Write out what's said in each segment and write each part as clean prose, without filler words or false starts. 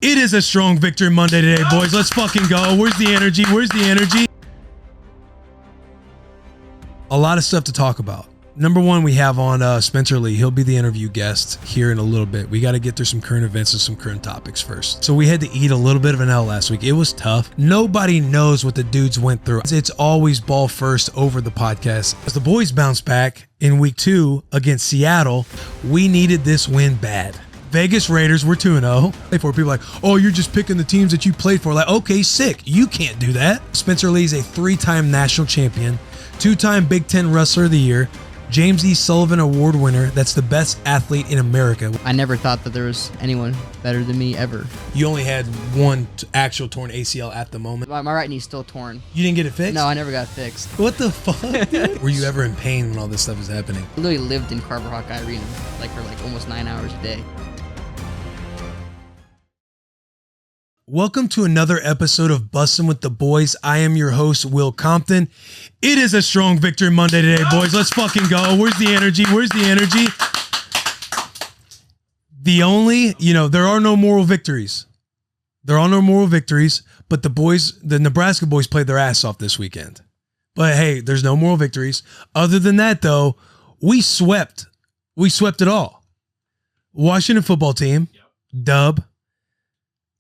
It is a strong victory Monday today, boys. Let's fucking go. Where's the energy? Where's the energy? A lot of stuff to talk about. Number one, we have on Spencer Lee. He'll be the interview guest here in a little bit. We got to get through some current events and some current topics first. So we had to eat a little bit of an L last week. It was tough. Nobody knows what the dudes went through. It's always ball first over the podcast. As the boys bounce back in week 2 against Seattle, we needed this win bad. Vegas Raiders were 2-0. For people like, oh, you're just picking the teams that you played for. Like, okay, sick. You can't do that. Spencer Lee's a 3-time national champion, 2-time Big Ten Wrestler of the Year, James E. Sullivan Award winner. That's the best athlete in America. I never thought that there was anyone better than me ever. You only had one actual torn ACL at the moment. My right knee's still torn. You didn't get it fixed? No, I never got it fixed. What the fuck, dude? Were you ever in pain when all this stuff was happening? I literally lived in Carver Hawkeye Arena for almost 9 hours a day. Welcome to another episode of Bussin with the Boys. I am your host, Will Compton. It is a strong victory Monday today, boys. Let's fucking go. Where's the energy? Where's the energy? There are no moral victories. There are no moral victories, but the Nebraska boys played their ass off this weekend. But hey, there's no moral victories. Other than that, though, we swept. We swept it all. Washington football team, dub.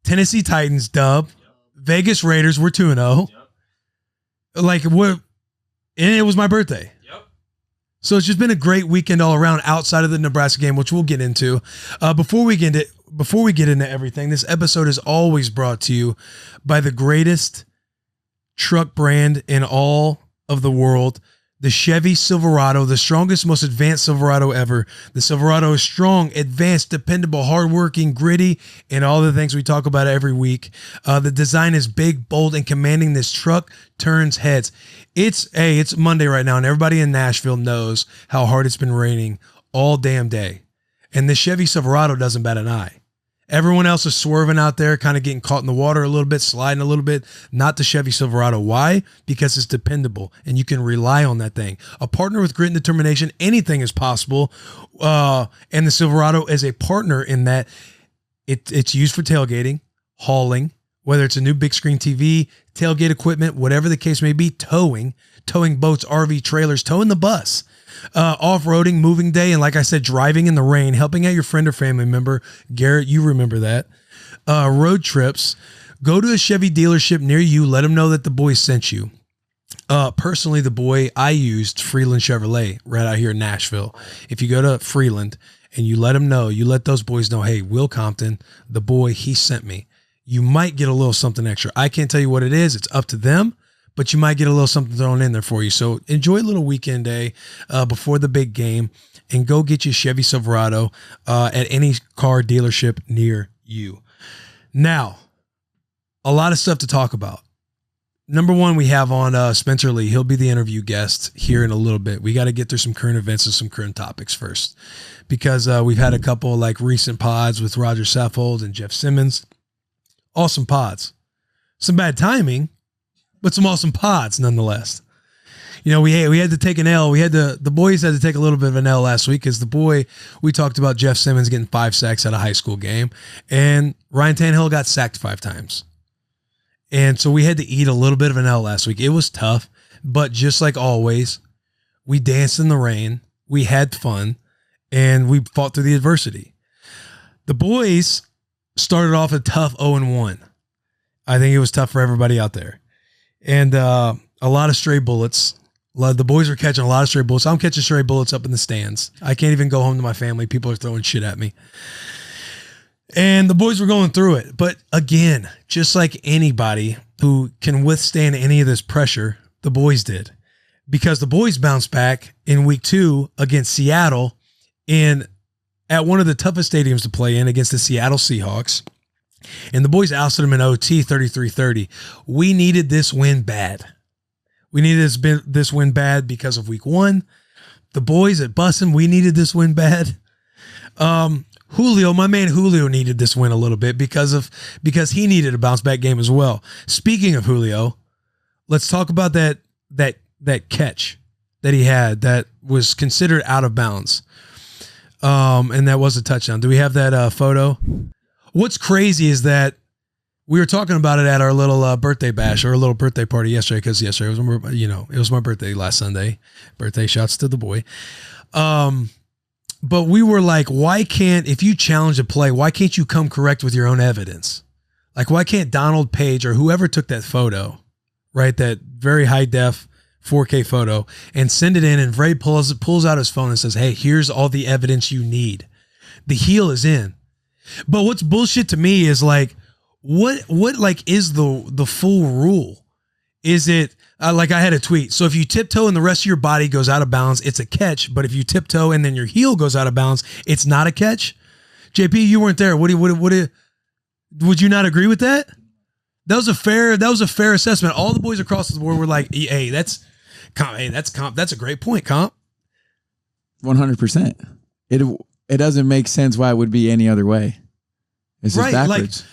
Tennessee Titans, dub. Vegas Raiders were 2-0. And it was my birthday. So it's just been a great weekend all around outside of the Nebraska game, which we'll get into. Before we get into everything, this episode is always brought to you by the greatest truck brand in all of the world, the Chevy Silverado, the strongest, most advanced Silverado ever. The Silverado is strong, advanced, dependable, hardworking, gritty, and all the things we talk about every week. The design is big, bold, and commanding. This truck turns heads. It's Monday right now, and everybody in Nashville knows how hard it's been raining all damn day. And the Chevy Silverado doesn't bat an eye. Everyone else is swerving out there, kind of getting caught in the water a little bit, sliding a little bit. Not the Chevy Silverado. Why? Because it's dependable, and you can rely on that thing. A partner with grit and determination, anything is possible. And the Silverado is a partner in that it's used for tailgating, hauling, whether it's a new big screen TV, tailgate equipment, whatever the case may be, towing boats, RV trailers, towing the bus. Off-roading, moving day, and like I said, driving in the rain, helping out your friend or family member. Garrett, you remember that. Road trips. Go to a Chevy dealership near you. Let them know that the boys sent you. Personally, the boy I used, Freeland Chevrolet, right out here in Nashville. If you go to Freeland and you let them know, you let those boys know, hey, Will Compton, the boy, he sent me. You might get a little something extra. I can't tell you what it is. It's up to them. But you might get a little something thrown in there for you. So enjoy a little weekend day before the big game and go get your Chevy Silverado at any car dealership near you. Now, a lot of stuff to talk about. Number one, we have on Spencer Lee. He'll be the interview guest here in a little bit. We got to get through some current events and some current topics first because we've had a couple recent pods with Roger Saffold and Jeff Simmons. Awesome pods. Some bad timing, but some awesome pods nonetheless. We had to take an L. The boys had to take a little bit of an L last week because we talked about Jeff Simmons getting 5 sacks at a high school game, and Ryan Tannehill got sacked 5 times. And so we had to eat a little bit of an L last week. It was tough, but just like always, we danced in the rain, we had fun, and we fought through the adversity. The boys started off a tough 0-1. I think it was tough for everybody out there. And a lot of stray bullets. The boys are catching a lot of stray bullets. I'm catching stray bullets up in the stands. I can't even go home to my family. People are throwing shit at me. And the boys were going through it. But again, just like anybody who can withstand any of this pressure, the boys did. Because the boys bounced back in week 2 against Seattle at one of the toughest stadiums to play in against the Seattle Seahawks. And the boys ousted them in OT 33-30. We needed this win bad. We needed this win bad because of week 1. The boys at Bussin, we needed this win bad. Julio, my man Julio, needed this win a little bit because he needed a bounce back game as well. Speaking of Julio, let's talk about that catch that he had that was considered out of bounds. And that was a touchdown. Do we have that photo? what's crazy is that we were talking about it at our little birthday bash or a little birthday party yesterday, because yesterday was it was my birthday last Sunday. Birthday shouts to the boy. But we were like, why can't, if you challenge a play, why can't you come correct with your own evidence? Like, why can't Donald Page or whoever took that photo, right, that very high def 4K photo, and send it in, and Ray pulls out his phone and says, hey, here's all the evidence you need. The heel is in. But what's bullshit to me is like, what like is the full rule? Is it like I had a tweet? So if you tiptoe and the rest of your body goes out of bounds, it's a catch. But if you tiptoe and then your heel goes out of bounds, it's not a catch. JP, you weren't there. Would you not agree with that? That was a fair assessment. All the boys across the board were like, hey, that's a great point, Comp. 100%. It doesn't make sense why it would be any other way. It's just backwards.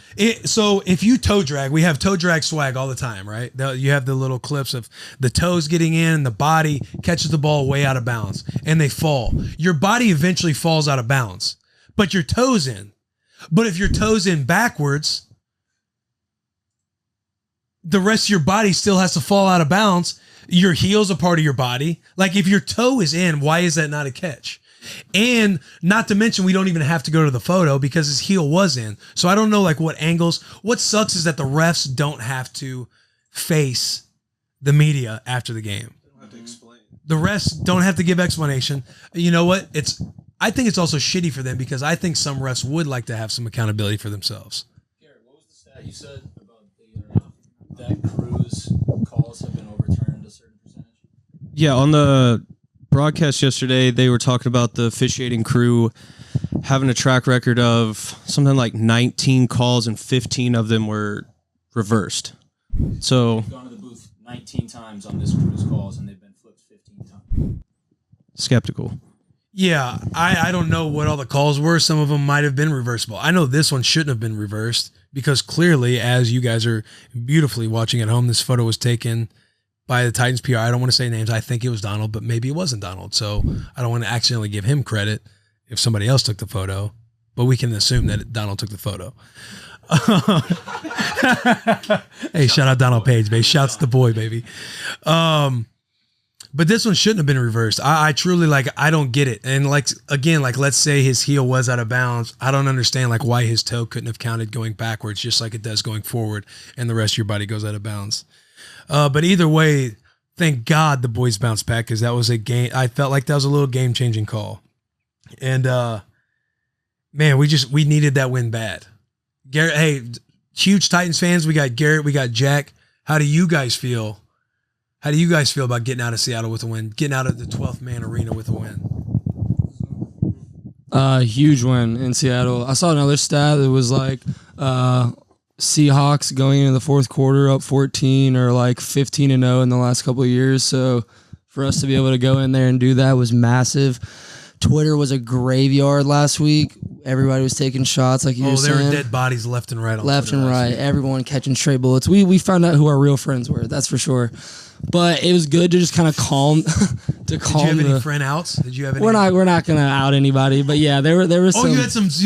So if you toe drag, we have toe drag swag all the time, right? You have the little clips of the toes getting in, the body catches the ball way out of bounds, and they fall. Your body eventually falls out of bounds, but your toes in. But if your toes in backwards, the rest of your body still has to fall out of bounds. Your heel's a part of your body. Like, if your toe is in, why is that not a catch? And not to mention, we don't even have to go to the photo because his heel was in. So I don't know like what angles. What sucks is that the refs don't have to face the media after the game. They don't have to explain. The refs don't have to give explanation. You know what? I think it's also shitty for them, because I think some refs would like to have some accountability for themselves. Garrett, what was the stat you said about that Cruz calls have been overturned a certain percentage? Yeah, on the broadcast yesterday, they were talking about the officiating crew having a track record of something like 19 calls and 15 of them were reversed. So They've gone to the booth 19 times on this Cruz calls and they've been flipped 15 times. Skeptical. Yeah, I don't know what all the calls were. Some of them might have been reversible. I know this one shouldn't have been reversed, because clearly, as you guys are beautifully watching at home, this photo was taken by the Titans PR. I don't want to say names. I think it was Donald, but maybe it wasn't Donald. So I don't want to accidentally give him credit if somebody else took the photo, but we can assume that Donald took the photo. Hey, shout out Donald Page, baby. Shouts the boy, baby. But this one shouldn't have been reversed. I truly, like, I don't get it. And like, again, like, let's say his heel was out of bounds. I don't understand like why his toe couldn't have counted going backwards, just like it does going forward, and the rest of your body goes out of bounds. But either way, thank God the boys bounced back, because that was a game. I felt like that was a little game-changing call. And, man, we needed that win bad. Garrett, hey, huge Titans fans. We got Garrett, we got Jack. How do you guys feel? How do you guys feel about getting out of Seattle with a win? Getting out of the 12th man arena with a win? Huge win in Seattle. I saw another stat that was like, Seahawks going into the fourth quarter up 14 or like 15-0 in the last couple of years. So for us to be able to go in there and do that was massive. Twitter was a graveyard last week. Everybody was taking shots, like you were saying. There were dead bodies left and right. Left and right. Everyone catching straight bullets. We found out who our real friends were. That's for sure. But it was good to just kind of calm. Did you have any friend outs? Did you have any? We're not gonna out anybody. But yeah, there was. Oh, you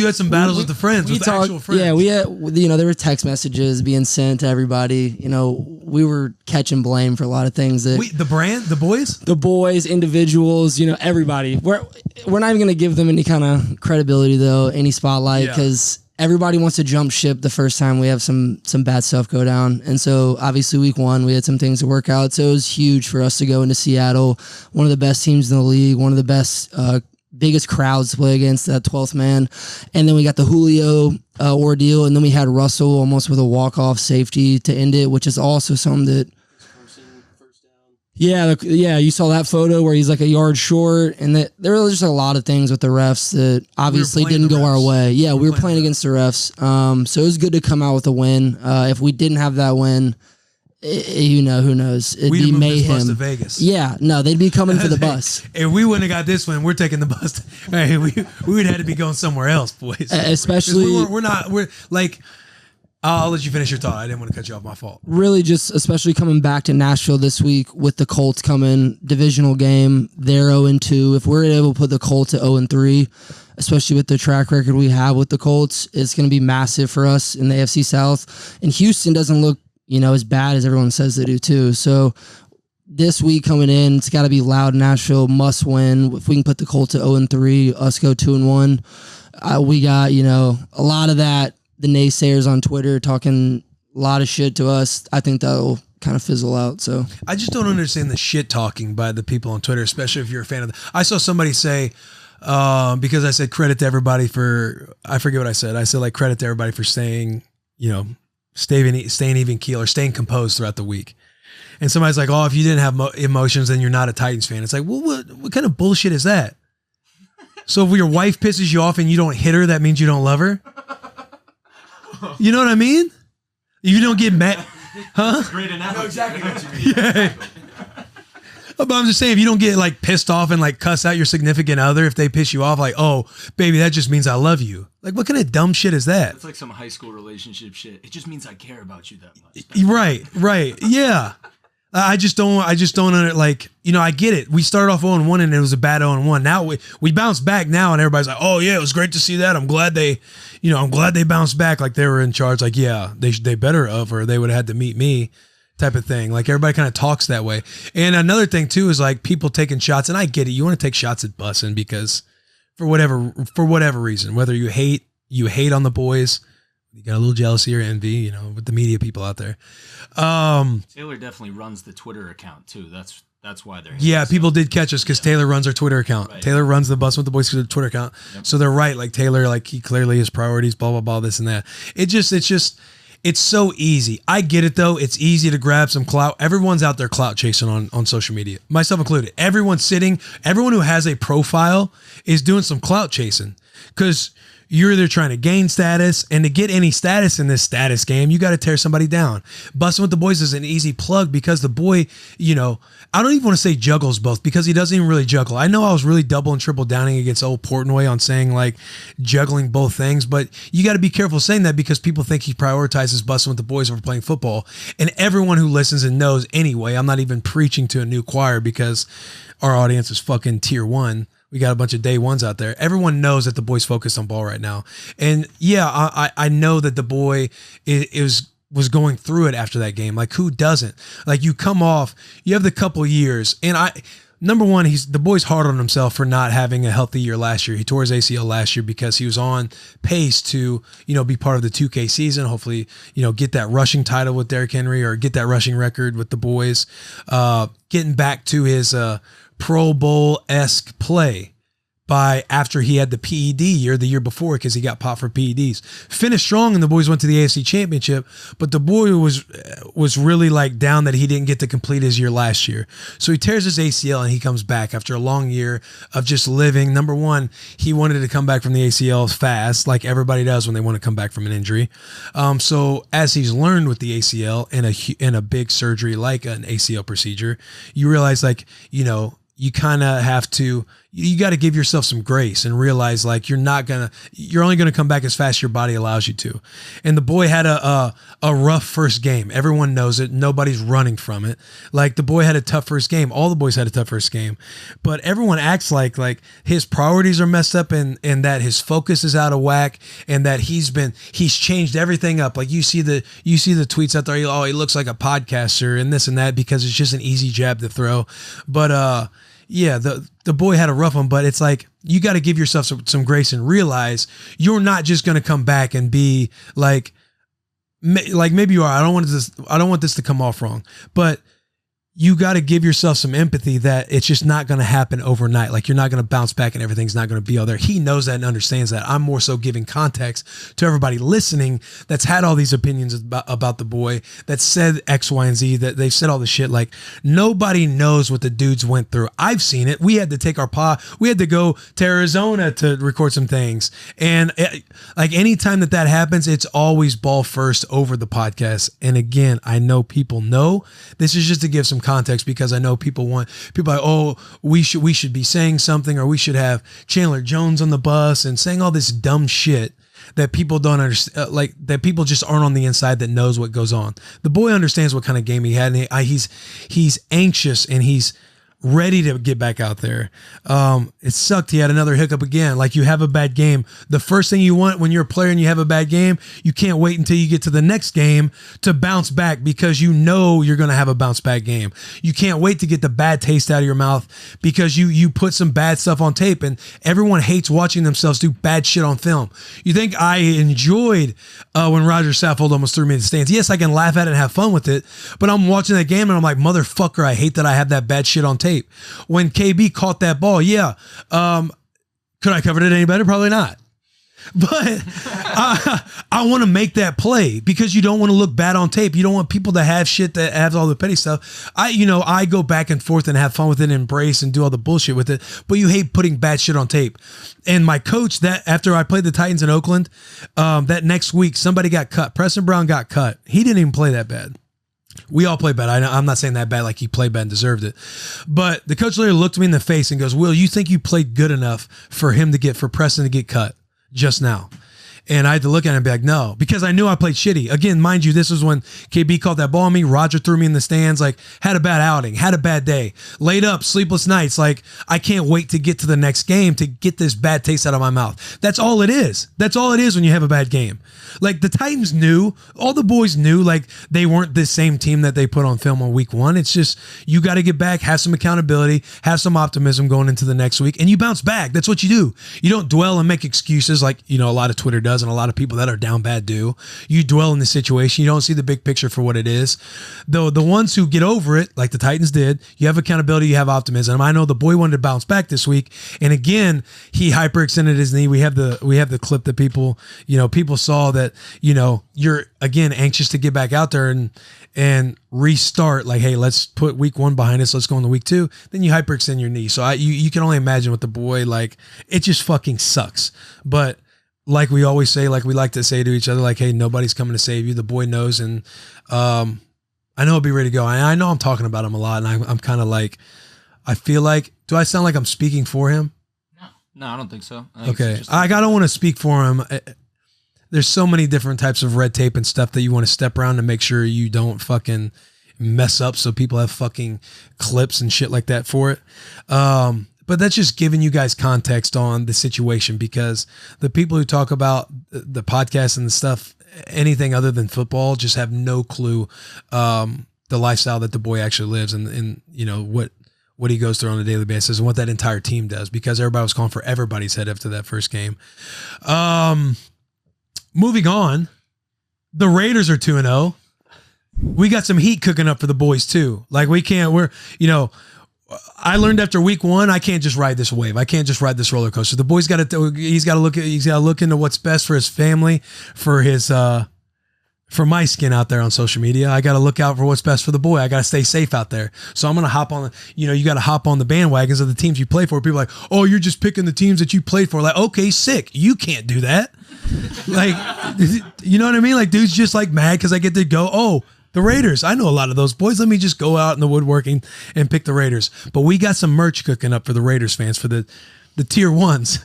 had some battles with the friends. With the actual friends. Yeah, we had. There were text messages being sent to everybody. We were catching blame for a lot of things that the boys, individuals. Everybody. We're not even gonna give them any kind of credibility though, any spotlight, because everybody wants to jump ship the first time we have some bad stuff go down. And so obviously week 1, we had some things to work out. So it was huge for us to go into Seattle, one of the best teams in the league, one of the best, biggest crowds to play against, that 12th man. And then we got the Julio ordeal. And then we had Russell almost with a walk-off safety to end it, which is also something that, yeah, you saw that photo where he's like a yard short, and that there was just a lot of things with the refs that obviously didn't go our way. Yeah, we were playing against the refs, so it was good to come out with a win. If we didn't have that win, who knows? It'd be mayhem. This bus to Vegas. Yeah, no, they'd be coming for the bus. If we wouldn't have got this one, we're taking the bus. Hey, we would have had to be going somewhere else, boys. Especially we're like. I'll let you finish your thought. I didn't want to cut you off. My fault. Really, just especially coming back to Nashville this week with the Colts coming, divisional game. They're 0-2. If we're able to put the Colts at 0-3, especially with the track record we have with the Colts, it's going to be massive for us in the AFC South. And Houston doesn't look, as bad as everyone says they do too. So this week coming in, it's got to be loud. Nashville must win. If we can put the Colts at 0-3, us go 2-1. We got, a lot of that. The naysayers on Twitter talking a lot of shit to us. I think that'll kind of fizzle out. So I just don't understand the shit talking by the people on Twitter, especially if you're a fan of I saw somebody say, because I said credit to everybody for, I forget what I said. I said like credit to everybody for staying, staying even keel or staying composed throughout the week. And somebody's like, oh, if you didn't have emotions, then you're not a Titans fan. It's like, well, what kind of bullshit is that? So if your wife pisses you off and you don't hit her, that means you don't love her? You know what I mean? You don't get mad, huh? Great analogy. I know exactly what you mean. Yeah. But I'm just saying, if you don't get like pissed off and like cuss out your significant other if they piss you off, like, oh, baby, that just means I love you. Like, what kind of dumb shit is that? It's like some high school relationship shit. It just means I care about you that much. Right. Yeah. I just don't like, I get it. We started off 0-1 and it was a bad 0-1. Now we bounced back now and everybody's like, oh yeah, it was great to see that. I'm glad they bounced back like they were in charge. Like, yeah, they better have, or they would have had to meet me type of thing. Like everybody kind of talks that way. And another thing too is like people taking shots, and I get it. You want to take shots at Bussin because for whatever reason, whether you hate on the boys, you got a little jealousy or envy, with the media people out there. Taylor definitely runs the Twitter account too. That's why they're here. Yeah, people did catch us because Taylor runs our Twitter account. Right. Taylor runs the Bussin with the Boys Twitter account. Yep. So they're right. Like Taylor, like he clearly has priorities, blah, blah, blah, this and that. It's so easy. I get it though. It's easy to grab some clout. Everyone's out there clout chasing on social media, myself included. Everyone who has a profile is doing some clout chasing because you're either trying to gain status, and to get any status in this status game, you got to tear somebody down. Bussin' with the Boys is an easy plug because the boy, I don't even want to say juggles both because he doesn't even really juggle. I know I was really double and triple downing against old Portnoy on saying like juggling both things, but you got to be careful saying that because people think he prioritizes Bussin' with the Boys over playing football. And everyone who listens and knows anyway, I'm not even preaching to a new choir because our audience is fucking tier 1. We got a bunch of day ones out there. Everyone knows that the boy's focused on ball right now. And yeah, I know that the boy was going through it after that game. Like who doesn't? Like you come off, you have the couple years, and number one, the boy's hard on himself for not having a healthy year last year. He tore his ACL last year because he was on pace to, be part of the 2K season. Hopefully, get that rushing title with Derrick Henry or get that rushing record with the boys. Getting back to his Pro Bowl-esque play by after he had the PED year the year before because he got popped for PEDs. Finished strong and the boys went to the AFC Championship, but the boy was really like down that he didn't get to complete his year last year. So he tears his ACL and he comes back after a long year of just living. Number one, he wanted to come back from the ACL fast like everybody does when they want to come back from an injury. So as he's learned with the ACL in a big surgery like an ACL procedure, you realize like, you kind of have to, you got to give yourself some grace and realize like you're only going to come back as fast as your body allows you to. And the boy had a rough first game. Everyone knows it. Nobody's running from it. Like the boy had a tough first game. All the boys had a tough first game, but everyone acts like his priorities are messed up and that his focus is out of whack and that he's changed everything up. Like you see the tweets out there. Oh, he looks like a podcaster and this and that because it's just an easy jab to throw. But, yeah, the boy had a rough one, but it's like you got to give yourself some grace and realize you're not just going to come back and be like maybe you are. I don't want this to come off wrong, but you got to give yourself some empathy that it's just not going to happen overnight. Like you're not going to bounce back and everything's not going to be all there. He knows that and understands that. I'm more so giving context to everybody listening that's had all these opinions about the boy, that said X, Y, and Z, that they've said all this shit. Like nobody knows what the dudes went through. I've seen it. We had to take we had to go to Arizona to record some things. And like anytime that happens, it's always ball first over the podcast. And again, I know people know this is just to give some context because I know people like, oh, we should be saying something or we should have Chandler Jones on the bus and saying all this dumb shit. that people don't understand, like that people just aren't on the inside that knows what goes on. The boy understands what kind of game he had, and he's anxious and he's ready to get back out there. It sucked. He had another hiccup again. Like, you have a bad game. The first thing you want when you're a player and you have a bad game, you can't wait until you get to the next game to bounce back, because you know you're going to have a bounce back game. You can't wait to get the bad taste out of your mouth because you put some bad stuff on tape, and everyone hates watching themselves do bad shit on film. You think I enjoyed when Roger Saffold almost threw me in the stands? Yes, I can laugh at it and have fun with it, but I'm watching that game and I'm like, motherfucker, I hate that I have that bad shit on tape. When KB caught that ball, yeah. Could I covered it any better? Probably not. But I want to make that play because you don't want to look bad on tape. You don't want people to have shit that has all the petty stuff. I go back and forth and have fun with it and embrace and do all the bullshit with it. But you hate putting bad shit on tape. And my coach, that after I played the Titans in Oakland, that next week, somebody got cut. Preston Brown got cut. He didn't even play that bad. We all play bad. I'm not saying that bad like he played bad and deserved it. But the coach literally looked me in the face and goes, Will, you think you played good enough for Preston to get cut just now? And I had to look at him and be like, no, because I knew I played shitty. Again, mind you, this was when KB called that ball on me. Roger threw me in the stands, like, had a bad outing, had a bad day, laid up, sleepless nights. Like, I can't wait to get to the next game to get this bad taste out of my mouth. That's all it is. That's all it is when you have a bad game. Like, the Titans knew, all the boys knew, like, they weren't the same team that they put on film on week one. It's just, you got to get back, have some accountability, have some optimism going into the next week, and you bounce back. That's what you do. You don't dwell and make excuses like, a lot of Twitter does and a lot of people that are down bad do. You dwell in the situation. You don't see the big picture for what it is. Though the ones who get over it, like the Titans did, you have accountability, you have optimism. I know the boy wanted to bounce back this week, and again, he hyperextended his knee. We have the clip that people saw that, you're again anxious to get back out there and restart. Like, hey, let's put week one behind us. Let's go into week two. Then you hyperextend your knee. So you can only imagine with the boy, like, it just fucking sucks. But like we always say, like we like to say to each other, like, hey, nobody's coming to save you. The boy knows, and I know he'll be ready to go. I know I'm talking about him a lot, and I'm kind of like, I feel like, do I sound like I'm speaking for him? No, I don't think so. Okay, I don't want to speak for him. There's so many different types of red tape and stuff that you want to step around to make sure you don't fucking mess up, so people have fucking clips and shit like that for it. But that's just giving you guys context on the situation, because the people who talk about the podcast and the stuff, anything other than football, just have no clue the lifestyle that the boy actually lives and what he goes through on a daily basis and what that entire team does, because everybody was calling for everybody's head after that first game. Moving on, the Raiders are 2-0. We got some heat cooking up for the boys too. Like, I learned after week one, I can't just ride this wave. I can't just ride this roller coaster. The boy's got to. He's got to look into what's best for his family, for his, for my skin out there on social media. I got to look out for what's best for the boy. I got to stay safe out there. So I'm gonna hop on. You got to hop on the bandwagons of the teams you play for. People are like, oh, you're just picking the teams that you played for. Like, okay, sick. You can't do that. Like, you know what I mean? Like, dude's just like mad because I get to go. Oh, the Raiders. I know a lot of those boys. Let me just go out in the woodworking and pick the Raiders. But we got some merch cooking up for the Raiders fans, for the tier ones.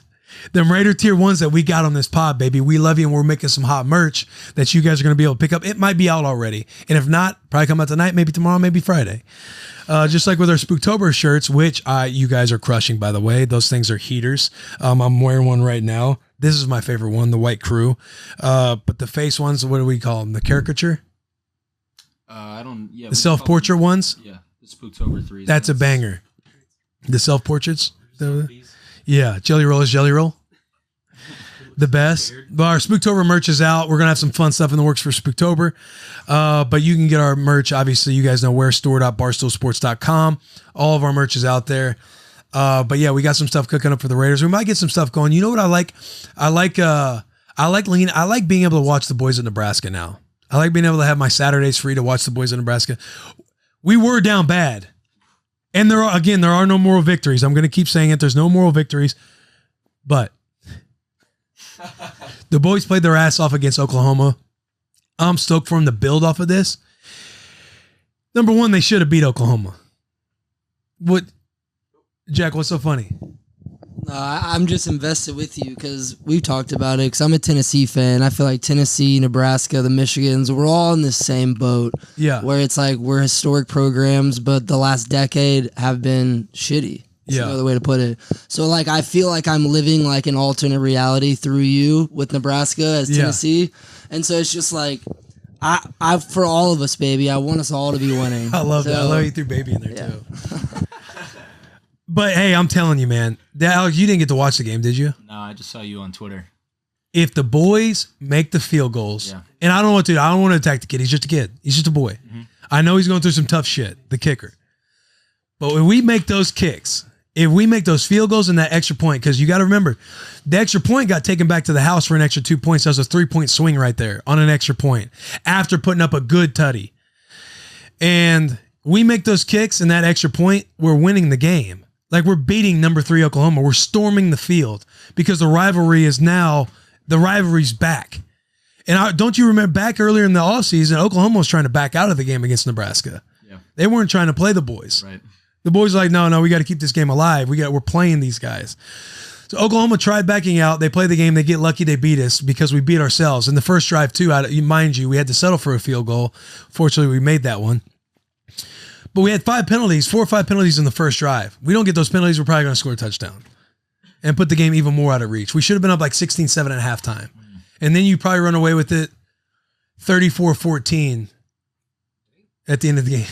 Them Raider tier ones that we got on this pod, baby. We love you, and we're making some hot merch that you guys are going to be able to pick up. It might be out already. And if not, probably come out tonight, maybe tomorrow, maybe Friday. Just like with our Spooktober shirts, which you guys are crushing, by the way. Those things are heaters. I'm wearing one right now. This is my favorite one, the White Crew. But the face ones, what do we call them? The caricature? The self-portrait ones? Yeah, the Spooktober 3s. That's a banger. The self-portraits? Yeah, Jelly Roll is Jelly Roll. The best. But our Spooktober merch is out. We're going to have some fun stuff in the works for Spooktober. But you can get our merch. Obviously, you guys know where. store.barstoolsports.com. All of our merch is out there. But yeah, we got some stuff cooking up for the Raiders. We might get some stuff going. You know what I like? I like being able to watch the boys of Nebraska now. I like being able to have my Saturdays free to watch the boys of Nebraska. We were down bad. And there are no moral victories. I'm going to keep saying it. There's no moral victories. But the boys played their ass off against Oklahoma. I'm stoked for them to build off of this. Number one, they should have beat Oklahoma. Jack, what's so funny? I'm just invested with you because we've talked about it. Because I'm a Tennessee fan. I feel like Tennessee, Nebraska, the Michigans, we're all in the same boat. Yeah. Where it's like we're historic programs, but the last decade have been shitty. That's another way to put it. So like I feel like I'm living like an alternate reality through you with Nebraska as Tennessee. And so it's just like I for all of us, baby, I want us all to be winning. I love that. I love you threw baby in there too. But hey, I'm telling you, man, Alex, you didn't get to watch the game, did you? No, I just saw you on Twitter. If the boys make the field goals, and I don't know what to do. I don't want to attack the kid. He's just a kid. He's just a boy. Mm-hmm. I know he's going through some tough shit, the kicker. But when we make those kicks, if we make those field goals and that extra point, because you got to remember, the extra point got taken back to the house for an extra 2 points. That was a 3-point swing right there on an extra point after putting up a good tutty. And we make those kicks and that extra point, we're winning the game. Like we're beating number 3 Oklahoma. We're storming the field because the rivalry's back. And don't you remember back earlier in the offseason, Oklahoma was trying to back out of the game against Nebraska. Yeah. They weren't trying to play the boys. Right. The boys were like, no, we got to keep this game alive. We're playing these guys. So Oklahoma tried backing out. They play the game. They get lucky. They beat us because we beat ourselves. In the first drive, too, mind you, we had to settle for a field goal. Fortunately, we made that one. But we had 4 or 5 penalties in the first drive. We don't get those penalties, we're probably going to score a touchdown and put the game even more out of reach. We should have been up like 16-7 at halftime. And then you probably run away with it 34-14 at the end of the game.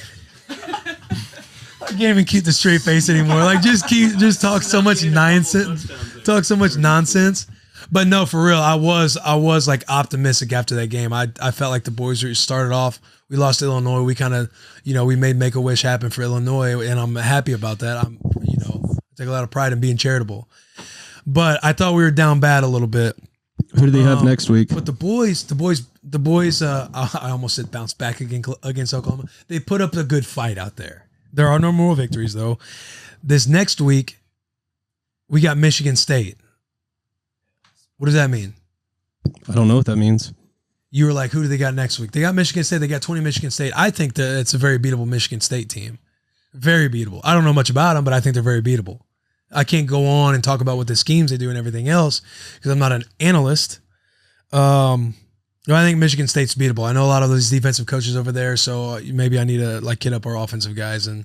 I can't even keep the straight face anymore. Like just talk so much nonsense. Talk so much nonsense. But no, for real, I was like optimistic after that game. I felt like the boys started off. We lost to Illinois. We kind of, we made Make-A-Wish happen for Illinois, and I'm happy about that. I take a lot of pride in being charitable. But I thought we were down bad a little bit. Who do they have next week? But the boys. I almost said bounce back against Oklahoma. They put up a good fight out there. There are no moral victories though. This next week, we got Michigan State. What does that mean? I don't know what that means. You were like, who do they got next week? They got Michigan State. They got 20 Michigan State. I think that it's a very beatable Michigan State team. Very beatable. I don't know much about them, but I think they're very beatable. I can't go on and talk about what the schemes they do and everything else because I'm not an analyst. I think Michigan State's beatable. I know a lot of those defensive coaches over there, so maybe I need to kid up our offensive guys and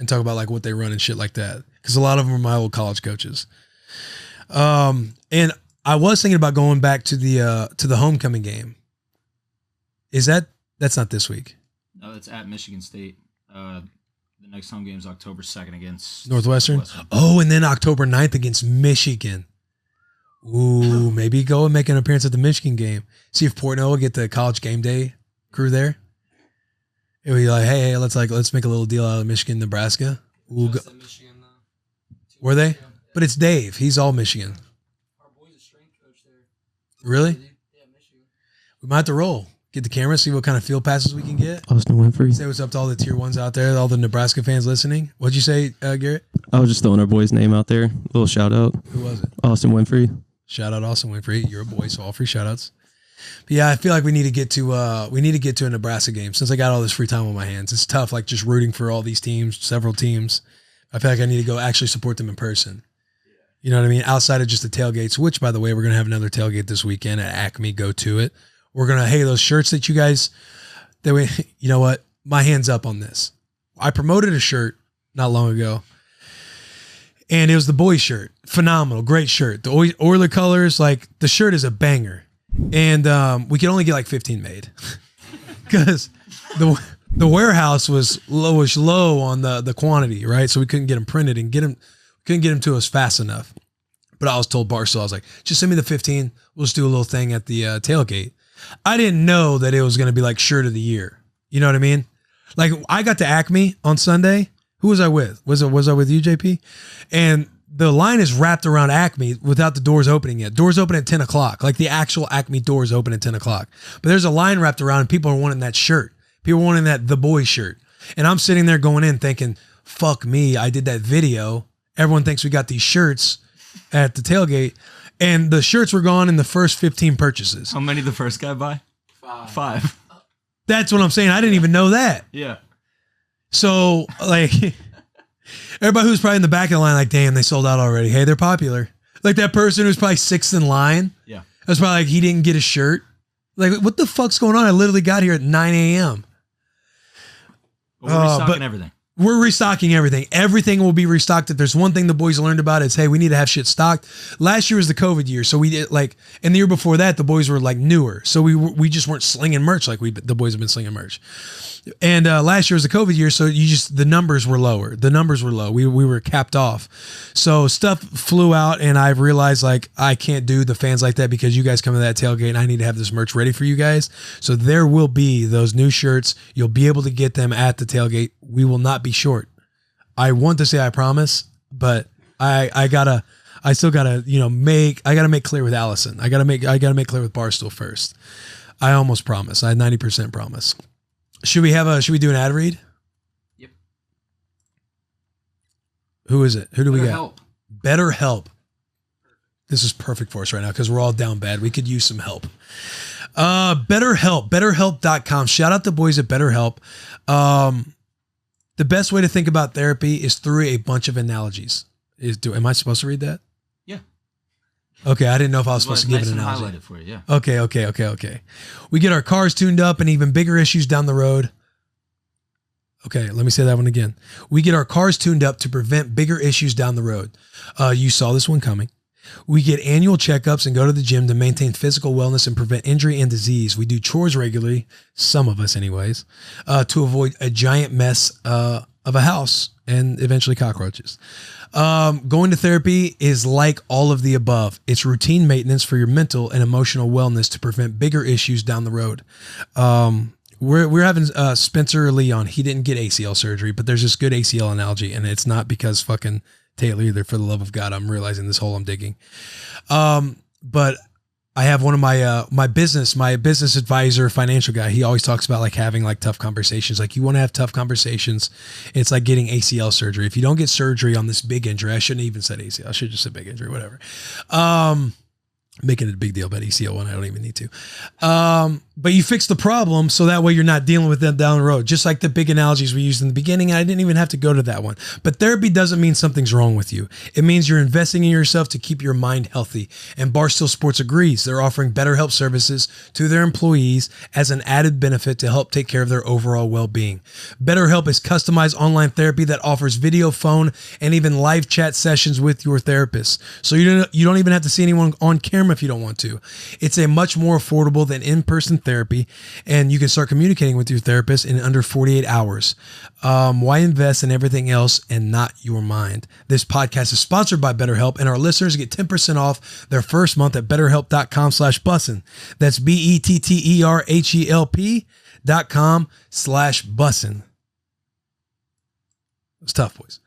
talk about like what they run and shit like that because a lot of them are my old college coaches. And I was thinking about going back to the homecoming game. That's not this week? No, it's at Michigan State. The next home game is October 2nd against Northwestern. Oh, and then October 9th against Michigan. Ooh, maybe go and make an appearance at the Michigan game. See if Portnoy will get the college game day crew there. It would be like, hey, let's make a little deal out of Michigan, Nebraska. Michigan, were they? But it's Dave. He's all Michigan. Our boy's a strength coach there. Really? Yeah, Michigan. We might have to roll. Get the camera, see what kind of field passes we can get. Austin Winfrey. Say what's up to all the tier 1s out there, all the Nebraska fans listening. What'd you say, Garrett? I was just throwing our boy's name out there. A little shout out. Who was it? Austin Winfrey. Shout out Austin Winfrey. You're a boy, so all free shout outs. But yeah, I feel like we need to get to a Nebraska game since I got all this free time on my hands. It's tough, like just rooting for all these teams, several teams. I feel like I need to go actually support them in person. You know what I mean? Outside of just the tailgates, which by the way, we're gonna have another tailgate this weekend at Acme. Go to it. We're going to, hey, those shirts that you guys, you know what? My hand's up on this. I promoted a shirt not long ago, and it was the boys shirt. Phenomenal. Great shirt. The Oiler colors, like, the shirt is a banger. And we could only get like 15 made because the warehouse was low on the quantity, right? So we couldn't get them printed and couldn't get them to us fast enough. But I was told Barstool, I was like, just send me the 15. We'll just do a little thing at the tailgate. I didn't know that it was going to be like shirt of the year. You know what I mean? Like I got to Acme on Sunday. Who was I with? Was I with you, JP? And the line is wrapped around Acme without the doors opening yet. Doors open at 10 o'clock. Like the actual Acme doors open at 10 o'clock. But there's a line wrapped around and people are wanting that shirt. People are wanting that The Boys shirt. And I'm sitting there going in thinking, fuck me. I did that video. Everyone thinks we got these shirts at the tailgate. And the shirts were gone in the first 15 purchases. How many did the first guy buy? 5. That's what I'm saying. I didn't even know that. Yeah. So, like, everybody who's probably in the back of the line, like, damn, they sold out already. Hey, they're popular. Like that person who's probably sixth in line. Yeah. That's probably like he didn't get a shirt. Like, what the fuck's going on? I literally got here at 9 a.m. We're restocking everything. We're restocking everything. Everything will be restocked. If there's one thing the boys learned about, it's, hey, we need to have shit stocked. Last year was the COVID year. So we did and the year before that, the boys were like newer. So we just weren't slinging merch like the boys have been slinging merch. And last year was the COVID year. So the numbers were lower. The numbers were low. We were capped off. So stuff flew out and I've realized like I can't do the fans like that because you guys come to that tailgate and I need to have this merch ready for you guys. So there will be those new shirts. You'll be able to get them at the tailgate. We will not be short. I want to say I promise, but I still gotta make clear with Allison. I gotta make clear with Barstool first. I almost promise. I 90% promise. Should we do an ad read? Yep. Who is it? Who do we got? Help. Better Help. This is perfect for us right now because we're all down bad. We could use some help. Better Help. BetterHelp.com. Shout out the boys at BetterHelp. The best way to think about therapy is through a bunch of analogies. Am I supposed to read that? Yeah. Okay, I didn't know if I was supposed to give an analogy. Highlight it for you, yeah. Okay. We get our cars tuned up and even bigger issues down the road. Okay, let me say that one again. We get our cars tuned up to prevent bigger issues down the road. You saw this one coming. We get annual checkups and go to the gym to maintain physical wellness and prevent injury and disease. We do chores regularly, some of us anyways, to avoid a giant mess of a house and eventually cockroaches. Going to therapy is like all of the above. It's routine maintenance for your mental and emotional wellness to prevent bigger issues down the road. We're having Spencer Lee on. He didn't get ACL surgery, but there's this good ACL analogy, and it's not because fucking Taylor either. For the love of God, I'm realizing this hole I'm digging. But I have one of my business advisor, financial guy. He always talks about like having like tough conversations. Like you want to have tough conversations. It's like getting ACL surgery. If you don't get surgery on this big injury, I shouldn't even said ACL. I should just said big injury, whatever. Making it a big deal about ACL when I don't even need to. But you fix the problem so that way you're not dealing with them down the road. Just like the big analogies we used in the beginning. I didn't even have to go to that one. But therapy doesn't mean something's wrong with you. It means you're investing in yourself to keep your mind healthy. And Barstool Sports agrees. They're offering BetterHelp services to their employees as an added benefit to help take care of their overall well-being. BetterHelp is customized online therapy that offers video, phone, and even live chat sessions with your therapist. So you don't even have to see anyone on camera if you don't want to. It's a much more affordable than in-person therapy, and you can start communicating with your therapist in under 48 hours. Why invest in everything else and not your mind? This podcast is sponsored by BetterHelp, and our listeners get 10% off their first month at betterhelp.com/bussin. That's BetterHelp.com/bussin. It's tough, boys.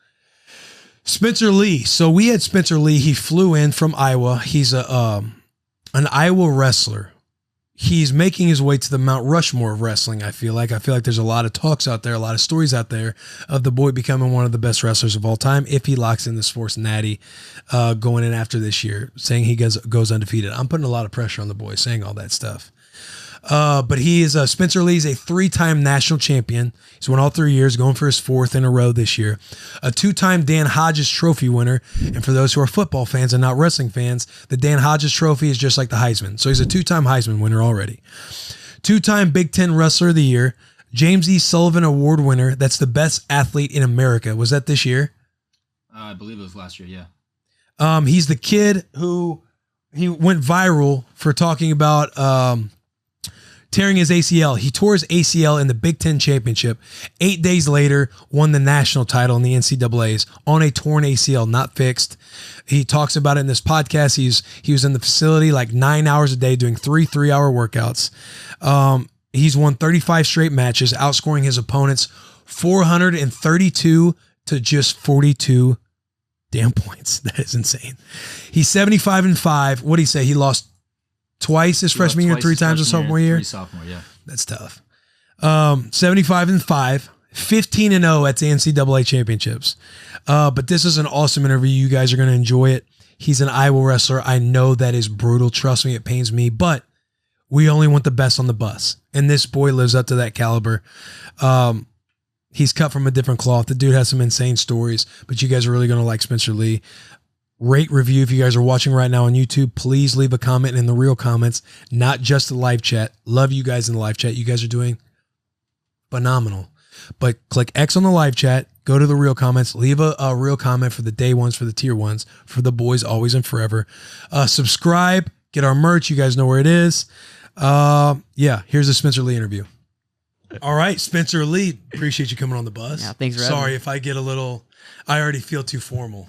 Spencer Lee. So we had Spencer Lee. He flew in from Iowa. He's an Iowa wrestler. He's making his way to the Mount Rushmore of wrestling, I feel like. There's a lot of talks out there, a lot of stories out there of the boy becoming one of the best wrestlers of all time if he locks in this Force Natty going in after this year, saying he goes undefeated. I'm putting a lot of pressure on the boy saying all that stuff. But he is Spencer Lee's a 3-time national champion. He's won all 3 years, going for his 4th in a row this year. A 2-time Dan Hodges Trophy winner. And for those who are football fans and not wrestling fans, the Dan Hodges Trophy is just like the Heisman. So he's a 2-time Heisman winner already. 2-time Big Ten Wrestler of the Year. James E. Sullivan Award winner. That's the best athlete in America. Was that this year? I believe it was last year, yeah. He's the kid who he went viral for talking about tearing his ACL. He tore his ACL in the Big Ten Championship. 8 days later, won the national title in the NCAAs on a torn ACL, not fixed. He talks about it in this podcast. He was in the facility like 9 hours a day doing 3 3-hour workouts. He's won 35 straight matches, outscoring his opponents 432 to just 42 damn points. That is insane. He's 75-5. What do you say? He lost twice his freshman year, 3 times his sophomore year. 3 sophomore, yeah. That's tough. 75-5, 15-0 at the NCAA championships. But this is an awesome interview. You guys are going to enjoy it. He's an Iowa wrestler. I know that is brutal. Trust me, it pains me, but we only want the best on the bus. And this boy lives up to that caliber. He's cut from a different cloth. The dude has some insane stories, but you guys are really going to like Spencer Lee. Rate, review. If you guys are watching right now on YouTube, please leave a comment in the real comments, not just the live chat. Love you guys in the live chat. You guys are doing phenomenal. But click X on the live chat, go to the real comments, leave a real comment for the day ones, for the tier ones, for the boys always and forever. Subscribe, get our merch. You guys know where it is. Yeah, here's the Spencer Lee interview. All right, Spencer Lee, appreciate you coming on the bus. Yeah, thanks for Sorry having me. if I get a little, I already feel too formal.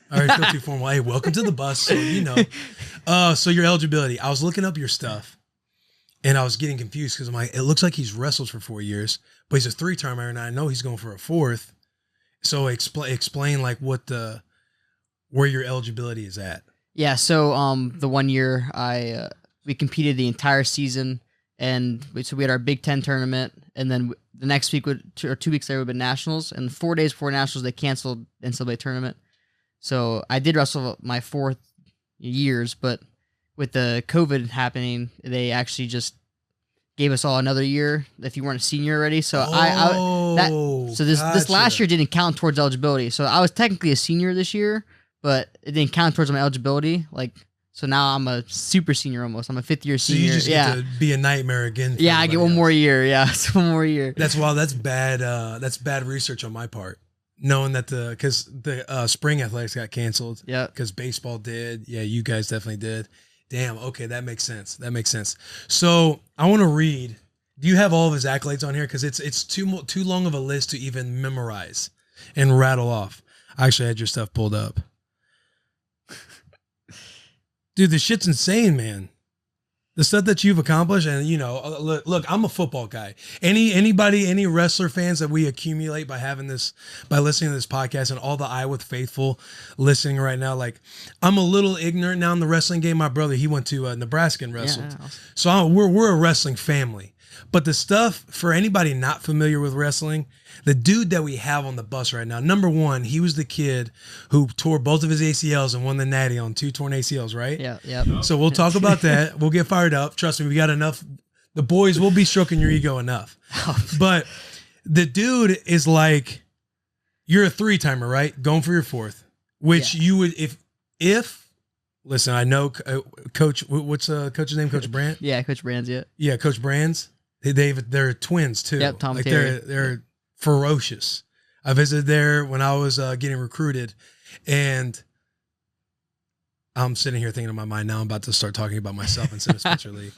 Hey, welcome to the bus. So, you know, so your eligibility, I was looking up your stuff and I was getting confused because I'm like, it looks like he's wrestled for 4 years, but he's a 3-timer and I know he's going for a 4th. So explain like where your eligibility is at. Yeah, so the 1 year we competed the entire season, and so we had our Big Ten tournament, and then the next week or 2 weeks later would have been nationals, and 4 days before nationals they canceled NCAA tournament. So I did wrestle my 4th years, but with the COVID happening, they actually just gave us all another year if you weren't a senior already. So this last year didn't count towards eligibility. So I was technically a senior this year, but it didn't count towards my eligibility. So now I'm a super senior almost. I'm a 5th-year senior. So you just get to be a nightmare again. Yeah, I get one more year. Yeah, it's 1 more year. That's bad. That's bad research on my part. Knowing that because the spring athletics got canceled. Yeah. Because baseball did. Yeah, you guys definitely did. Damn. Okay, that makes sense. So I want to read. Do you have all of his accolades on here? Because it's too long of a list to even memorize and rattle off. I actually had your stuff pulled up. Dude, this shit's insane, man. The stuff that you've accomplished, and you know, look, I'm a football guy. Any wrestler fans that we accumulate by listening to this podcast, and all the Iowa faithful listening right now, like I'm a little ignorant now in the wrestling game. My brother, he went to Nebraska and wrestled, Yeah. so we're a wrestling family. But the stuff for anybody not familiar with wrestling, the dude that we have on the bus right now, number one, he was the kid who tore both of his ACLs and won the natty on 2 torn ACLs, right? Yeah, yeah. So we'll talk about that. We'll get fired up. Trust me, we got enough. The boys will be stroking your ego enough. But the dude is like, you're a 3-timer, right? Going for your 4th, which you would, if listen, I know Coach, what's Coach's name? Coach Brandt? Yeah, Coach Brands, yeah. Yeah, Coach Brands. They're twins too. Yep, Tom like Terry. They're ferocious. I visited there when I was getting recruited, and I'm sitting here thinking in my mind now I'm about to start talking about myself instead of Spencer Lee.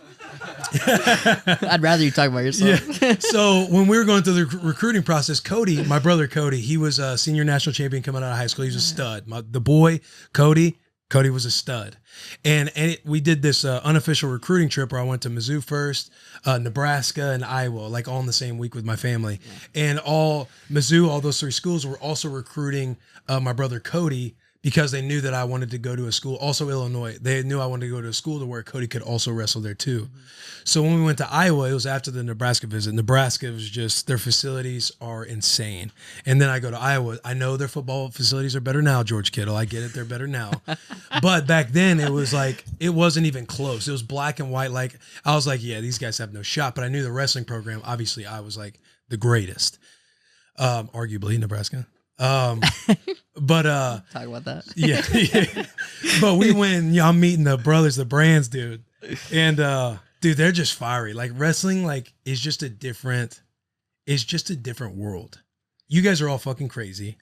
I'd rather you talk about yourself. Yeah. So when we were going through the recruiting process, Cody, my brother Cody, he was a senior national champion coming out of high school. He was a stud. The boy Cody was a stud. And we did this unofficial recruiting trip where I went to Mizzou first, Nebraska, and Iowa, like all in the same week with my family. And Mizzou, all those 3 schools were also recruiting my brother Cody because they knew that I wanted to go to a school. Also Illinois. They knew I wanted to go to a school to where Cody could also wrestle there too. Mm-hmm. So when we went to Iowa, it was after the Nebraska visit. Nebraska was just, their facilities are insane. And then I go to Iowa. I know their football facilities are better now, George Kittle. I get it. They're better now. But back then it was like, it wasn't even close. It was black and white. Like I was like, yeah, these guys have no shot. But I knew the wrestling program, obviously I was like the greatest. Arguably Nebraska. But Talk about that. Yeah. But we went, I'm meeting the brothers, the Brands, dude. And dude, they're just fiery. Like wrestling, like is just a different world. You guys are all fucking crazy.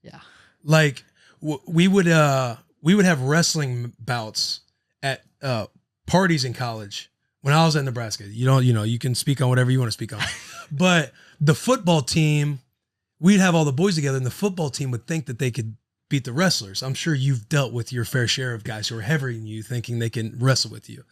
Yeah. Like we would have wrestling bouts at parties in college when I was at Nebraska. You can speak on whatever you want to speak on. But the football team, we'd have all the boys together, and the football team would think that they could beat the wrestlers. I'm sure you've dealt with your fair share of guys who are heavier than you, thinking they can wrestle with you.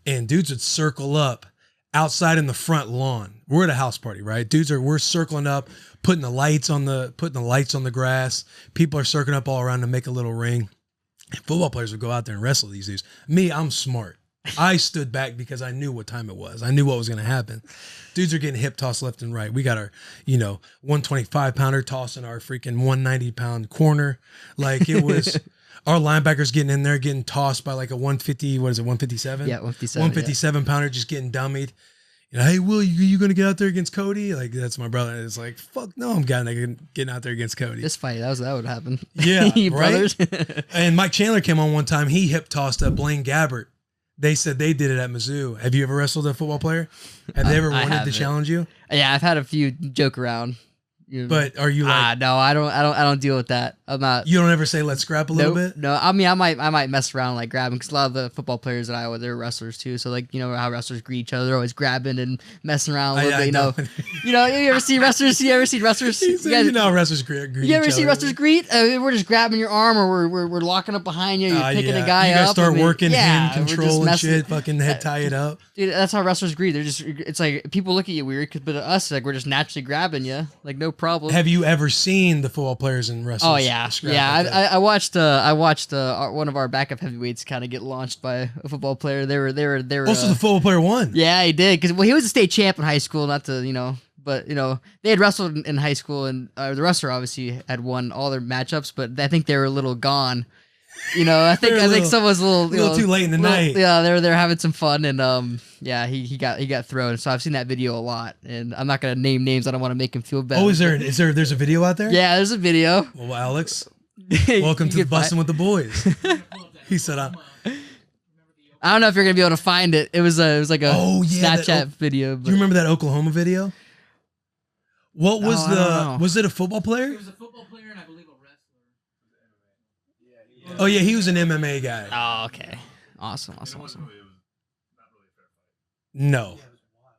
And dudes would circle up outside in the front lawn. We're at a house party, right? We're circling up, putting the lights on the grass. People are circling up all around to make a little ring. And football players would go out there and wrestle these dudes. Me, I'm smart. I stood back because I knew what time it was. I knew what was going to happen. Dudes are getting hip tossed left and right. We got our, 125-pounder tossing our freaking 190-pound corner. Like it was our linebackers getting in there, getting tossed by like a 150, 157? Yeah, 157. 157-pounder just getting dummied. hey, Will, you going to get out there against Cody? Like, that's my brother. And it's like, fuck no, I'm getting out there against Cody. This fight, that would happen. Yeah, right? Brothers. And Mike Chandler came on one time. He hip tossed Blaine Gabbert. They said they did it at Mizzou. Have you ever wrestled a football player? Have they ever wanted to challenge you? Yeah, I've had a few joke around. But are you like? No, I don't deal with that. I'm not. You don't ever say let's scrap a little bit. No, I mean I might mess around like grabbing because a lot of the football players at Iowa they're wrestlers too. So like how wrestlers greet each other, they're always grabbing and messing around a little bit. You ever see wrestlers? You ever seen wrestlers? Wrestlers greet. You ever see wrestlers greet? We're just grabbing your arm or we're locking up behind you. You're picking a guy up. You guys start working hand control and shit. Fucking head tie it up. Dude, that's how wrestlers greet. It's like people look at you weird, but us like we're just naturally grabbing you, like no problem. Have you ever seen the football players in wrestling? Oh yeah, yeah. I watched one of our backup heavyweights kind of get launched by a football player. They were. Also, the football player won. Yeah, he did because he was a state champ in high school. Not to but they had wrestled in high school, and the wrestler obviously had won all their matchups. But I think they were a little gone. I think someone's a little too late in the night. Yeah, they're having some fun, and he got thrown. So I've seen that video a lot, and I'm not gonna name names. I don't want to make him feel bad. Oh, there's a video out there? Yeah, there's a video. Well, Alex, welcome to the Bussin with the Boys. He said, I don't know if you're gonna be able to find it. It was like a Snapchat video. Do you remember that Oklahoma video? What was was it a football player? It was a football player, and I believe a wrestler. Oh yeah, he was an MMA guy. Oh, okay. Awesome. No.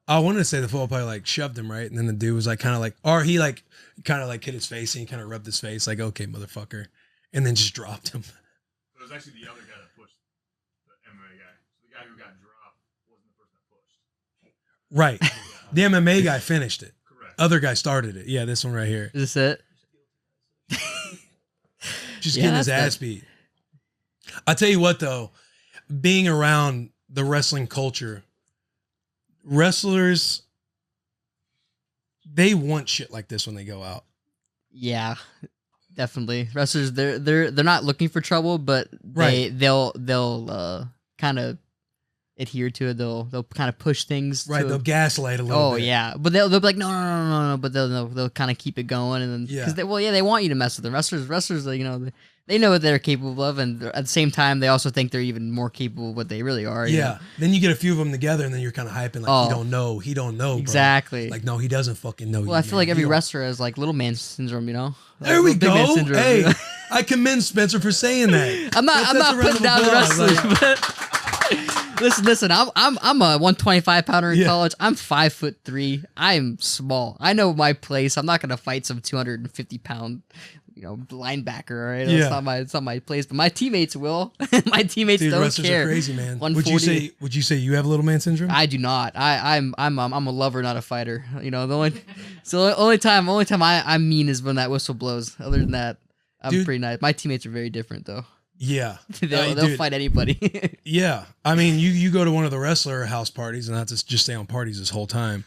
I wanted to say the football player like shoved him, right? And then the dude was like or he like kind of like hit his face and he kind of rubbed his face like, okay, motherfucker. And then just dropped him. But it was actually the other guy that pushed the MMA guy. So the guy who got dropped wasn't the person that pushed. Right. The MMA guy finished it. Correct. Other guy started it. Yeah, this one right here. Is this it? Just getting his ass beat. I tell you what, though, being around the wrestling culture, wrestlers, they want shit like this when they go out. Yeah, definitely. Wrestlers, they're not looking for trouble, but they'll kind of adhere to it. They'll kind of push things. Right, they'll gaslight a little bit. Oh yeah, but they'll be like no, but they'll kind of keep it going, and then because they want you to mess with them. Wrestlers, they know what they're capable of, and at the same time, they also think they're even more capable of what they really are. Yeah. Then you get a few of them together, and then you're kind of hyping like, he don't know. Exactly. Bro. Like, no, he doesn't fucking know. Well, I feel like every wrestler has like little man syndrome, Like, there we go. Hey, I commend Spencer for saying that. I'm not putting down the wrestlers, but listen. I'm a 125 pounder in college. I'm 5'3". I'm small. I know my place. I'm not gonna fight some 250 pound. Linebacker, all right? It's not my place, but my teammates will. My teammates don't wrestlers care. Are crazy, man. Would you say you have little man syndrome? I do not. I'm a lover, not a fighter. The only time I'm mean is when that whistle blows. Other than that, I'm pretty nice. My teammates are very different, though. Yeah, they'll fight anybody. Yeah, I mean, you go to one of the wrestler house parties, and not to just stay on parties this whole time.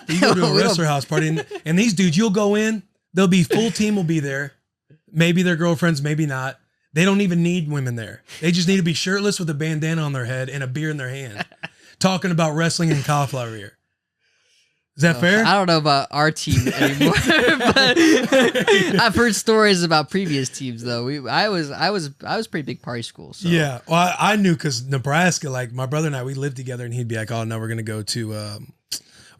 But you go to a wrestler house party, and these dudes, you'll go in. They'll be full team will be there. Maybe their girlfriends, maybe not. They don't even need women there. They just need to be shirtless with a bandana on their head and a beer in their hand, talking about wrestling and cauliflower ear. Is that fair? I don't know about our team anymore, but I've heard stories about previous teams. Though I was pretty big party school. So. Yeah, well, I knew because Nebraska, like my brother and I, we lived together, and he'd be like, "Oh, no, we're gonna go to a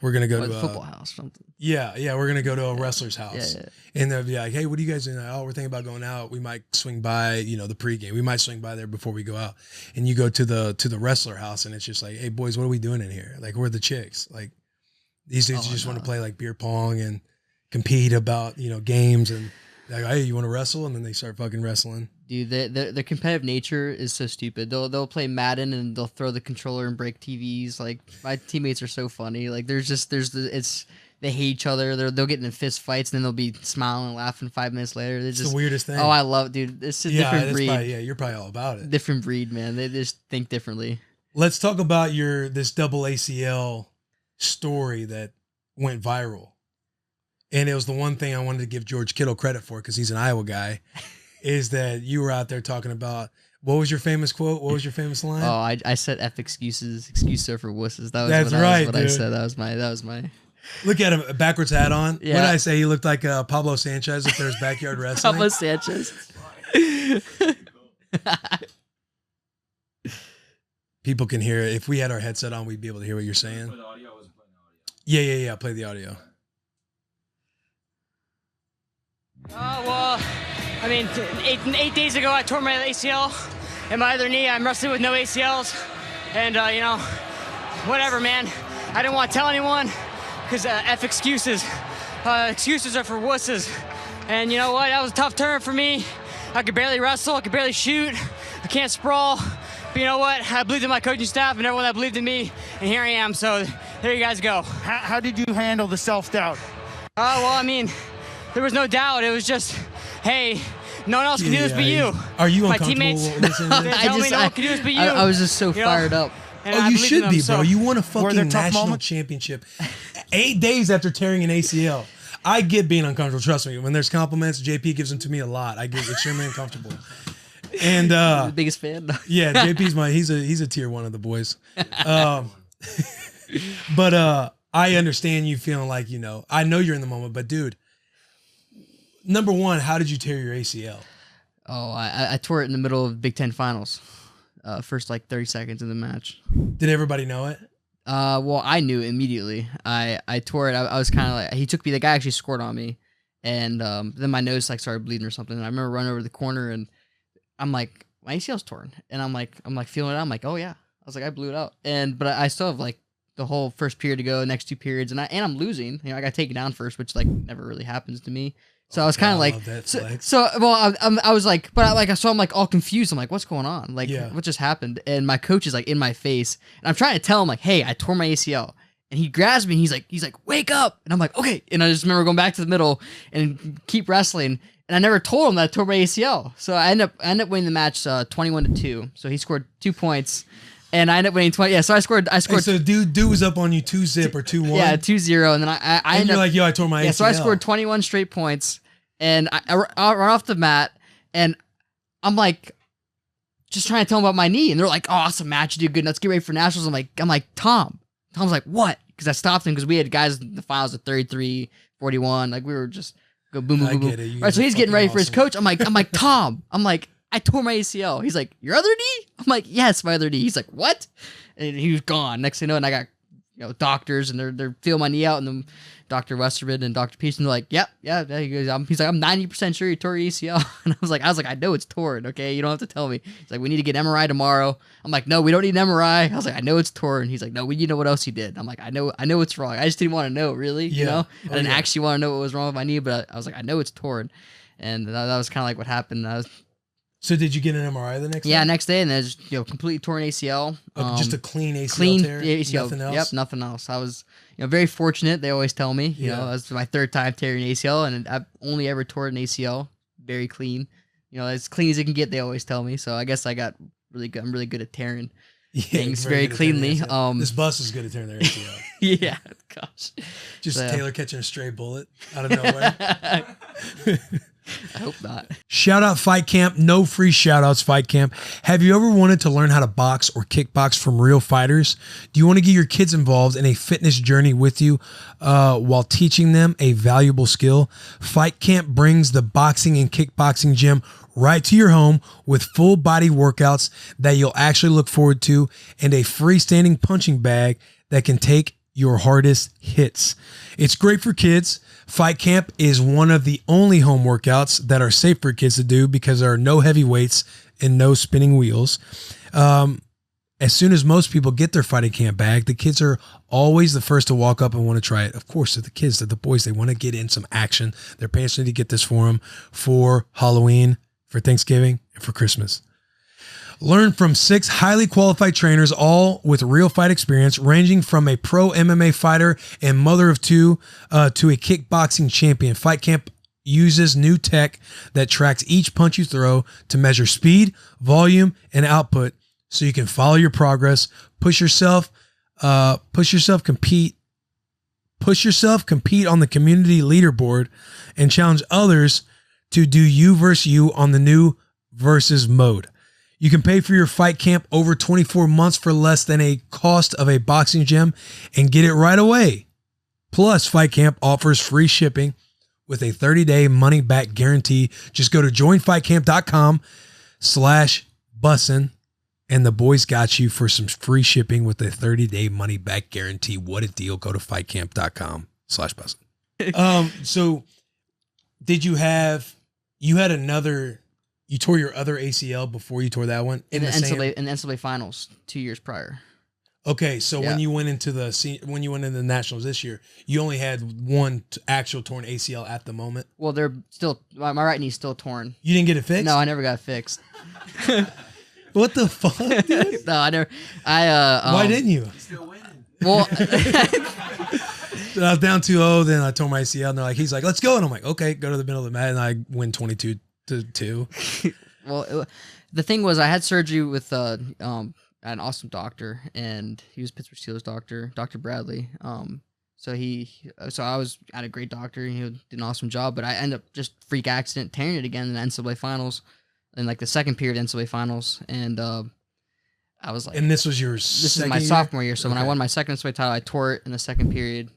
football house, or something." Yeah, we're gonna go to a wrestler's house, yeah. And they'll be like, "Hey, what are you guys doing?" Oh, we're thinking about going out. We might swing by, the pregame. We might swing by there before we go out. And you go to the wrestler house, and it's just like, "Hey, boys, what are we doing in here? Like, we're the chicks. Like, these dudes just want to play like beer pong and compete about games and like, hey, you want to wrestle?" And then they start fucking wrestling. Dude, their competitive nature is so stupid. They'll play Madden and they'll throw the controller and break TVs. Like my teammates are so funny. Like they hate each other. They'll get in fist fights and then they'll be smiling and laughing 5 minutes later. It's the weirdest thing. Oh, I love it, dude. It's a different breed. You're probably all about it. Different breed, man. They just think differently. Let's talk about this double ACL story that went viral. And it was the one thing I wanted to give George Kittle credit for because he's an Iowa guy. Is that you were out there talking about, What was your famous quote? What was your famous line? Oh, I said F excuses. Excuses are for wusses. That was That's what right, what dude. I said. That was my. Look at him, backwards hat on. Yeah. What did I say? He looked like Pablo Sanchez if there's backyard wrestling. Pablo Sanchez. People can hear it. If we had our headset on, we'd be able to hear what you're saying. Play the audio. I wasn't playing the audio. Yeah. Play the audio. Well, I mean, 8 days ago, I tore my ACL in my other knee. I'm wrestling with no ACLs. And, whatever, man. I didn't want to tell anyone because F excuses. Excuses are for wusses. And you know what? That was a tough turn for me. I could barely wrestle. I could barely shoot. I can't sprawl. But you know what? I believed in my coaching staff and everyone that believed in me. And here I am. So there you guys go. How did you handle the self-doubt? Well, I mean, there was no doubt. It was just, hey, no one else can do this but you. Are you My uncomfortable teammates listening to this? tell me no one can do this but you. I was just so fired up. And Oh, I you believed in should them, be, so- bro. You won a Were there fucking tough national moments? championship 8 days after tearing an ACL. I get being uncomfortable. Trust me. When there's compliments, JP gives them to me a lot. I get extremely uncomfortable. And The biggest fan. yeah, JP's he's a tier one of the boys. But I understand you feeling like, I know you're in the moment, but dude, number one, how did you tear your ACL? Oh, I tore it in the middle of Big Ten finals. First 30 seconds in the match. Did everybody know it? Well, I knew immediately. I tore it. I was kind of like, he took me. The guy actually scored on me, and then my nose started bleeding or something. And I remember running over the corner, and I'm like, my ACL's torn, and I'm like feeling it out. I'm like, oh yeah. I was like, I blew it out, but I still have the whole first period to go, next 2 periods, and I'm losing. I got taken down first, which never really happens to me. So I was kind of like, I was like, so I'm all confused. I'm like, what's going on? What just happened? And my coach is in my face, and I'm trying to tell him hey, I tore my ACL, and he grabs me. And he's like, wake up! And I'm like, okay. And I just remember going back to the middle and keep wrestling. And I never told him that I tore my ACL. So I end up winning the match 21-2. So he scored 2 points. And I ended up winning 20. Yeah, so I scored. Hey, so dude was up on you 2-0 or 2-1. Yeah, 2-0, and then I and ended you're up, like, yo, I tore my ACL. Yeah, so I scored 21 straight points, and I run off the mat, and I'm just trying to tell them about my knee, and they're like, oh, awesome match, you did good. Let's get ready for nationals. I'm like, Tom. Tom's like, what? Because I stopped him because we had guys in the finals at 33, 41. We were just go boom, boom, boom, boom. All right, so he's getting ready for his coach. I'm like, Tom. I tore my ACL. He's like, your other knee? I'm like, yes, my other knee. He's like, what? And he was gone. Next thing you know, and I got doctors, and they're feeling my knee out, and then Dr. Westerman and Dr. Pearson are like, yep, yeah. He goes, he's like, I'm 90% sure you tore your ACL. And I was like, I know it's torn. Okay, you don't have to tell me. He's like, we need to get MRI tomorrow. I'm like, no, we don't need an MRI. I was like, I know it's torn. He's like, no, we need to know what else he did. I'm like, I know what's wrong. I just didn't want to know, really. You know, I didn't actually want to know what was wrong with my knee, but I was like, I know it's torn, and that was kind of what happened. So did you get an MRI the next day? Yeah, next day, and then just completely torn ACL. Just a clean ACL tear? ACL. Nothing else? Yep, nothing else. I was very fortunate. They always tell me, you know, that's my third time tearing an ACL, and I've only ever torn an ACL. Very clean. As clean as it can get, they always tell me. So I guess I got really good. I'm really good at tearing things very cleanly. This bus is good at tearing their ACL. Yeah, gosh. Just Taylor catching a stray bullet out of nowhere. I hope not. Shout out Fight Camp. No free shout outs, Fight Camp. Have you ever wanted to learn how to box or kickbox from real fighters? Do you want to get your kids involved in a fitness journey with you while teaching them a valuable skill? Fight Camp brings the boxing and kickboxing gym right to your home with full body workouts that you'll actually look forward to and a freestanding punching bag that can take your hardest hits. It's great for kids. Fight Camp is one of the only home workouts that are safe for kids to do because there are no heavy weights and no spinning wheels. As soon as most people get their fighting camp bag, the kids are always the first to walk up and want to try it. Of course, they're the kids, they're the boys. They want to get in some action. Their parents need to get this for them for Halloween, for Thanksgiving, and for Christmas. Learn from 6 highly qualified trainers, all with real fight experience, ranging from a pro MMA fighter and mother of 2 to a kickboxing champion. Fight Camp uses new tech that tracks each punch you throw to measure speed, volume, and output so you can follow your progress, push yourself, compete on the community leaderboard, and challenge others to do you versus you on the new versus mode. You can pay for your fight camp over 24 months for less than a cost of a boxing gym and get it right away. Plus, Fight Camp offers free shipping with a 30-day money-back guarantee. Just go to joinfightcamp.com/Bussin, and the boys got you for some free shipping with a 30-day money-back guarantee. What a deal. Go to fightcamp.com/Bussin. So did you had another... You tore your other ACL before you tore that one in the NCAA finals 2 years prior. Okay, so when you went into the nationals this year, you only had one actual torn ACL at the moment. Well, they're still my right knee's still torn. You didn't get it fixed? No, I never got it fixed. What the fuck, dude? No, I never. Why didn't you? Still winning. Well, so I was down 2-0, then I tore my ACL, and he's like, let's go, and I'm like, okay, go to the middle of the mat, and I win 22-2. Well, the thing was, I had surgery with an awesome doctor, and he was Pittsburgh Steelers doctor, Dr. Bradley. So I was at a great doctor, and he did an awesome job. But I ended up just freak accident tearing it again in the NCAA finals, in like the second period NCAA finals, and I was like, and this was is my sophomore year. So when I won my second NCAA title, I tore it in the second period,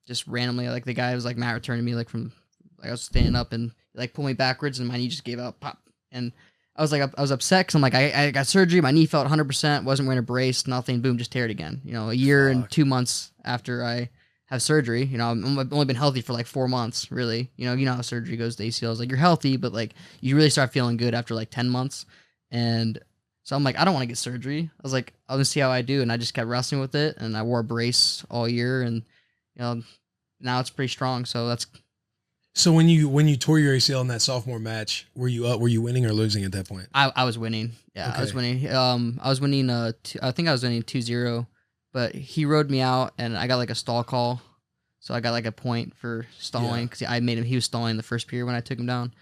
just randomly. Like the guy was like mat returning me, like from like I was standing up and like pulled me backwards, and my knee just gave out, pop. And I was upset because I'm like, I got surgery, my knee felt 100%, wasn't wearing a brace, nothing, boom, just tear it again. A year and 2 months after I have surgery. I've only been healthy for like 4 months, really. You know how surgery goes to ACLs. Like, you're healthy, but like you really start feeling good after like 10 months. And so I'm like, I don't want to get surgery. I was like, I'll just see how I do. And I just kept wrestling with it, and I wore a brace all year, and now it's pretty strong. So that's. So when you tore your ACL in that sophomore match, were you winning or losing at that point? I was winning. Yeah, okay. I was winning. I was winning. I think I was winning 2-0, but he rode me out, and I got like a stall call, so I got like a point for stalling because I made him. He was stalling the first period when I took him down,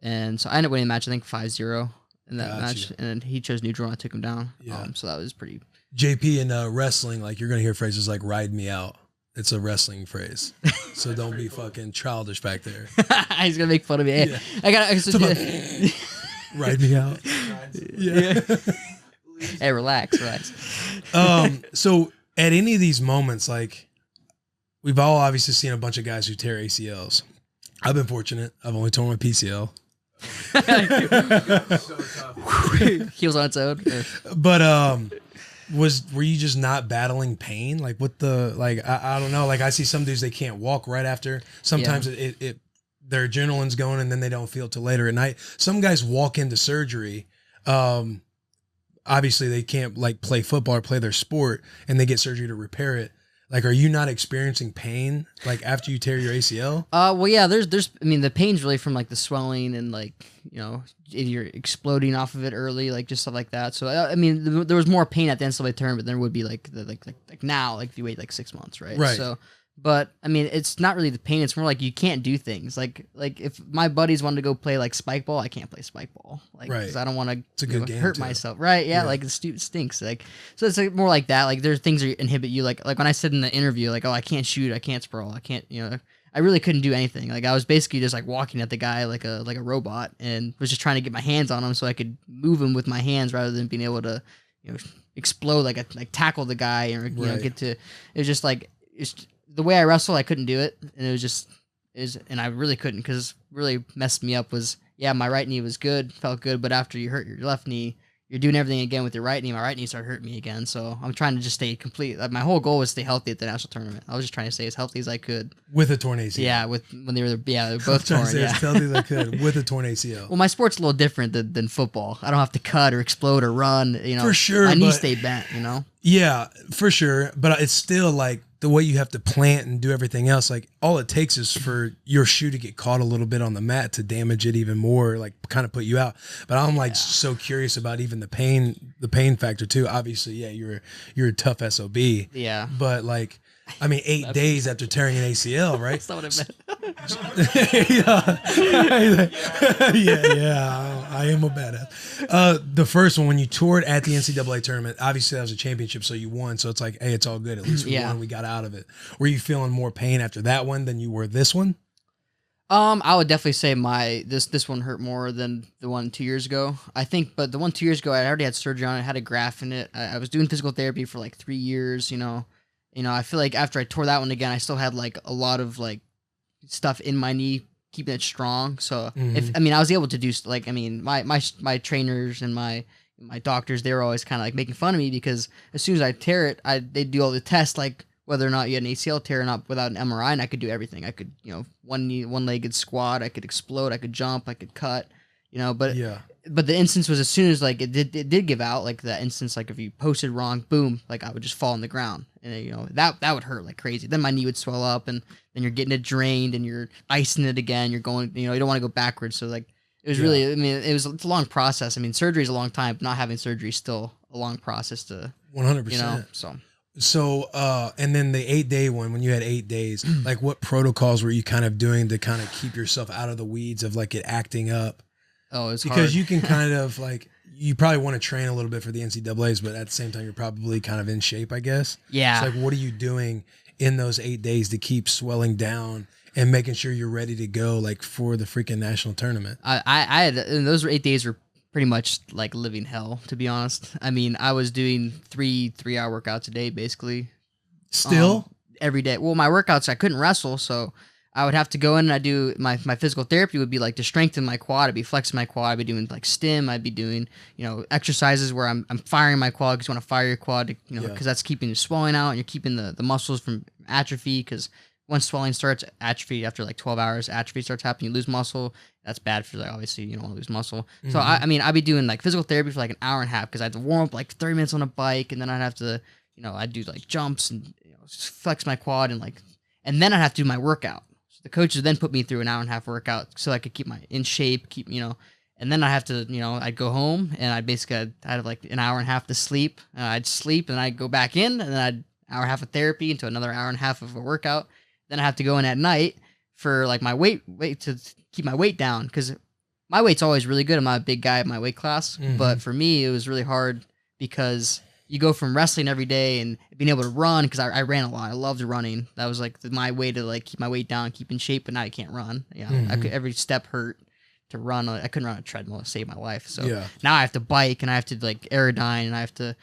and so I ended up winning the match. I think 5-0 in that match, and he chose neutral, and I took him down. Yeah. So that was pretty. JP in wrestling, like you're gonna hear phrases like "ride me out." It's a wrestling phrase, so don't be fucking childish back there. He's gonna make fun of me. Yeah. I got ride me out. Yeah. Hey, relax. So at any of these moments, like we've all obviously seen a bunch of guys who tear ACLs. I've been fortunate. I've only torn my PCL. So tough. Heels on its own. But were you just not battling pain? Like what I don't know. Like I see some dudes, they can't walk right after. Sometimes their adrenaline's going and then they don't feel till later at night. Some guys walk into surgery. Obviously they can't like play football or play their sport, and they get surgery to repair it. Like, are you not experiencing pain like after you tear your ACL? Well, yeah, there's the pain's really from like the swelling and like, if you're exploding off of it early, like just stuff like that. So, there was more pain at the NCAA tournament than there would be like now, like if you wait like 6 months, right? Right. So, but it's not really the pain. It's more like you can't do things. Like if my buddies wanted to go play like spike ball, I can't play spike ball. Like, right. Because I don't want to hurt too. myself. Right. Yeah. Like it stinks. Like, so it's like more like that. Like there's things that inhibit you. Like when I said in the interview, like, oh, I can't shoot, I can't sprawl, I can't, I really couldn't do anything. Like I was basically just like walking at the guy like a robot, and was just trying to get my hands on him so I could move him with my hands rather than being able to, explode like tackle the guy or get to. It was just like the way I wrestle, I couldn't do it, and and I really couldn't, because really messed me up was my right knee was good, felt good, but after you hurt your left knee, you're doing everything again with your right knee. My right knee started hurting me again, so I'm trying to just stay complete. Like, my whole goal was to stay healthy at the national tournament. I was just trying to stay as healthy as I could with a torn ACL. Yeah, when they were both torn. As healthy as I could with a torn ACL. Well, my sport's a little different than football. I don't have to cut or explode or run. For sure, my knee stayed bent. Yeah, for sure, but it's still like the way you have to plant and do everything else. Like all it takes is for your shoe to get caught a little bit on the mat to damage it even more, like kind of put you out. But I'm like so curious about even the pain factor too. Obviously, you're a tough SOB. Yeah. But like, 8 days after tearing an ACL, right? That's not what I meant. I am a badass. The first one, when you toured at the NCAA tournament, obviously that was a championship, so you won. So it's like, hey, it's all good. At least we won. We got out of it. Were you feeling more pain after that one than you were this one? I would definitely say this one hurt more than the one 2 years ago. I think, but the one 2 years ago, I already had surgery on it, had a graft in it. I was doing physical therapy for like 3 years. I feel like after I tore that one again, I still had like a lot of like stuff in my knee keeping it strong. So I was able to do like my trainers and my doctors, they were always kind of like making fun of me because as soon as I tear it, they do all the tests like whether or not you had an ACL tear or not without an MRI, and I could do everything. I could, one-legged squat, I could explode, I could jump, I could cut, but the instance was as soon as like it did give out, like that instance, like if you posted wrong, boom, like I would just fall on the ground, and that would hurt like crazy. Then my knee would swell up, and then you're getting it drained, and you're icing it again. You're going, you don't want to go backwards. So like it was really, it's a long process. Surgery is a long time, but not having surgery is still a long process to 100%. So, and then the 8-day one, when you had 8 days, like what protocols were you kind of doing to kind of keep yourself out of the weeds of like it acting up? Oh, it's because hard. You can kind of like, you probably want to train a little bit for the NCAAs, but at the same time, you're probably kind of in shape, I guess. Yeah. It's like, what are you doing in those 8 days to keep swelling down and making sure you're ready to go like for the freaking national tournament? I had, and those 8 days were pretty much like living hell, to be honest. I was doing 3-hour workouts a day, basically. Still? Every day. Well, my workouts, I couldn't wrestle, so I would have to go in and I do my physical therapy would be like to strengthen my quad. I'd be flexing my quad. I'd be doing like stim. I'd be doing, exercises where I'm firing my quad because you want to fire your quad, because that's keeping the swelling out and you're keeping the muscles from atrophy because once swelling starts, atrophy after like 12 hours, atrophy starts happening, you lose muscle. That's bad for, like, obviously, you don't want to lose muscle. Mm-hmm. So, I'd be doing like physical therapy for like an hour and a half because I had to warm up like 30 minutes on a bike and then I'd have to, I'd do like jumps and flex my quad and then I'd have to do my workout. So the coaches then put me through an hour and a half workout so I could keep in shape, and then I have to, I'd go home and I'd have like an hour and a half to sleep. I'd sleep and I'd go back in and then I'd hour and a half of therapy into another hour and a half of a workout. Then I have to go in at night for like my weight to keep my weight down because my weight's always really good. I'm not a big guy at my weight class, but for me it was really hard because you go from wrestling every day and being able to run because I ran a lot. I loved running. That was like my way to like keep my weight down, keep in shape. But now I can't run. Every step hurt to run. I couldn't run a treadmill to save my life. So now I have to bike and I have to like aerodyne and I have to.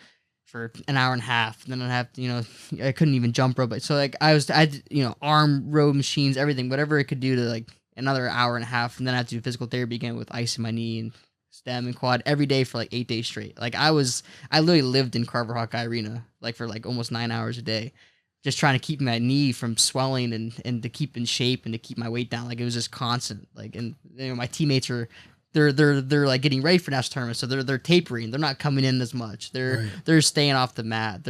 For an hour and a half, and then I'd have to, I couldn't even jump rope. So like I had, arm row machines, everything, whatever it could do to like another hour and a half, and then I had to do physical therapy again with ice in my knee and stem and quad every day for like 8 days straight. Like I literally lived in Carver Hawkeye Arena like for like almost 9 hours a day, just trying to keep my knee from swelling and to keep in shape and to keep my weight down. Like it was just constant. Like, and my teammates are. They're like getting ready for national tournament, so they're tapering. They're not coming in as much. They're staying off the mat.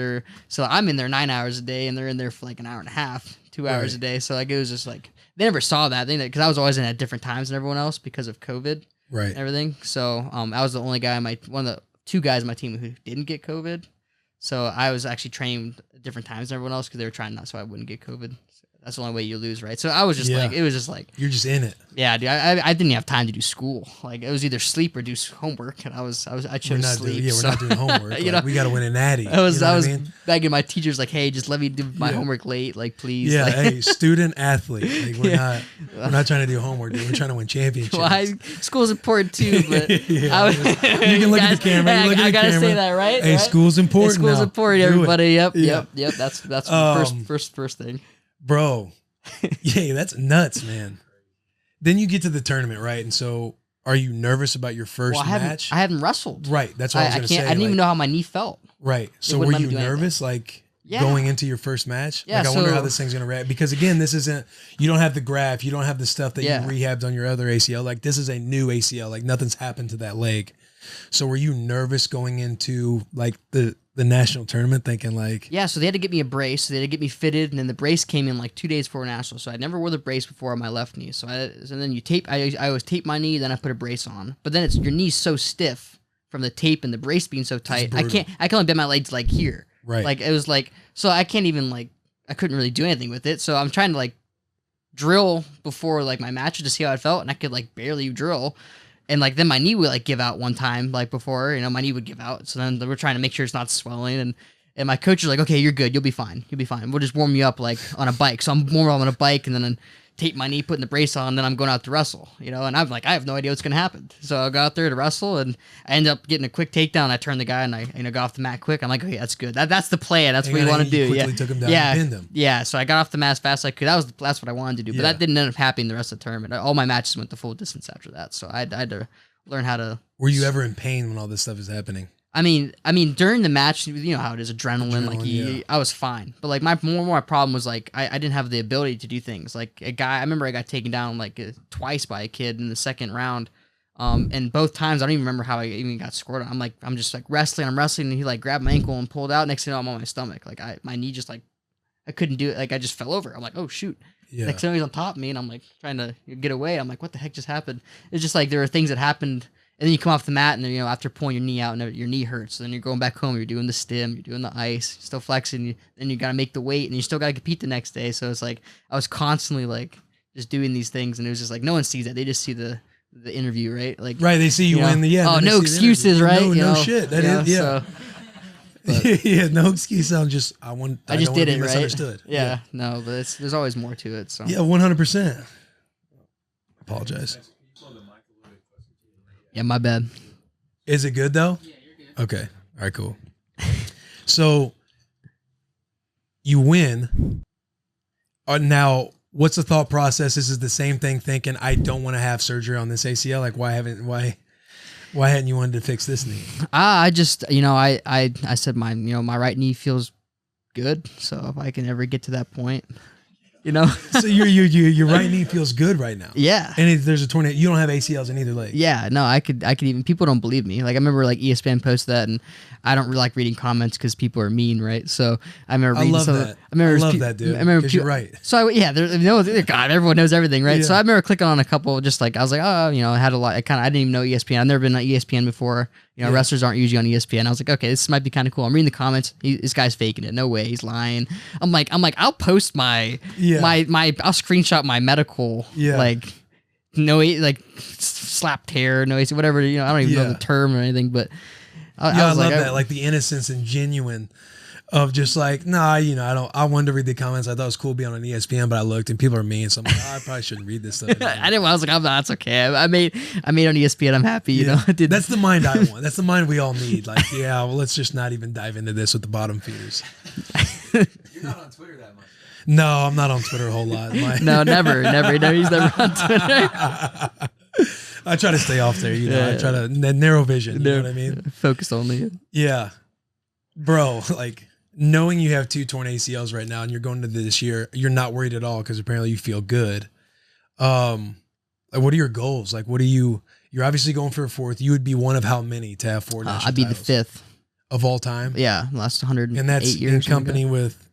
So I'm in there 9 hours a day, and they're in there for like an hour and a half, 2 hours a day. So like it was just like they never saw that because I was always in at different times than everyone else because of COVID, and everything. So I was the only guy one of the 2 guys on my team who didn't get COVID. So I was actually trained at different times than everyone else because they were trying not so I wouldn't get COVID. That's the only way you lose, right? So I was just like, it was just like you're just in it. Yeah, dude. I didn't have time to do school. Like it was either sleep or do homework, and I chose sleep. We're not doing homework. Like, we got to win a natty. I was begging my teachers like, hey, just let me do my homework late, like please. Yeah, like, hey, student athlete. Like we're not trying to do homework, dude. We're trying to win championships. Well, school's important too, but you can look at the camera. I gotta say that, right? Hey, school's important. School's important, everybody. Yep. That's first thing, bro. Yeah, that's nuts, man. Then you get to the tournament, right? And so, are you nervous about your first match? I hadn't wrestled. Right, that's what I was going to say. I didn't even know how my knee felt. Right. So were you nervous, like going into your first match? Yeah. Like, I wonder how this thing's going to react because again, this isn't. You don't have the graft. You don't have the stuff that you rehabbed on your other ACL. Like this is a new ACL. Like nothing's happened to that leg. So were you nervous going into like the national tournament thinking like... Yeah, so they had to get me a brace. So they had to get me fitted, and then the brace came in like 2 days before national. So I never wore the brace before on my left knee. So then you tape... I always tape my knee, then I put a brace on. But then your knee's so stiff from the tape and the brace being so tight. I can only bend my legs like here. Right. Like it was like... So I can't even like... I couldn't really do anything with it. So I'm trying to like drill before like my match to see how it felt, and I could like barely drill. And like then my knee would like give out one time, like before, my knee would give out. So then we're trying to make sure it's not swelling. And my coach is like, okay, you're good. You'll be fine. You'll be fine. We'll just warm you up like on a bike. So I'm warm up on a bike and then tape my knee, putting the brace on, then I'm going out to wrestle, and I'm like, I have no idea what's going to happen. So I go out there to wrestle, and I end up getting a quick takedown. I turn the guy, and I got off the mat quick. I'm like, okay, that's good. That's the plan. That's what you want to do. Quickly took him down and pinned him. Yeah. So I got off the mat as fast as I could. That's what I wanted to do. But that didn't end up happening the rest of the tournament. All my matches went the full distance after that. So I had to learn how to. Were you ever in pain when all this stuff is happening? I mean, during the match, you know how it is, adrenaline. I was fine, but like my problem was like I didn't have the ability to do things. Like I remember I got taken down like twice by a kid in the second round, and both times I don't even remember how I even got scored on. I'm just like wrestling, and he like grabbed my ankle and pulled out. Next thing you know, I'm on my stomach. Like my knee just like I couldn't do it. Like I just fell over. I'm like, oh shoot. Yeah. Next thing you know, he's on top of me, and I'm like trying to get away. I'm like, what the heck just happened? It's just like there are things that happened. And then you come off the mat, and then, after pulling your knee out, and your knee hurts. So then you're going back home. You're doing the stim. You're doing the ice. You're still flexing. Then you got to make the weight, and you still got to compete the next day. So it's like I was constantly like just doing these things, and it was just like no one sees that. They just see the interview, right? Like they see you win the Oh, no excuses, right? No shit. That is So, yeah, no excuse. I just did it, right? Misunderstood. Yeah, no, but there's always more to it. So 100%. Apologize. Yeah, my bad. Is it good though? Yeah, you're good. Okay. All right, cool. So you win. Now, what's the thought process? This is the same thing thinking I don't want to have surgery on this ACL. Like why hadn't you wanted to fix this knee? I just, I said my right knee feels good. So if I can ever get to that point, So your right knee feels good right now. Yeah. And there's a tornado. You don't have ACLs in either leg. Yeah. No, I could even. People don't believe me. Like I remember like ESPN posted that, and I don't really like reading comments because people are mean, right? So I remember reading I love that, dude. Because you're right. So God, everyone knows everything, right? Yeah. So I remember clicking on a couple, just like I was like, oh, I had a lot. I didn't even know ESPN. I've never been on ESPN before. Wrestlers aren't usually on ESPN. I was like, okay, this might be kind of cool. I'm reading the comments. This guy's faking it. No way, he's lying. I'm like, I'll post my I'll screenshot my medical slapped hair, whatever. I don't even know the term or anything, but I love that, like the innocence and genuine of just like, I wanted to read the comments. I thought it was cool being on ESPN, but I looked and people are mean. So I'm like, I probably shouldn't read this stuff. I didn't. I was like, that's okay. I made on ESPN. I'm happy. That's the mind I want. That's the mind we all need. Like, let's just not even dive into this with the bottom feeders. You're not on Twitter that much. No, I'm not on Twitter a whole lot. No, never. No, he's never on Twitter. I try to stay off there. I try to narrow vision. You know what I mean? Focus only. Yeah, bro. Like, knowing you have 2 torn ACLs right now and you're going into this year, you're not worried at all because apparently you feel good. Like, what are your goals? Like, you're obviously going for a 4th. You would be one of how many to have 4 national I'd be titles? the 5th. Of all time? Yeah, last 108 years. And that's in company with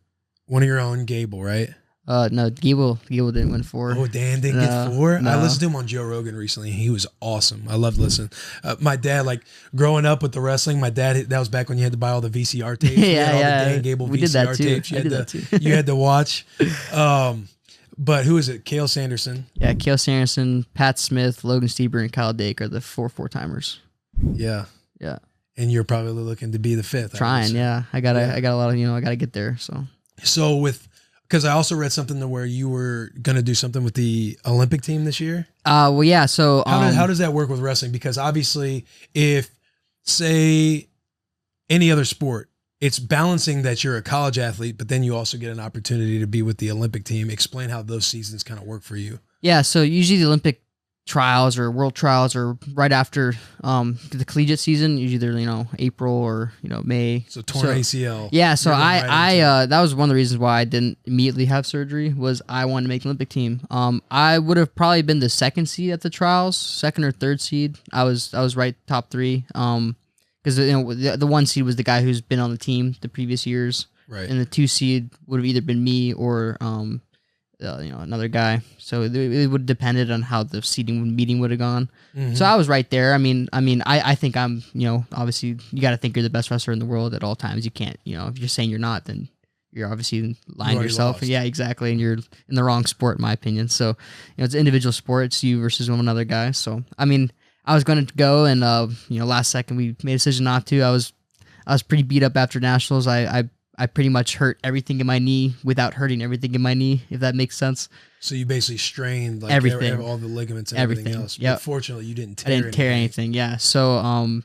one of your own, Gable, right? No, Gable didn't win 4. Oh, Dan didn't get 4? No. I listened to him on Joe Rogan recently. He was awesome. I loved listening. My dad, like growing up with the wrestling, that was back when you had to buy all the VCR tapes. Yeah. The Dan Gable VCR tapes. You had to watch. But who is it? Cale Sanderson. Yeah, Cale Sanderson, Pat Smith, Logan Stieber, and Kyle Dake are the 4 4-timers. Yeah. Yeah. And you're probably looking to be the 5th. Trying, yeah. I got a lot of, I got to get there. So because I also read something to where you were going to do something with the Olympic team this year. Well, yeah. So how does that work with wrestling? Because obviously, if say any other sport, it's balancing that you're a college athlete, but then you also get an opportunity to be with the Olympic team. Explain how those seasons kind of work for you. Yeah. So usually the Olympic trials or world trials are right after the collegiate season. Usually they're April or May. So torn ACL. Yeah. So I that was one of the reasons why I didn't immediately have surgery was I wanted to make the Olympic team. I would have probably been the 2nd seed at the trials, 2nd or 3rd seed. I was right top 3. Because the 1 seed was the guy who's been on the team the previous years. Right. And the 2 seed would have either been me or another guy. So it would have depended on how the meeting would have gone. Mm-hmm. So I was right there. I think I'm, obviously you got to think you're the best wrestler in the world at all times. You can't, if you're saying you're not, then you're obviously lying to yourself. Lost. Yeah, exactly. And you're in the wrong sport, in my opinion. So, it's an individual sport. It's you versus one other guy. So, I was going to go and, last second we made a decision not to. I was pretty beat up after nationals. I I pretty much hurt everything in my knee without hurting everything in my knee, if that makes sense. So you basically strained like everything, all the ligaments and everything else. Yeah. But fortunately, you didn't tear. I didn't tear anything. Yeah. So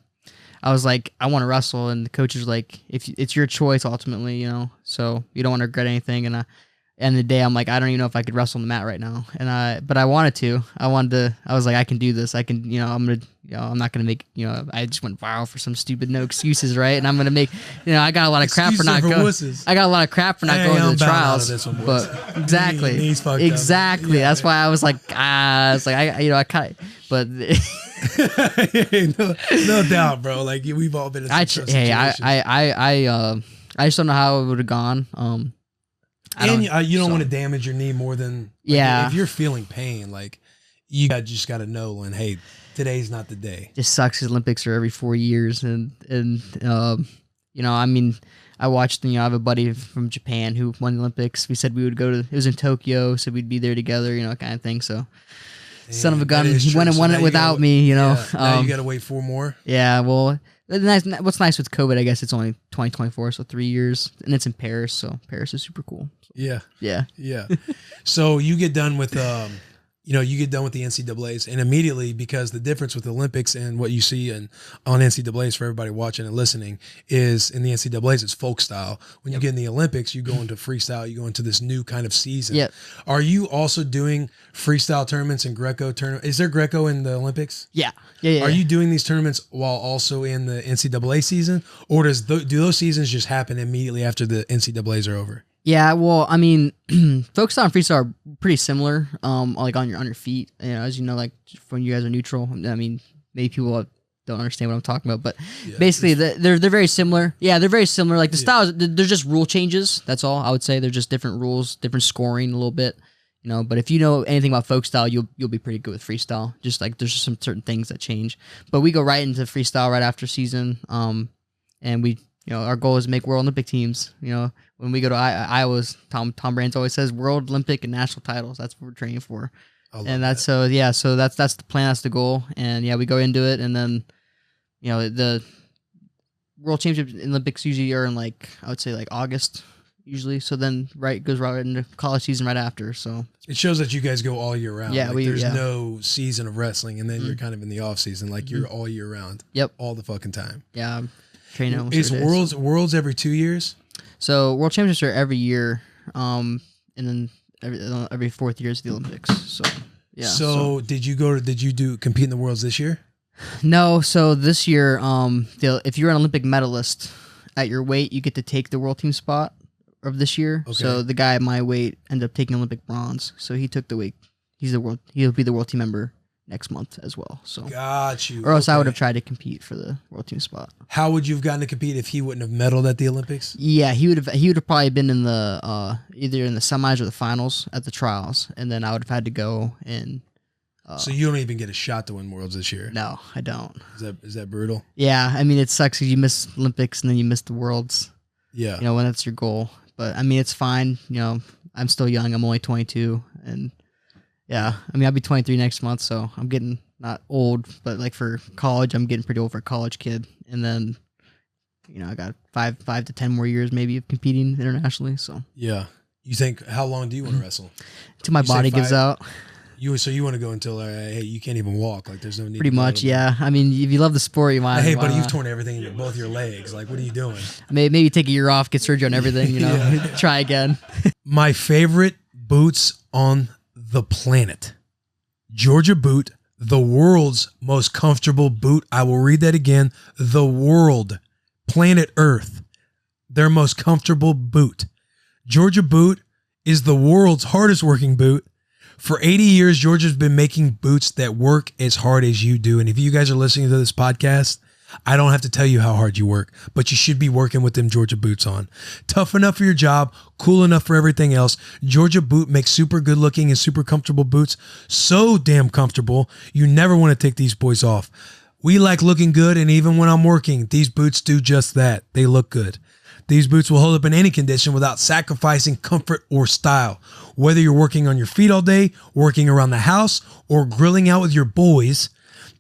I was like, I want to wrestle, and the coach was like, if it's your choice ultimately, you know, so you don't want to regret anything. And end of the day, I'm like, I don't even know if I could wrestle on the mat right now. But I wanted to. I was like, I can do this. I can, you know, I'm not gonna make, you know, I just went viral for some stupid no excuses, right? And I'm gonna make, you know, I got a lot of crap for not going. I got a lot of crap for not going to the trials. But exactly. That's why I was like, I kind of, but. no doubt, bro. Like we've all been in some situations. I just don't know how it would have gone. You don't want to damage your knee more than if you're feeling pain, like you just got to know, and hey, today's not the day. Just sucks. Olympics are every 4 years, and you know, I mean, I watched. You know, I have a buddy from Japan who won the Olympics. We said we would go to. It was in Tokyo, so we'd be there together. You know, kind of thing. So. Damn, son of a gun, he went and won it without me, you know. Yeah, now you got to wait 4 more. Yeah, well, what's nice with COVID, I guess it's only 2024, so 3 years, and it's in Paris, so Paris is super cool. So, yeah. So you get done with you get done with the NCAAs, and immediately, because the difference with the Olympics and what you see on NCAAs for everybody watching and listening is in the NCAAs, it's folk style. When you get in the Olympics, you go into freestyle, you go into this new kind of season. Yep. Are you also doing freestyle tournaments and Greco tournaments? Is there Greco in the Olympics? Yeah. Are you doing these tournaments while also in the NCAA season, or do those seasons just happen immediately after the NCAAs are over? Yeah, well, I mean, folk style and freestyle are pretty similar. Like on your feet, you know, as you know, like when you guys are neutral. I mean, maybe people don't understand what I'm talking about, but basically they're very similar. Yeah, they're very similar. Like the styles, they're just rule changes. That's all I would say. They're just different rules, different scoring a little bit. You know, but if you know anything about folk style, you'll be pretty good with freestyle. Just like there's just some certain things that change. But we go right into freestyle right after season. And we, you know, our goal is to make World Olympic teams. You know, when we go to Iowa's, Tom Brands always says World Olympic and national titles. That's what we're training for. And that's so that's the plan. That's the goal. And yeah, we go into it, and then, you know, the World Championship Olympics usually are in like, I would say like August usually. So then goes right into college season right after. So it shows that you guys go all year round. Yeah, like there's no season of wrestling, and then you're kind of in the off season, like you're all year round. Yep, all the fucking time. Yeah, I'm training. Is worlds every 2 years? So World Championships are every year, and then every 4th year is the Olympics. So yeah. So did you compete in the Worlds this year? No. So this year, if you're an Olympic medalist at your weight, you get to take the world team spot of this year. Okay. So the guy at my weight ended up taking Olympic bronze. So he took the weight. He'll be the world team member next month as well. So got you. Or else I would have tried to compete for the world team spot. How would you have gotten to compete if he wouldn't have medaled at the Olympics? Yeah, he would have probably been in the either in the semis or the finals at the trials, and then I would have had to go and. So you don't even get a shot to win Worlds this year? No, I don't. Is that brutal? Yeah, I mean it sucks because you miss Olympics and then you miss the Worlds. Yeah, you know when that's your goal. But I mean it's fine. You know I'm still young. I'm only 22, and yeah, I mean I'll be 23 next month, so I'm getting not old, but like for college, I'm getting pretty old for a college kid. And then, you know, I got 5 to 10 more years maybe of competing internationally. So yeah, you think how long do you want to wrestle? Until my body gives out. So you want to go until hey, you can't even walk, like there's no need. Pretty much, yeah. I mean, if you love the sport, you might. Hey, buddy, you've torn everything in both your legs. Like, what are you doing? Maybe take a year off, get surgery on everything. You know, try again. My favorite boots on the planet, Georgia boot, the world's most comfortable boot. I will read that again. The world, planet Earth, their most comfortable boot. Georgia boot is the world's hardest working boot. For 80 years, Georgia's been making boots that work as hard as you do. And if you guys are listening to this podcast, I don't have to tell you how hard you work, but you should be working with them Georgia boots on. Tough enough for your job, cool enough for everything else. Georgia boot makes super good looking and super comfortable boots. So damn comfortable, you never want to take these boys off. We like looking good, and even when I'm working, these boots do just that. They look good. These boots will hold up in any condition without sacrificing comfort or style. Whether you're working on your feet all day, working around the house, or grilling out with your boys,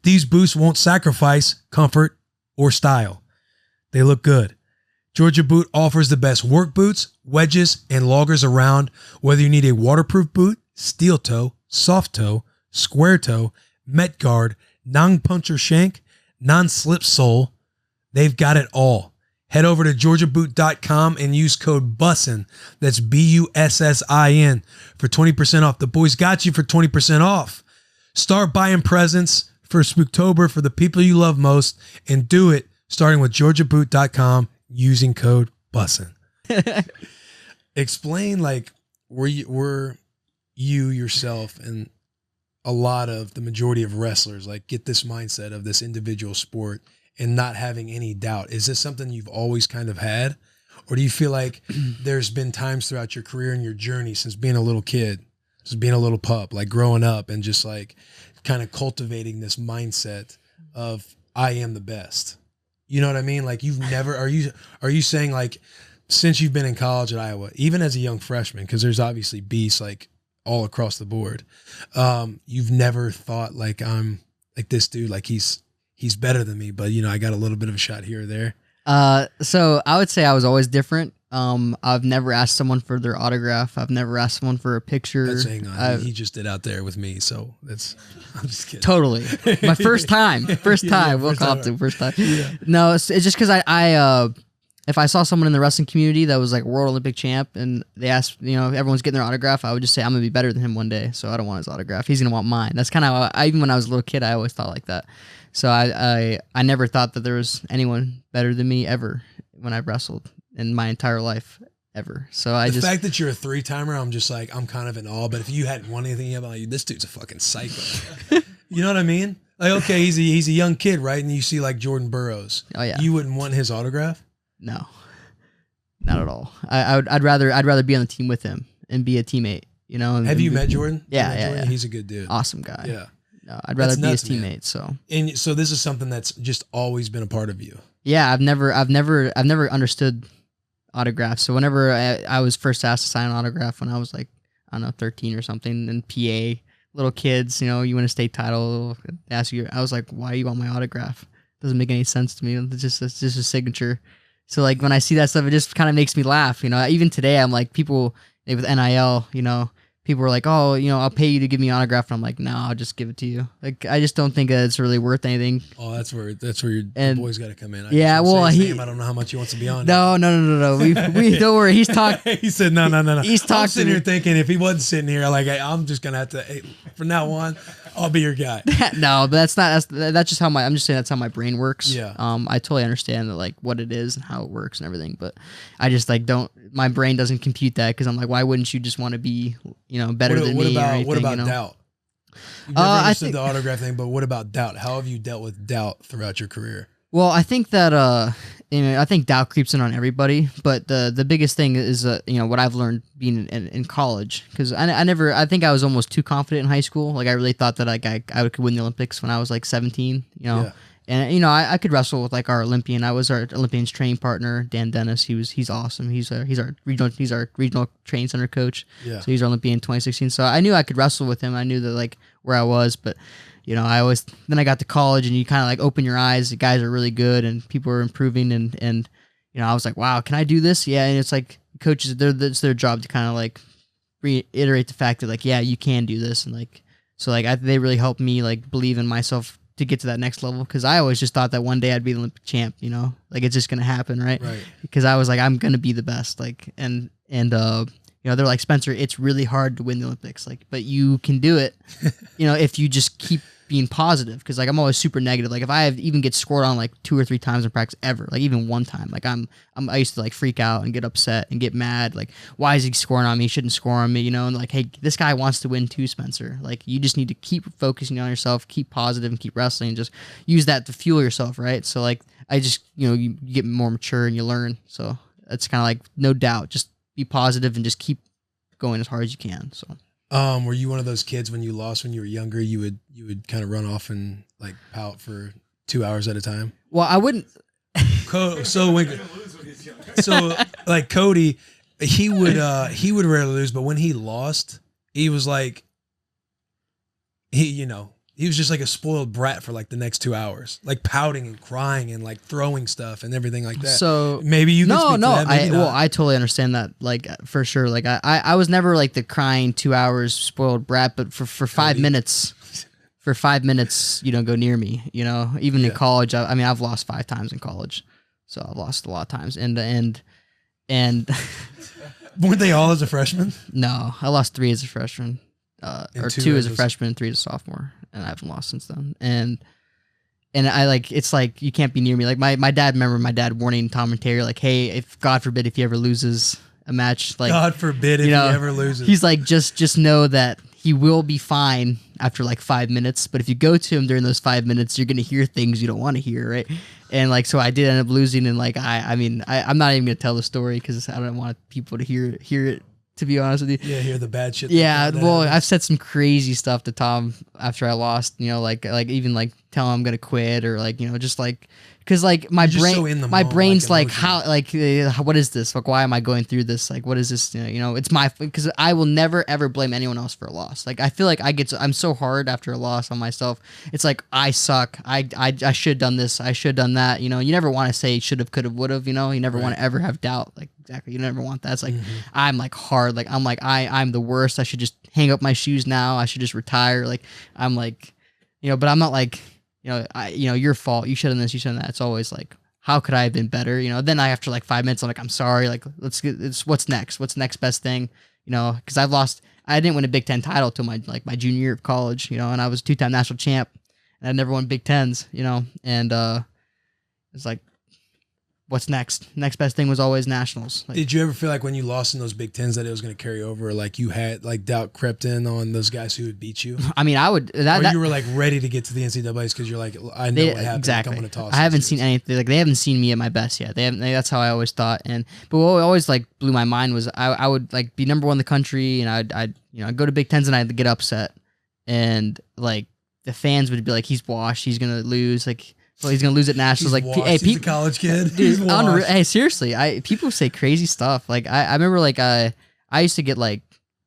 these boots won't sacrifice comfort or style. They look good. Georgia Boot offers the best work boots, wedges, and loggers around. Whether you need a waterproof boot, steel toe, soft toe, square toe, met guard, non-puncher shank, non-slip sole, they've got it all. Head over to georgiaboot.com and use code BUSSIN, that's BUSSIN, for 20% off. The boys got you for 20% off. Start buying presents for Spooktober for the people you love most, and do it starting with georgiaboot.com using code BUSSIN. Explain, like, were you yourself and a lot of the majority of wrestlers like get this mindset of this individual sport and not having any doubt? Is this something you've always kind of had? Or do you feel like there's been times throughout your career and your journey since being a little kid, since being a little pup, like growing up and just like kind of cultivating this mindset of I am the best? You know what I mean? Like you've never, are you saying like since you've been in college at Iowa, even as a young freshman, because there's obviously beasts like all across the board, you've never thought like I'm like this dude, like he's better than me, but you know, I got a little bit of a shot here or there? So I would say I was always different. I've never asked someone for their autograph. I've never asked someone for a picture. That's hang on. He just did out there with me, so that's. I'm just kidding. Totally, my first time. First time. We'll call it first time. Yeah. No, it's just because I if I saw someone in the wrestling community that was like world Olympic champ and they asked, you know, everyone's getting their autograph, I would just say I'm gonna be better than him one day, so I don't want his autograph. He's gonna want mine. That's kind of how even when I was a little kid, I always thought like that. So I never thought that there was anyone better than me ever when I wrestled in my entire life ever. So the fact that you're a 3-timer, I'm just like, I'm kind of in awe. But if you hadn't won anything, I'm like, this dude's a fucking psycho. You know what I mean? Like, okay, he's a young kid, right? And you see like Jordan Burroughs. Oh yeah. You wouldn't want his autograph? No, not at all. I'd rather be on the team with him and be a teammate. You know. Have you met Jordan? Yeah, Jordan? He's a good dude. Awesome guy. Yeah. No, I'd rather be his teammate. Man. So. And so this is something that's just always been a part of you. Yeah, I've never understood autographs. So whenever I was first asked to sign an autograph when I was like, I don't know, 13 or something, and PA, little kids, you know, you win a state title, ask you, I was like, why do you want my autograph? Doesn't make any sense to me. It's just a signature. So like when I see that stuff, it just kind of makes me laugh. You know, even today, I'm like, people with NIL, you know, people were like, oh, you know, I'll pay you to give me an autograph. And I'm like, no, I'll just give it to you. Like, I just don't think that it's really worth anything. Oh, that's where your boy's got to come in. Yeah, well, I don't know how much he wants to be on. No. We don't worry. He's talking. He said, no. He's talking. I'm sitting here thinking if he wasn't sitting here, like, I'm just gonna have to. Hey, from now on, I'll be your guy. No, but that's just how I'm just saying that's how my brain works. Yeah. I totally understand that, like what it is and how it works and everything, but I just like my brain doesn't compute that because I'm like, why wouldn't you just want to be, you know, better than me or anything? What about you know? doubt? You've never understood the autograph thing, but what about doubt? How have you dealt with doubt throughout your career? Well, I think that you know, I think doubt creeps in on everybody, but the biggest thing is you know, what I've learned being in college, because I think I was almost too confident in high school. Like I really thought that like I could win the Olympics when I was like 17, you know. Yeah. And you know, I could wrestle with like our Olympian. I was our Olympian's training partner, Dan Dennis. He's awesome. He's our regional training center coach. Yeah. So he's our Olympian in 2016. So I knew I could wrestle with him. I knew that like where I was, but you know, then I got to college and you kind of like open your eyes. The guys are really good and people are improving and you know, I was like, wow, can I do this? Yeah. And it's like coaches, it's their job to kind of like reiterate the fact that like, yeah, you can do this. And like, so like they really helped me like believe in myself to get to that next level, because I always just thought that one day I'd be the Olympic champ, you know, like it's just gonna happen, right? Because I was like, I'm gonna be the best, like, and you know, they're like, Spencer, it's really hard to win the Olympics, like, but you can do it, you know, if you just keep being positive. Because like I'm always super negative. Like if I even get scored on like 2 or 3 times in practice ever, like even one time, like I used to like freak out and get upset and get mad. Like, why is he scoring on me? He shouldn't score on me, you know? And like, hey, this guy wants to win too, Spencer. Like you just need to keep focusing on yourself, keep positive and keep wrestling and just use that to fuel yourself. Right. So like, I just, you know, you get more mature and you learn. So it's kind of like, no doubt, just be positive and just keep going as hard as you can. So. Were you one of those kids when you lost when you were younger, you would kind of run off and like pout for 2 hours at a time? Well, I wouldn't. So like Cody, he would rarely lose, but when he lost, he was like, you know, He was just like a spoiled brat for like the next 2 hours, like pouting and crying and like throwing stuff and everything like that. So maybe you can speak to that, maybe not. Well, I totally understand that, like for sure. Like I was never like the crying 2 hours spoiled brat, but for 5 minutes, for 5 minutes, you don't go near me. You know, even in college. I mean, I've lost 5 times in college, so I've lost a lot of times. And weren't they all as a freshman? No, I lost 3 as a freshman. Or 2 as a freshman and 3 as a sophomore, and I haven't lost since then. And I like, it's like you can't be near me. Like my dad, remember my dad warning Tom and Terry, like, hey, if God forbid if he ever loses a match, like God forbid if he ever loses. He's like, just know that he will be fine after like 5 minutes. But if you go to him during those 5 minutes, you're gonna hear things you don't want to hear, right? And like, so I did end up losing, and like I'm not even gonna tell the story because I don't want people to hear it. To be honest with you. Yeah, hear the bad shit. Yeah, well, I've said some crazy stuff to Tom after I lost, you know, like even like tell him I'm going to quit or like, you know, just like, cause like my brain's like, how, like, what is this? Like, why am I going through this? Like, what is this? You know, it's cause I will never ever blame anyone else for a loss. Like, I feel like I'm so hard after a loss on myself. It's like, I suck. I should have done this. I should have done that. You know, you never want to say should have, could have, would have, you know, you never want to ever have doubt. Like, exactly. You never want that. It's like, I'm like hard. Like, I'm the worst. I should just hang up my shoes now. I should just retire. Like, I'm like, you know, but I'm not like, you know, your fault. You should have done this. You should have done that. It's always like, how could I have been better? You know, then after like 5 minutes, I'm like, I'm sorry. Like, what's next? What's the next best thing? You know, cause I didn't win a Big Ten title till my junior year of college, you know, and I was 2-time national champ and I never won Big Tens, you know, and, it's like, what's next? Next best thing was always nationals. Like, did you ever feel like when you lost in those Big Tens that it was going to carry over? Or like you had like doubt crept in on those guys who would beat you? I mean, I would. Or you were like ready to get to the NCAAs because you're like, I know what happened. Exactly. Like, I'm going to toss. I haven't seen anything. Like they haven't seen me at my best yet. That's how I always thought. But what always like blew my mind was I would like be number 1 in the country, and I'd go to Big Tens and I'd get upset, and like the fans would be like, he's washed. He's gonna lose. Like. Well, he's gonna lose at nationals. He's like, washed. hey, he's a college kid. Dude, unreal. Hey, seriously, people say crazy stuff. Like, I remember, like, I used to get like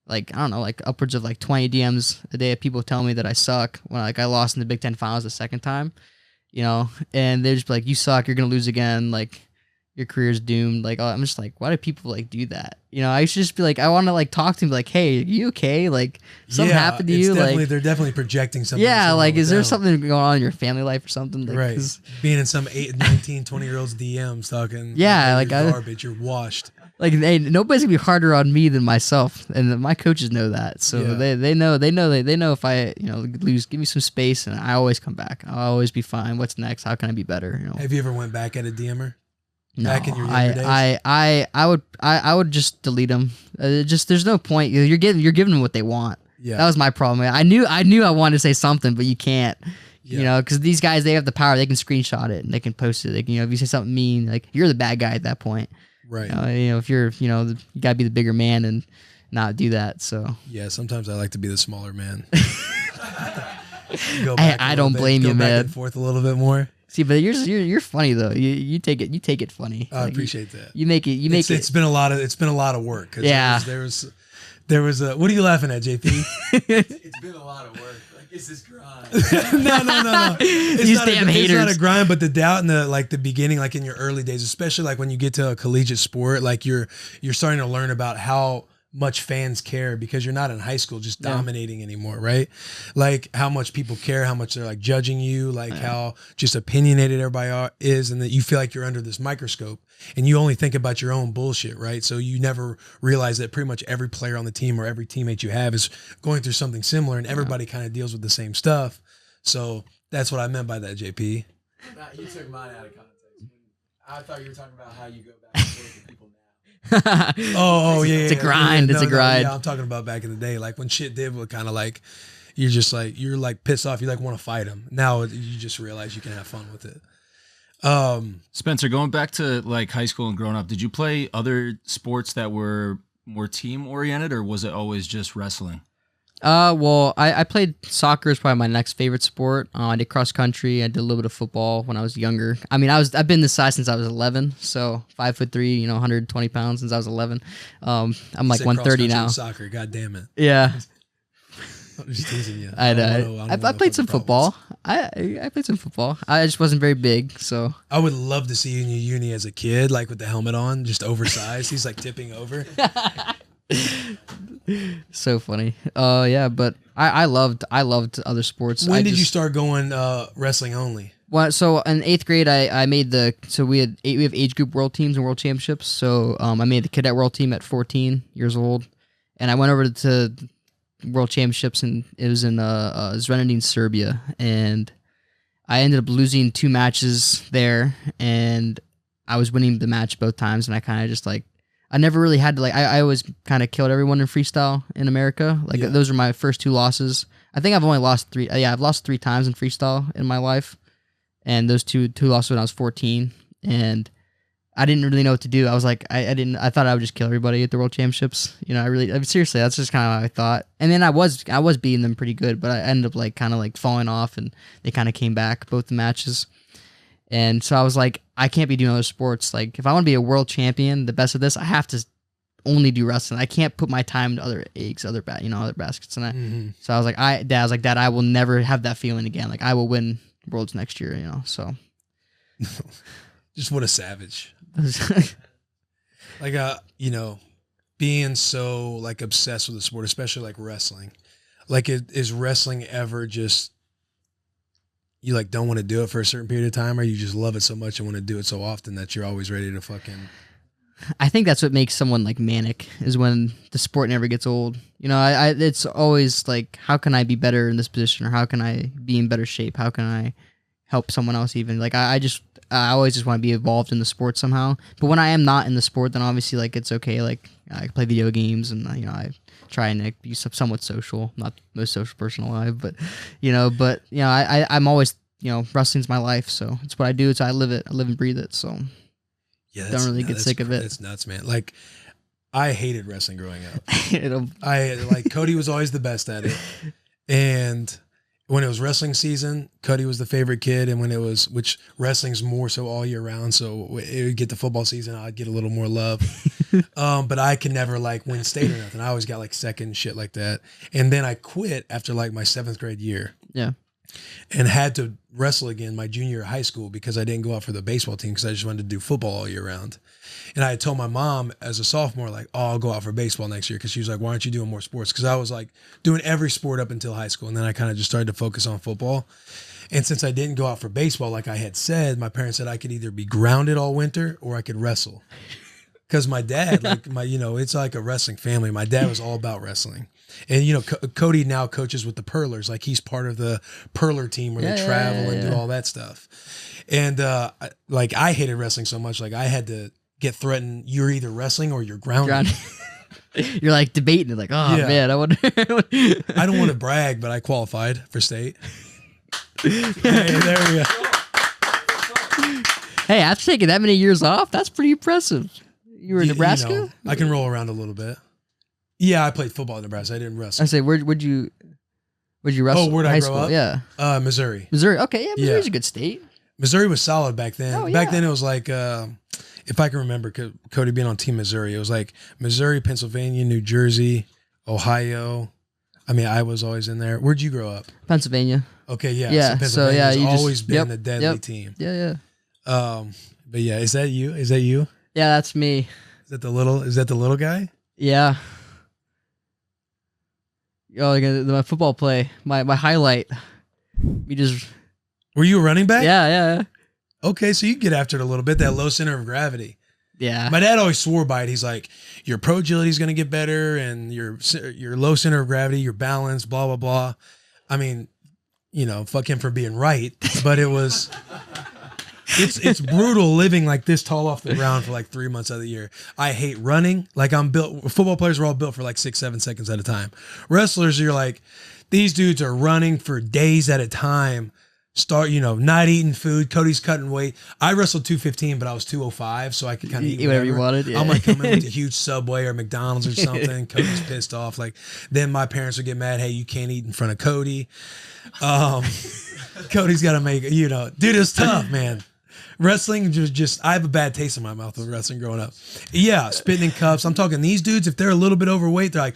I don't know, like upwards of like 20 DMs a day of people telling me that I suck when like I lost in the Big Ten finals the second time, you know, and they're just like, you suck. You're gonna lose again. Like, your career's doomed. Like, I'm just like, why do people like do that? You know, I should just be like, I want to like talk to him, like, hey, are you okay? Like, something happened to you? Like, they're definitely projecting something. Yeah, like, is there something going on in your family life or something? Like, right. Being in some 19, 20-year-olds DMs talking. Yeah, like garbage. You're washed. Like, hey, nobody's gonna be harder on me than myself, and my coaches know that. So they know if I lose, give me some space, and I always come back. I'll always be fine. What's next? How can I be better? You know? Have you ever went back at a DMer? No, back in your younger days? I would just delete them. Just there's no point. You're giving them what they want. Yeah, that was my problem. I knew I wanted to say something, but you can't. Yeah. You know, because these guys, they have the power. They can screenshot it and they can post it. They can, if you say something mean, like, you're the bad guy at that point. Right. You know, if you're, you gotta be the bigger man and not do that. So yeah, sometimes I like to be the smaller man. I don't blame you, man. Back and forth a little bit more. See, but you're funny though. You take it funny. I appreciate that. You make it. It's been a lot of work. Yeah. There was a. What are you laughing at, JP? It's been a lot of work. Like, it's this grind. No. These damn haters. It's not a grind, but the doubt in the beginning, like in your early days, especially like when you get to a collegiate sport, like you're starting to learn about how much fans care because you're not in high school just dominating anymore, right? Like how much people care, how much they're like judging you, like how just opinionated everybody is, and that you feel like you're under this microscope and you only think about your own bullshit, right? So you never realize that pretty much every player on the team or every teammate you have is going through something similar, and everybody kind of deals with the same stuff. So that's what I meant by that, JP. You took mine out of context. I thought you were talking about how you go back and forth with people now. Yeah. It's a grind. It's a grind. Yeah, I'm talking about back in the day, like when shit did was kind of like you're like pissed off. You like want to fight them. Now you just realize you can have fun with it. Spencer, going back to like high school and growing up, did you play other sports that were more team oriented, or was it always just wrestling? Well, I played soccer is probably my next favorite sport. I did cross country. I did a little bit of football when I was younger. I mean, I've been this size since I was 11, so 5'3", 120 pounds since I was 11. I'm like 130 now. Soccer, god damn it. Yeah. I'm just teasing you. I played some football. I played some football. I just wasn't very big, so. I would love to see you in your uni as a kid, like with the helmet on, just oversized. He's like tipping over. So funny. Yeah, but I loved other sports. When did you start going wrestling only? Well, so in 8th grade, I made we have age group world teams and world championships. So I made the cadet world team at 14 years old, and I went over to world championships, and it was in Zrenjanin, Serbia, and I ended up losing 2 matches there, and I was winning the match both times, and I kind of just like. I never really had to I always kind of killed everyone in freestyle in America. Those are my first 2 losses. I think I've only lost 3. Yeah, I've lost 3 times in freestyle in my life. And those two losses when I was 14. And I didn't really know what to do. I was like, I thought I would just kill everybody at the world championships. You know, seriously, that's just kind of what I thought. And then I was beating them pretty good, but I ended up kind of falling off, and they kind of came back both the matches. And so I was like, I can't be doing other sports. Like, if I want to be a world champion, the best of this, I have to only do wrestling. I can't put my time into other other baskets. And so I was like, Dad, I will never have that feeling again. Like, I will win worlds next year. So. Just what a savage. Being so obsessed with the sport, especially like wrestling. Like, is wrestling ever just? You don't want to do it for a certain period of time, or you just love it so much and want to do it so often that you're always ready to fucking. I think that's what makes someone manic, is when the sport never gets old. It's always how can I be better in this position, or how can I be in better shape? How can I help someone else even? I always just want to be involved in the sport somehow. But when I am not in the sport, then obviously it's okay. I play video games, and I try and be somewhat social. Not the most social person alive, but I'm always wrestling's my life, so it's what I do. It's I live it. I live and breathe it. So yeah, don't really get sick of it. It's nuts, man. I hated wrestling growing up. Cody was always the best at it, and when it was wrestling season, Cody was the favorite kid, and which wrestling's more so all year round, so it would get to football season, I'd get a little more love. But I could never win state or nothing. I always got second, shit like that. And then I quit after my 7th grade year. Yeah. And had to wrestle again my junior year of high school because I didn't go out for the baseball team because I just wanted to do football all year round. And I had told my mom as a sophomore, I'll go out for baseball next year, because she was like, why aren't you doing more sports? Because I was doing every sport up until high school. And then I kind of just started to focus on football. And since I didn't go out for baseball, like I had said, my parents said I could either be grounded all winter or I could wrestle. Because my dad, it's like a wrestling family. My dad was all about wrestling. And, Cody now coaches with the Pearlers. He's part of the Pearler team where they travel and do all that stuff. And, I hated wrestling so much. I had to get threatened. You're either wrestling or you're grounded. You're debating it. Man, I wonder. I don't want to brag, but I qualified for state. Hey, there we go. Hey, after taking that many years off, that's pretty impressive. You were in Nebraska? I can roll around a little bit. Yeah, I played football in Nebraska. I didn't wrestle. I say, where'd you wrestle? Oh, where'd I grow up? Yeah. Missouri. Missouri. Okay, yeah, Missouri's a good state. Missouri was solid back then. Oh, yeah. Back then it was if I can remember, Cody being on Team Missouri, it was Missouri, Pennsylvania, New Jersey, Ohio. I mean, I was always in there. Where'd you grow up? Pennsylvania. Okay, yeah. Yeah. So Pennsylvania's always been a deadly yep. team. Yeah. But yeah, is that you? Is that you? Yeah, that's me. Is that the little guy? Yeah. My football play, my highlight. Were you a running back? Yeah. Okay, so you get after it a little bit, that low center of gravity. Yeah. My dad always swore by it. He's like, your pro agility is going to get better, and your low center of gravity, your balance, blah, blah, blah. I mean, fuck him for being right, but it was... It's brutal living this tall off the ground for 3 months out of the year. I hate running. Football players are all built for 6-7 seconds at a time. Wrestlers, you're these dudes are running for days at a time. Not eating food. Cody's cutting weight. I wrestled 215, but I was 205, so I could kind of eat whatever you wanted. Yeah. I'm come in with a huge Subway or McDonald's or something. Cody's pissed off. Then my parents would get mad. Hey, you can't eat in front of Cody. Cody's got to make dude, it's tough, man. Wrestling just I have a bad taste in my mouth with wrestling growing up. Yeah, spitting in cups. I'm talking these dudes, if they're a little bit overweight, they're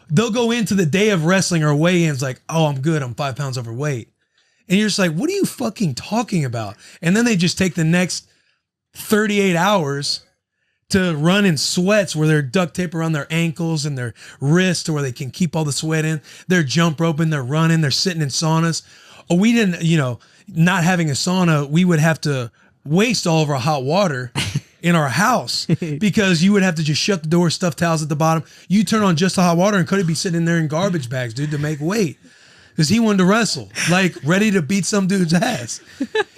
they'll go into the day of wrestling or weigh-ins like, oh, I'm good. I'm 5 pounds overweight. And you're just like, what are you fucking talking about? And then they just take the next 38 hours to run in sweats where they're duct tape around their ankles and their wrists to where they can keep all the sweat in. They're jump roping, they're running, they're sitting in saunas. Oh, we didn't, not having a sauna, we would have to waste all of our hot water in our house because you would have to just shut the door, stuff towels at the bottom. You turn on just the hot water and could be sitting there in garbage bags, dude, to make weight. Because he wanted to wrestle, like ready to beat some dude's ass.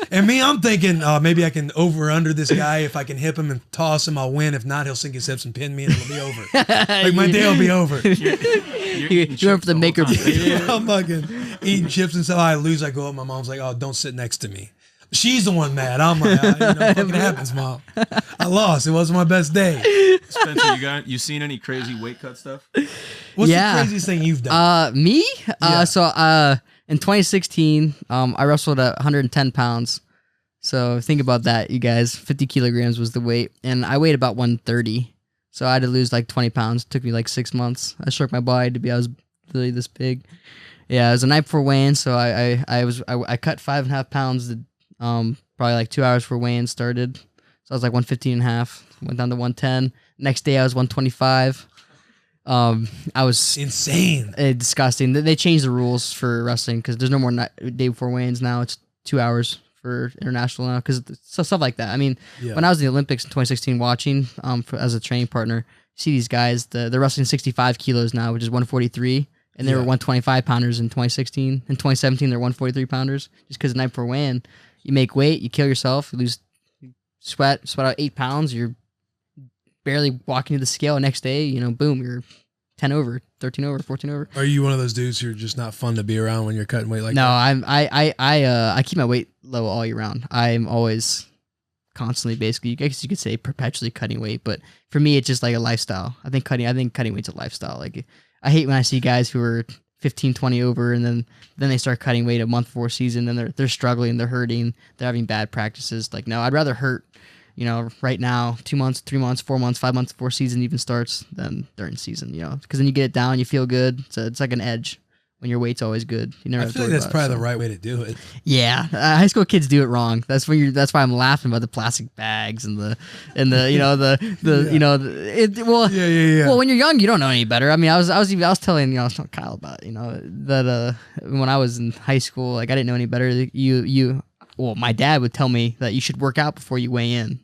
And me, I'm thinking, maybe I can over under this guy. If I can hip him and toss him, I'll win. If not, he'll sink his hips and pin me and it'll be over. Like my day will be over. You're for the maker. I'm fucking eating chips and stuff. I lose, I go up. My mom's like, oh, don't sit next to me. She's the one mad. I'm like, fucking happens, Mom. I lost. It wasn't my best day. Spencer, you seen any crazy weight cut stuff? What's the craziest thing you've done? Me? So in 2016, I wrestled at 110 pounds. So think about that, you guys. 50 kilograms was the weight, and I weighed about 130. So I had to lose like 20 pounds. It took me like 6 months. I shook my body I was really this big. Yeah, it was the night before weigh-in, so I cut 5.5 pounds. Probably like 2 hours before weigh-in started. So I was like 115 and a half, went down to 110. Next day I was 125. I was insane. Disgusting. They changed the rules for wrestling because there's no more day before weigh-ins now. It's 2 hours for international now because stuff like that. I mean, when I was in the Olympics in 2016 watching as a training partner, you see these guys, they're wrestling 65 kilos now, which is 143. And they were 125 pounders in 2016. In 2017, they're 143 pounders just because the night before weigh-in. You make weight, you kill yourself, you lose sweat out 8 pounds, you're barely walking to the scale. Next day, boom, you're 10 over, 13 over, 14 over. Are you one of those dudes who are just not fun to be around when you're cutting weight like that? No, I keep my weight low all year round. I'm always constantly, basically, I guess you could say perpetually cutting weight, but for me, it's just like a lifestyle. I think cutting weight's a lifestyle. Like, I hate when I see guys who are 15, 20 over, and then they start cutting weight a month before season, and they're struggling, they're hurting, they're having bad practices. Like, no, I'd rather hurt, right now, 2 months, 3 months, 4 months, 5 months before season even starts than during season, because then you get it down, you feel good. So it's like an edge when your weight's always good. You never I have to feel like worry that's about probably it, the right way to do it. Yeah, high school kids do it wrong. That's why I'm laughing about the plastic bags and the Well, when you're young, you don't know any better. I mean, I was telling Kyle about that when I was in high school, like I didn't know any better. My dad would tell me that you should work out before you weigh in.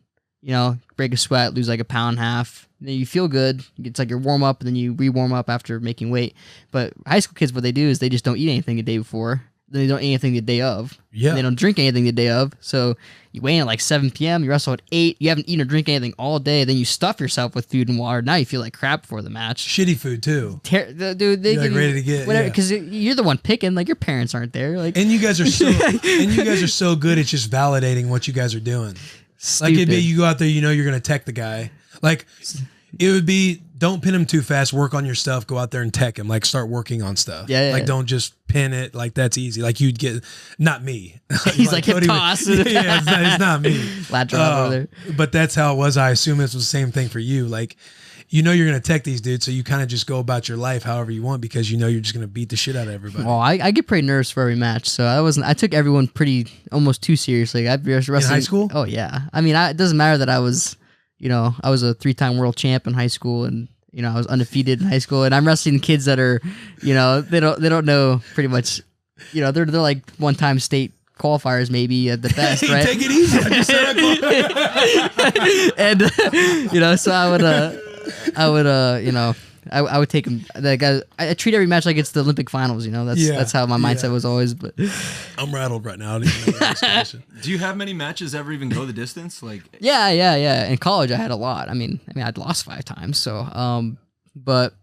Break a sweat, lose like 1.5 pounds. Then you feel good. It's like your warm up, and then you re-warm up after making weight. But high school kids, what they do is they just don't eat anything the day before. Then they don't eat anything the day of. Yeah. They don't drink anything the day of. So you weigh in at like 7 p.m. You wrestle at 8. You haven't eaten or drink anything all day. Then you stuff yourself with food and water. Now you feel like crap before the match. Shitty food too. Dude, they you're like ready to get whatever because you're the one picking. Like your parents aren't there. Like, and you guys are so good at just validating what you guys are doing. Stupid. Like it'd be you go out there, you're gonna tech the guy. Like it would be, don't pin him too fast. Work on your stuff. Go out there and tech him. Like start working on stuff. Yeah. Like don't just pin it. Like that's easy. Like you'd get, not me. He's like hip toss. Yeah, it's not me. Lat drop over there. But that's how it was. I assume it was the same thing for you. Like you're gonna tech these dudes, so you kind of just go about your life however you want because you're just gonna beat the shit out of everybody. Well, I get pretty nervous for every match, so I took everyone almost too seriously. I'd be wrestling in high school. Oh yeah, I mean, it doesn't matter that I was a 3-time world champ in high school, and I was undefeated in high school, and I'm wrestling kids that are, they don't know pretty much, they're like 1-time state qualifiers maybe at the best, right? Take it easy. I just said and so I would take him. I treat every match like it's the Olympic finals. That's how my mindset was always. But I'm rattled right now. I don't even know Do you have many matches ever even go the distance? Like yeah. In college, I had a lot. I mean, I'd lost 5 times. So, but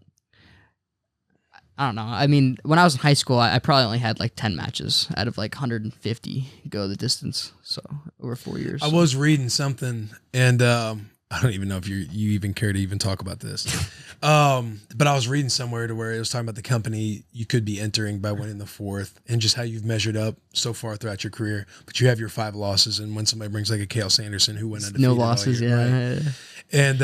I don't know. I mean, when I was in high school, I probably only had like 10 matches out of like 150 go the distance. So over 4 years. I was reading something, and I don't even know if you even care to even talk about this. But I was reading somewhere to where it was talking about the company you could be entering by winning the 4th and just how you've measured up so far throughout your career. But you have your 5 losses, and when somebody brings like a Kale Sanderson who went undefeated, no losses, year, yeah. Right? And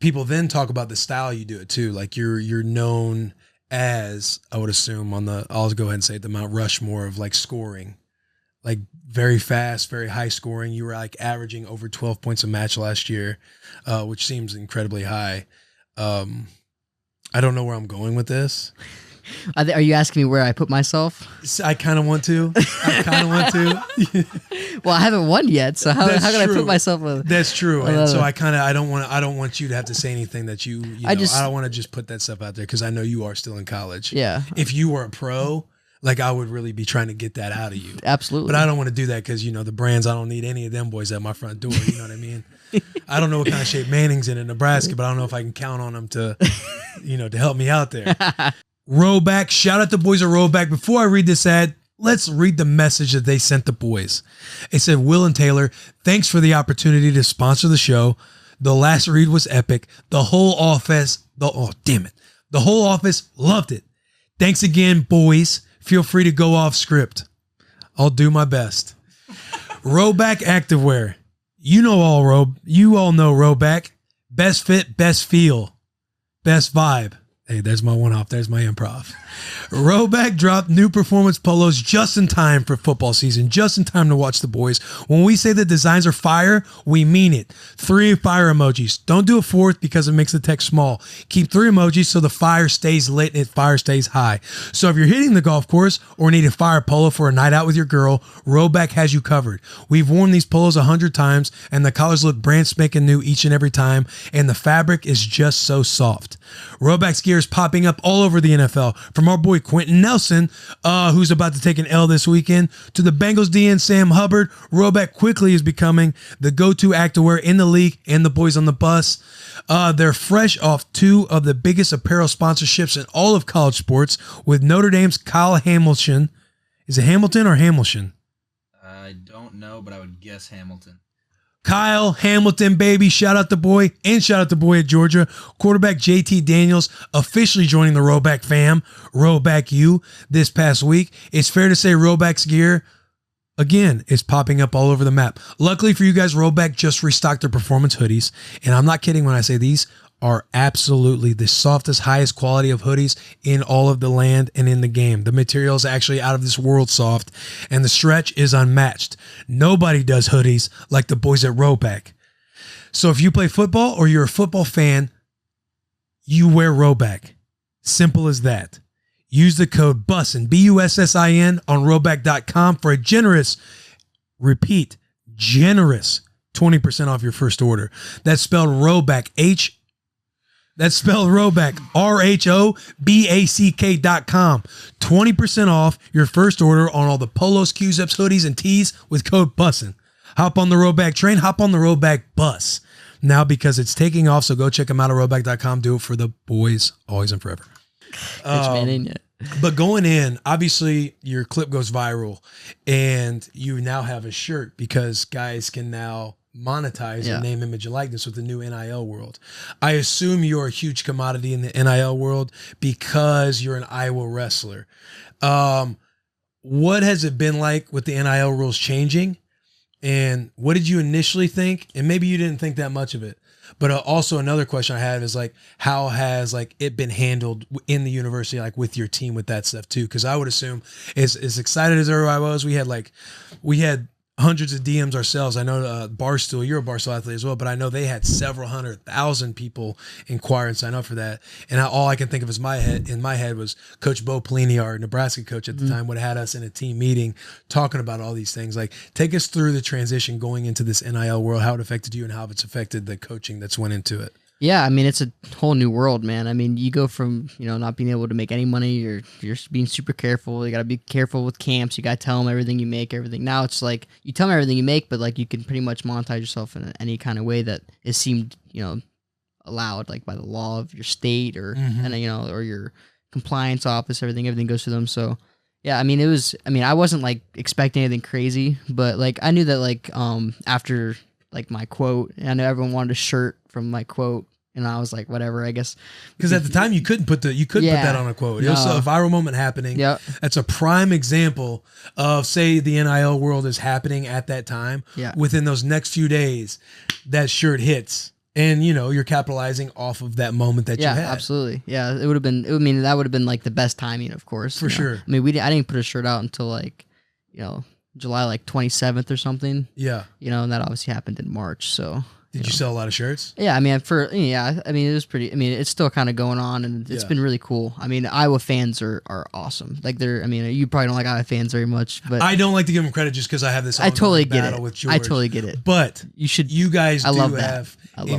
people then talk about the style you do it too. Like you're known as, I would assume I'll go ahead and say it, the Mount Rushmore of like scoring, like very fast, very high scoring. You were like averaging over 12 points a match last year, which seems incredibly high. I don't know where I'm going with this. Are you asking me where I put myself? I kind of want to. Well, I haven't won yet, so how can I put myself? That's true. And so I don't want you to have to say anything that you know, I don't want to just put that stuff out there because I know you are still in college. Yeah. If you were a pro, like I would really be trying to get that out of you. Absolutely. But I don't want to do that because the brands. I don't need any of them boys at my front door. You know what I mean? I don't know what kind of shape Manning's in Nebraska, but I don't know if I can count on them to, to help me out there. Rowback, shout out the boys at Rowback. Before I read this ad, let's read the message that they sent the boys. It said, Will and Taylor, thanks for the opportunity to sponsor the show. The last read was epic. The whole office loved it. Thanks again, boys. Feel free to go off script. I'll do my best. Rowback Activewear. You all know Rowback. Best fit, best feel, best vibe. Hey, there's my one-off. There's my improv. Rowback dropped new performance polos just in time for football season, just in time to watch the boys. When we say the designs are fire, we mean it. 3 fire emojis. Don't do a 4th because it makes the text small. Keep 3 emojis so the fire stays lit and fire stays high. So if you're hitting the golf course or need a fire polo for a night out with your girl, Rowback has you covered. We've worn these polos 100 times, and the colors look brand spanking new each and every time, and the fabric is just so soft. Rowback's gear is popping up all over the NFL, from our boy Quentin Nelson, who's about to take an L this weekend, to the Bengals DN Sam Hubbard. Rowback quickly is becoming the go-to activewear in the league and the boys on the bus. They're fresh off 2 of the biggest apparel sponsorships in all of college sports with Notre Dame's Kyle Hamilton. Is it Hamilton or Hamilton? I don't know, but I would guess Hamilton. Kyle Hamilton, baby. Shout out the boy and shout out the boy at Georgia. Quarterback JT Daniels officially joining the Rowback fam, Rowback U, this past week. It's fair to say Rowback's gear, again, is popping up all over the map. Luckily for you guys, Rowback just restocked their performance hoodies. And I'm not kidding when I say these are absolutely the softest, highest quality of hoodies in all of the land and in the game. The material is actually out of this world soft, and the stretch is unmatched. Nobody does hoodies like the boys at Rowback. So if you play football or you're a football fan, you wear Rowback. Simple as that. Use the code BUSSIN, BUSSIN, on rowback.com for a generous 20% off your first order. That's spelled Rowback, RHOBACK.com. 20% off your first order on all the polos, Q-zips, hoodies, and tees with code BUSSIN. Hop on the Rowback train, hop on the Rowback bus now because it's taking off, so go check them out at rowback.com. Do it for the boys, always and forever. But going in, obviously your clip goes viral and you now have a shirt because guys can now monetize your name, image, and likeness with the new NIL world. I assume you're a huge commodity in the NIL world because you're an Iowa wrestler. What has it been like with the NIL rules changing? And what did you initially think? And maybe you didn't think that much of it. But also another question I have is like, how has like it been handled in the university, like with your team with that stuff too? Because I would assume as excited as I was, we had hundreds of DMs ourselves. I know Barstool, you're a Barstool athlete as well, but I know they had several 100,000 people inquire and sign up for that. And all I can think of in my head was Coach Bo Pelini, our Nebraska coach at the time, would have had us in a team meeting talking about all these things. Like, take us through the transition going into this NIL world, how it affected you and how it's affected the coaching that's went into it. Yeah, I mean, it's a whole new world, man. I mean, you go from, not being able to make any money, you're being super careful. You got to be careful with camps. You got to tell them everything you make, everything. Now it's like, you tell them everything you make, but like you can pretty much monetize yourself in any kind of way that is seemed, allowed, like by the law of your state or, or your compliance office, everything goes through them. So yeah, I mean, I wasn't like expecting anything crazy, but like, I knew that like, after like my quote, I know everyone wanted a shirt from my quote, and I was like, whatever, I guess. Because at the time you couldn't put that on a quote. It was a viral moment happening. Yep. That's a prime example of, say, the NIL world is happening at that time. Yeah. Within those next few days, that shirt hits And you're capitalizing off of that moment that you had. Yeah, absolutely. Yeah, it would have been. I mean, that would have been like the best timing, of course. For sure. I mean, I didn't put a shirt out until like, July like 27th or something. Yeah. And that obviously happened in March. So. Did you sell a lot of shirts? Yeah, I mean, it was pretty. I mean, it's still kind of going on, and it's been really cool. I mean, Iowa fans are awesome. Like you probably don't like Iowa fans very much, but I don't like to give them credit just because I have this. I totally get battle it. with George. I totally get it. But you guys I do love have an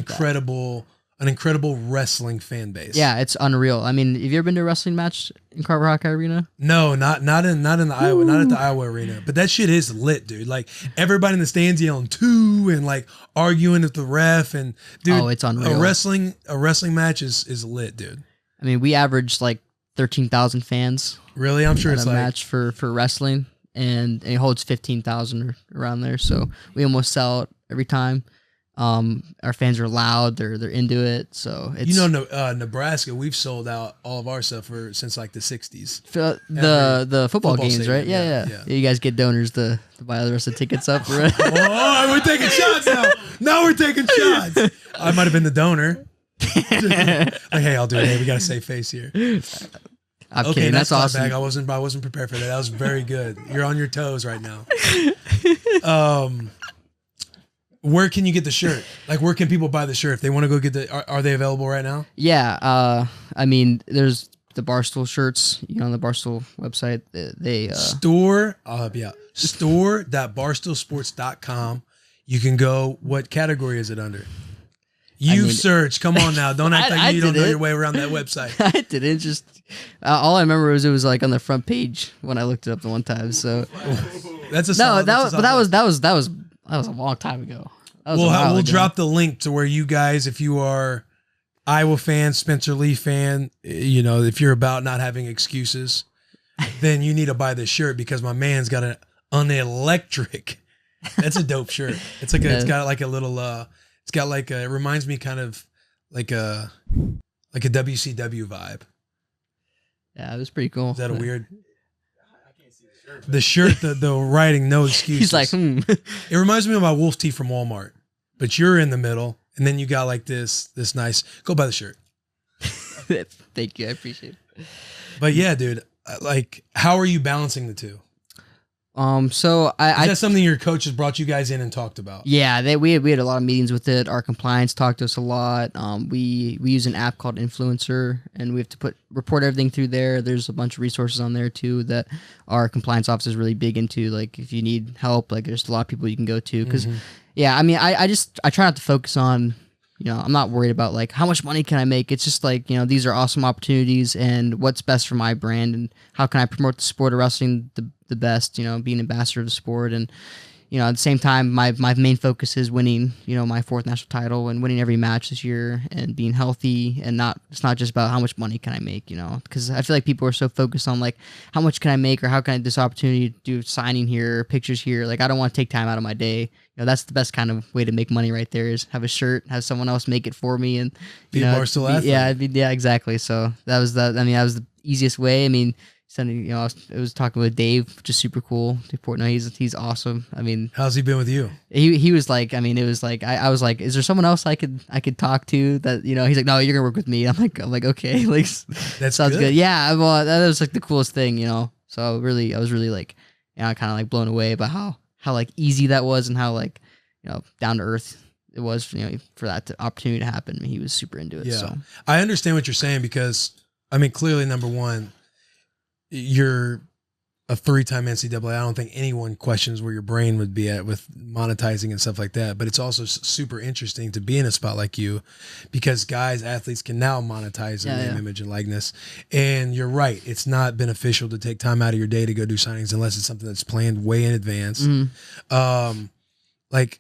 incredible wrestling fan base. Yeah, it's unreal. I mean, have you ever been to a wrestling match in Carver Hawkeye Arena? No, not in the Iowa, not at the Iowa arena. But that shit is lit, dude. Like everybody in the stands yelling "two" and like arguing with the ref, and dude, it's unreal. A wrestling match is lit, dude. I mean, we averaged like 13,000 fans. Really, I'm sure at it's a like match for wrestling, and it holds 15,000 around there. So we almost sell it every time. Our fans are loud. They're into it. So it's Nebraska. We've sold out all of our stuff since like the '60s. The football games, stadium, right? Yeah. You guys get donors to buy the rest of the tickets up. Right? Oh, we're taking shots now. Now we're taking shots. I might have been the donor. Like, hey, I'll do it. Hey, we got a safe face here. I'm kidding. That's awesome. Back. I wasn't prepared for that. That was very good. You're on your toes right now. Where can you get the shirt? Like, where can people buy the shirt if they want to go get are they available right now? Yeah. I mean, there's the Barstool shirts, on the Barstool website. They store.barstoolsports.com. You can go. What category is it under? Searched. Come on now. Don't act like you don't know your way around that website. I didn't. Just all I remember was it was like on the front page when I looked it up the one time. So that's a that was a long time ago. We'll drop the link to where you guys, if you are Iowa fan, Spencer Lee fan, if you're about not having excuses, then you need to buy this shirt because my man's got an electric. That's a dope shirt. It's like it's got like a little it's got like it reminds me kind of like a WCW vibe. Yeah, it was pretty cool. Is that a weird? The shirt, the writing, no excuses. He's like, It reminds me of my Wolf tee from Walmart, but you're in the middle, and then you got like this nice. Go buy the shirt. Thank you, I appreciate it. But yeah, dude, like, how are you balancing the two? So is that something your coaches brought you guys in and talked about? Yeah, we had a lot of meetings with it. Our compliance talked to us a lot. We use an app called Influencer, and we have to report everything through there. There's a bunch of resources on there too that our compliance office is really big into. Like if you need help, like there's a lot of people you can go to. Because yeah, I mean, I try not to focus on. I'm not worried about like how much money can I make. It's just like these are awesome opportunities, and what's best for my brand, and how can I promote the sport of wrestling the best. Being ambassador of the sport, and at the same time, my main focus is winning. My 4th national title and winning every match this year, and being healthy, and it's not just about how much money can I make. Because I feel like people are so focused on like how much can I make, or how can I this opportunity to do signing here, or pictures here. Like I don't want to take time out of my day. That's the best kind of way to make money right there is have a shirt, have someone else make it for me, and be a Barstool athlete. Yeah, exactly. So that was that was the easiest way. I mean, sending, I was talking with Dave, which is super cool. No, he's awesome. I mean, how's he been with you? He was like, I mean, it was like I was like, is there someone else I could talk to that he's like, no, you're gonna work with me. I'm like, okay, like that sounds good. Yeah, well, that was like the coolest thing, So I was really like, kind of like blown away by how like easy that was, and how like down to earth it was, for that opportunity to happen. I mean, he was super into it. Yeah, so I understand what you're saying because I mean, clearly, number one, you're a 3-time NCAA. I don't think anyone questions where your brain would be at with monetizing and stuff like that. But it's also super interesting to be in a spot like you because athletes can now monetize their name, image, and likeness. And you're right. It's not beneficial to take time out of your day to go do signings unless it's something that's planned way in advance. Like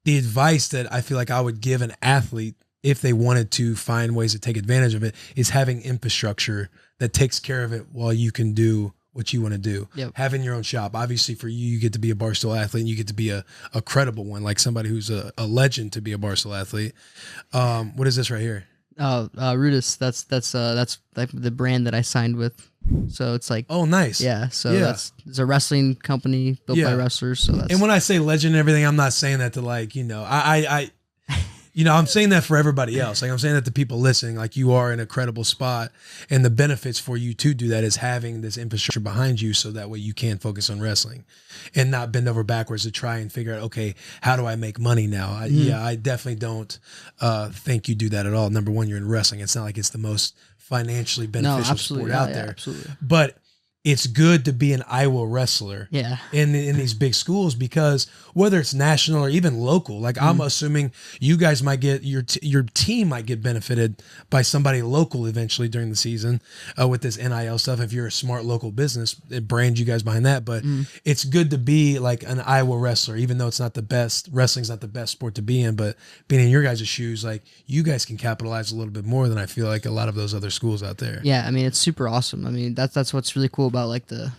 the advice that I feel like I would give an athlete if they wanted to find ways to take advantage of it is having infrastructure that takes care of it while you can do what you want to do. Yep. Having your own shop. Obviously for you get to be a Barstool athlete and you get to be a credible one, like somebody who's a legend to be a Barstool athlete. What is this right here? Rudis. That's like the brand that I signed with. So it's like, oh, nice. Yeah. So it's a wrestling company built by wrestlers. So that's, and when I say legend and everything, I'm not saying that to like, You know, I'm saying that for everybody else. Like I'm saying that to people listening, like you are in a credible spot, and the benefits for you to do that is having this infrastructure behind you, so that way you can focus on wrestling, and not bend over backwards to try and figure out, okay, how do I make money now? Yeah, I definitely don't think you do that at all. Number one, you're in wrestling. It's not like it's the most financially beneficial sport out there, absolutely. but it's good to be an Iowa wrestler in these big schools, because whether it's national or even local, like I'm assuming you guys might get, your team might get benefited by somebody local eventually during the season with this NIL stuff. If you're a smart local business, it brands you guys behind that. But it's good to be like an Iowa wrestler, even though it's not the best, wrestling's not the best sport to be in, but being in your guys' shoes, like you guys can capitalize a little bit more than I feel like a lot of those other schools out there. Yeah, I mean, it's super awesome. I mean, that's what's really cool about like the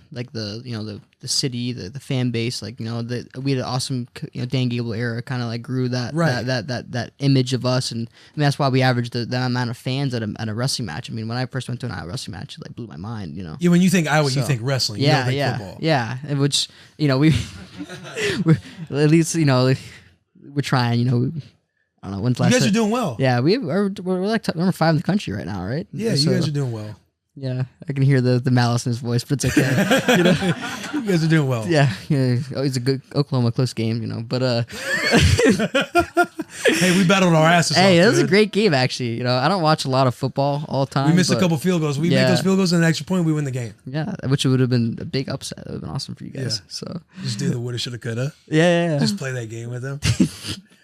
you know the city, the fan base. Like, you know, we had an awesome, you know, Dan Gable era kind of like grew that image of us, and I mean, that's why we averaged the amount of fans at a wrestling match. I mean, when I first went to an Iowa wrestling match, it like blew my mind. You know. Yeah, when you think Iowa, you think wrestling. You don't think football. Yeah. Which, you know, we're at least, you know, we're trying. You know. I don't know when's last. You guys are doing well. Yeah, we're like number 5 in the country right now, right? Yeah, you guys are doing well. Yeah, I can hear the malice in his voice, but it's okay. You know? You guys are doing well. Yeah. Oh, it's a good Oklahoma close game, you know. But hey, we battled our asses off. Hey, it was a great game, actually. You know, I don't watch a lot of football all the time. We missed a couple field goals. We make those field goals and an extra point, we win the game. Yeah, which would have been a big upset. It would have been awesome for you guys. Yeah. So just do the woulda, shoulda, coulda. Yeah. Just play that game with them.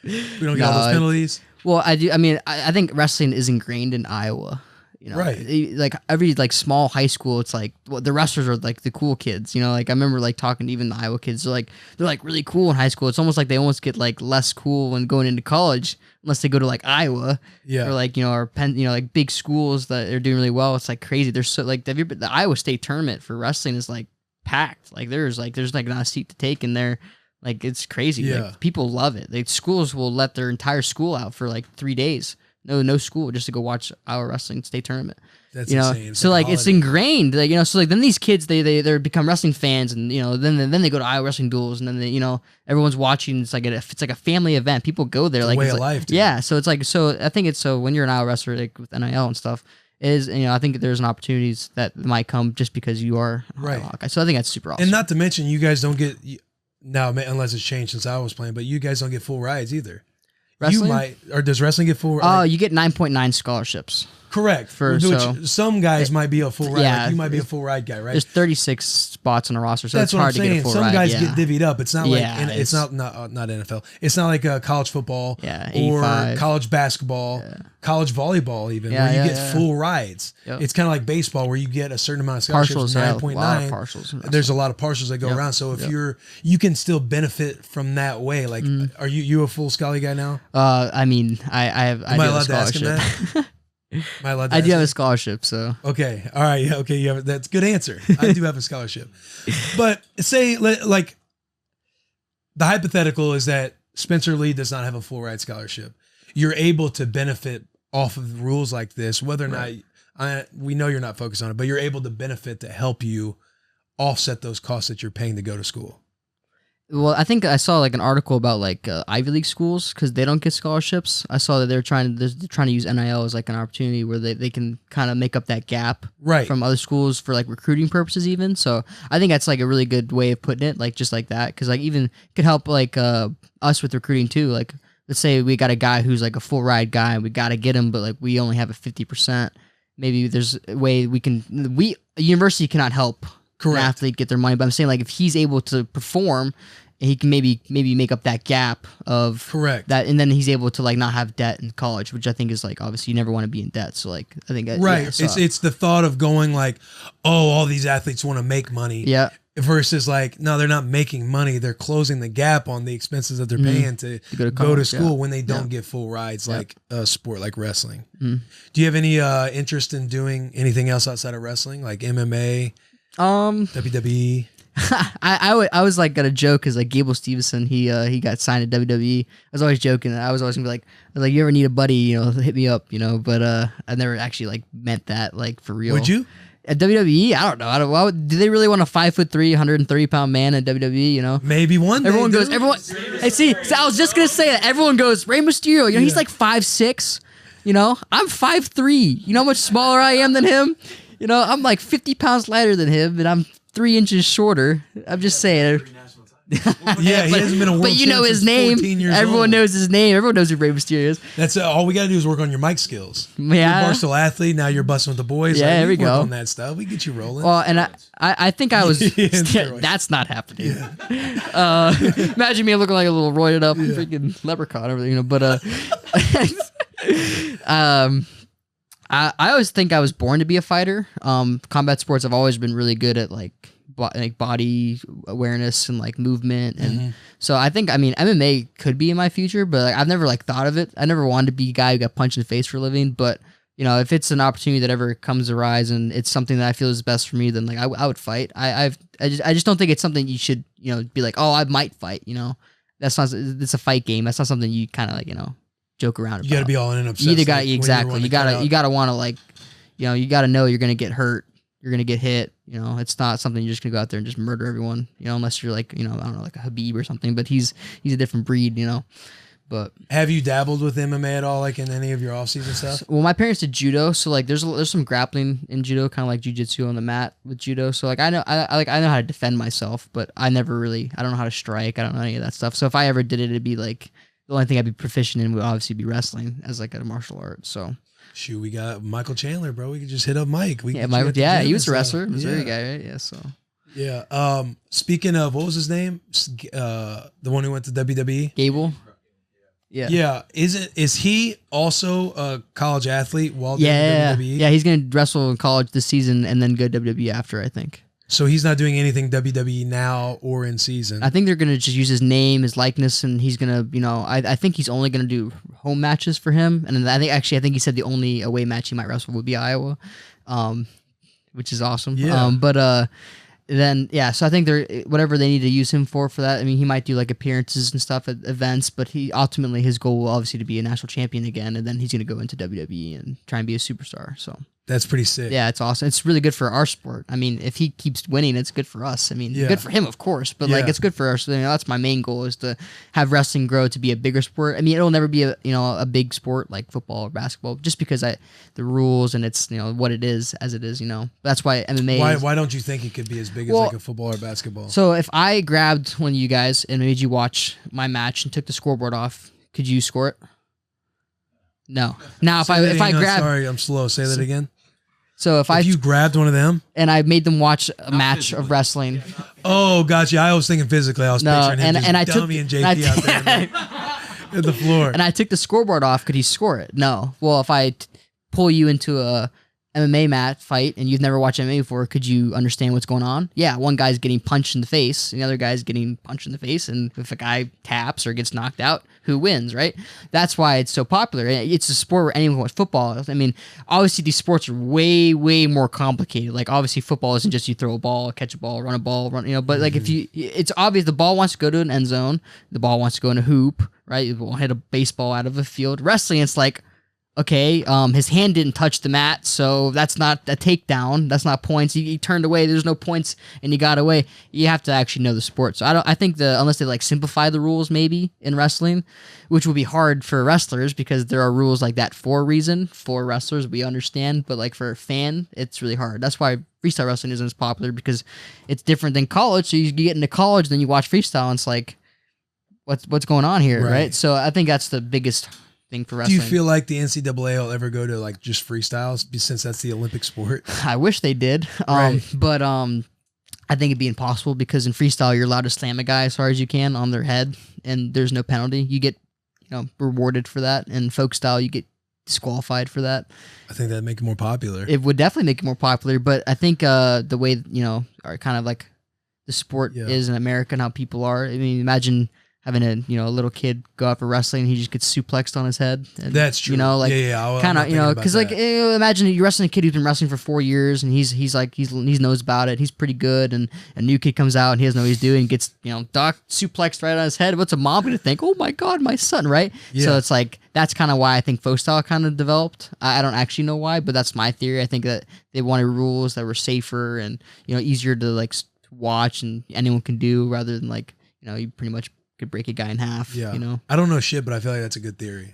We don't get all those penalties. Well, I do. I mean, I think wrestling is ingrained in Iowa. You know, right? Like every like small high school, it's like the wrestlers are like the cool kids. You know, like I remember like talking to even the Iowa kids. They're like really cool in high school. It's almost like they almost get like less cool when going into college unless they go to like Iowa. Yeah. Or like, you know, or Penn, you know, like big schools that are doing really well. It's like crazy. There's so like the Iowa State tournament for wrestling is like packed. Like there's not a seat to take in there. Like it's crazy. Yeah. Like people love it. Like schools will let their entire school out for like 3 days. No school just to go watch our wrestling state tournament. That's you know? insane. So like it's ingrained. Like, you know, so like then these kids they become wrestling fans, and you know then they go to Iowa wrestling duels, and then they, you know, everyone's watching. It's like a family event. People go there. It's like a way it's of like, life. Dude. Yeah. So it's like I think it's so when you're an Iowa wrestler like with NIL and stuff. Is, you know, I think there's an opportunities that might come just because you are right. Hawkeye. So I think that's super awesome. And not to mention, you guys don't get now, unless it's changed since I was playing, but you guys don't get full rides either. Wrestling? You might, or does wrestling get full? Oh, you get 9.9 scholarships. Correct. Some guys might be a full ride. Yeah, like you might be a full ride guy, right? There's 36 spots on a roster, so that's it's hard to get a full Some ride. guys get divvied up. It's not like it's not NFL. It's not like college football, or college basketball, college volleyball, even where you get full rides. Yep. It's kind of like baseball, where you get a certain amount of scholarships. 9.9. There's a lot of partials that go around. So if you can still benefit from that way. Like, are you a full Scully guy now? I mean, I have. Am I allowed to ask him that? Am I allowed to I do have a scholarship, so okay, all right, yeah, okay, yeah, that's a good answer. I do have a scholarship, but say like the hypothetical is that Spencer Lee does not have a full ride scholarship. You're able to benefit off of rules like this, whether or not we know you're not focused on it, but you're able to benefit to help you offset those costs that you're paying to go to school. Well, I think I saw like an article about like Ivy League schools because they don't get scholarships. I saw that they're trying to use NIL as like an opportunity where they can kind of make up that gap from other schools for like recruiting purposes even. So I think that's like a really good way of putting it, like just like that, because like even it could help like us with recruiting too. Like let's say we got a guy who's like a full ride guy and we got to get him, but like we only have a 50%. Maybe there's a way a university cannot help an athlete get their money, but I'm saying like if he's able to perform, he can maybe make up that gap of that, and then he's able to like not have debt in college, which I think is like obviously you never want to be in debt. So like I think it's the thought of going like, oh, all these athletes want to make money, versus like no, they're not making money, they're closing the gap on the expenses that they're paying to go to school when they don't get full rides like a sport like wrestling. Do you have any interest in doing anything else outside of wrestling, like MMA? WWE. I was like gonna joke because like Gable Stevenson he got signed to WWE. I was always joking. I was always gonna be like, you ever need a buddy, you know, hit me up, you know. But I never actually like meant that like for real. Would you? At WWE, I don't know. Why do they really want a 5'3", 130-pound man at WWE? You know, maybe one. Everyone goes. Everyone. Hey, see, so I was just gonna say that. Everyone goes. Rey Mysterio. You know, he's like 5'6". You know, I'm 5'3". You know how much smaller I am than him? You know, I'm like 50 pounds lighter than him, and I'm 3 inches shorter. I'm just saying. Yeah, he hasn't been a world But you know his name. Everyone knows his name. Everyone knows who Rey Mysterio is. That's all we got to do is work on your mic skills. Yeah. You're a Barstool athlete. Now you're busting with the boys. Yeah, there we go. On that stuff. We get you rolling. Well, and I think I was. That's not happening. Yeah. Imagine me looking like a little roided up freaking leprechaun over there, you know. But I always think I was born to be a fighter. Combat sports, I've always been really good at like body awareness and like movement, and so I think MMA could be in my future, but like, I've never like thought of it. I never wanted to be a guy who got punched in the face for a living, but you know, if it's an opportunity that ever comes to rise and it's something that I feel is best for me, then like I would fight. I just don't think it's something you should, you know, be like, oh, I might fight. You know, that's not. It's a fight game. That's not something you kind of like, you know, joke around about. You got to be all in and obsessed. You either got exactly. You gotta want to like, you know, you gotta know you're gonna get hurt. You're gonna get hit. You know, it's not something you're just gonna go out there and just murder everyone. You know, unless you're like, you know, I don't know, like a Habib or something. But he's a different breed. You know. But have you dabbled with MMA at all, like in any of your off-season stuff? Well, my parents did judo, so like there's some grappling in judo, kind of like jiu-jitsu on the mat with judo. So like I know how to defend myself, but I don't know how to strike. I don't know any of that stuff. So if I ever did it, it'd be like the only thing I'd be proficient in would obviously be wrestling as like a martial art. So. Shoot, we got Michael Chandler, bro. We could just hit up Mike. He was a wrestler, Missouri guy, right? Yeah, so. Yeah. Speaking of, what was his name? The one who went to WWE? Gable. Yeah. Yeah. Is he also a college athlete while doing WWE? Yeah, he's gonna wrestle in college this season and then go WWE after, I think. So he's not doing anything WWE now or in season. I think they're gonna just use his name, his likeness, and he's gonna, you know, I think he's only gonna do home matches for him. And I think he said the only away match he might wrestle would be Iowa, which is awesome. Yeah. Then so I think they're whatever they need to use him for that. I mean, he might do like appearances and stuff at events, but his goal will obviously to be a national champion again, and then he's gonna go into WWE and try and be a superstar. So that's pretty sick. Yeah, it's awesome. It's really good for our sport. I mean, if he keeps winning, it's good for us. I mean, good for him, of course, but like it's good for us. So, you know, that's my main goal is to have wrestling grow to be a bigger sport. I mean, it'll never be a big sport like football or basketball, just because the rules and it's, you know, what it is as it is. You know, that's why MMA. Why don't you think it could be as big as like a football or basketball? So if I grabbed one of you guys and made you watch my match and took the scoreboard off, could you score it? No. Now if I grab, sorry, I'm slow. Say that again. So if you grabbed one of them and I made them watch a match of wrestling. Oh, gotcha. I was thinking physically. I was picturing him and I took and JP out there at the floor. And I took the scoreboard off. Could he score it? No. Well, if I pull you into a MMA fight and you've never watched MMA before, could you understand what's going on? Yeah, one guy's getting punched in the face and the other guy's getting punched in the face, and if a guy taps or gets knocked out, who wins, right? That's why it's so popular. It's a sport where anyone wants football. I mean, obviously these sports are way, way more complicated. Like obviously football isn't just you throw a ball, catch a ball, run a ball, you know, but like it's obvious the ball wants to go to an end zone, the ball wants to go in a hoop, right? You will hit a baseball out of a field. Wrestling, it's like, okay, his hand didn't touch the mat, so that's not a takedown. That's not points. He turned away. There's no points, and he got away. You have to actually know the sport. So I think unless they like simplify the rules maybe in wrestling, which will be hard for wrestlers because there are rules like that for a reason. For wrestlers, we understand, but like for a fan, it's really hard. That's why freestyle wrestling isn't as popular because it's different than college. So you get into college, then you watch freestyle, and it's like, what's going on here, right? So I think that's the biggest thing for wrestling. Do you feel like the NCAA will ever go to like just freestyles since that's the Olympic sport? I wish they did, but I think it'd be impossible because in freestyle you're allowed to slam a guy as hard as you can on their head, and there's no penalty. You get rewarded for that. And folk style you get disqualified for that. I think that'd make it more popular. It would definitely make it more popular, but I think the way are kind of like the sport is in America and how people are. I mean, imagine having a a little kid go out for wrestling, he just gets suplexed on his head. And, that's true. Kind of because imagine you're wrestling a kid who's been wrestling for 4 years and he knows about it. He's pretty good, and a new kid comes out and he doesn't know what he's doing. Gets doc suplexed right on his head. What's a mom gonna think? Oh my god, my son, right? Yeah. So it's like that's kind of why I think folk style kind of developed. I don't actually know why, but that's my theory. I think that they wanted rules that were safer and easier to like watch and anyone can do rather than like you pretty much could break a guy in half. Yeah. I don't know shit, but I feel like that's a good theory.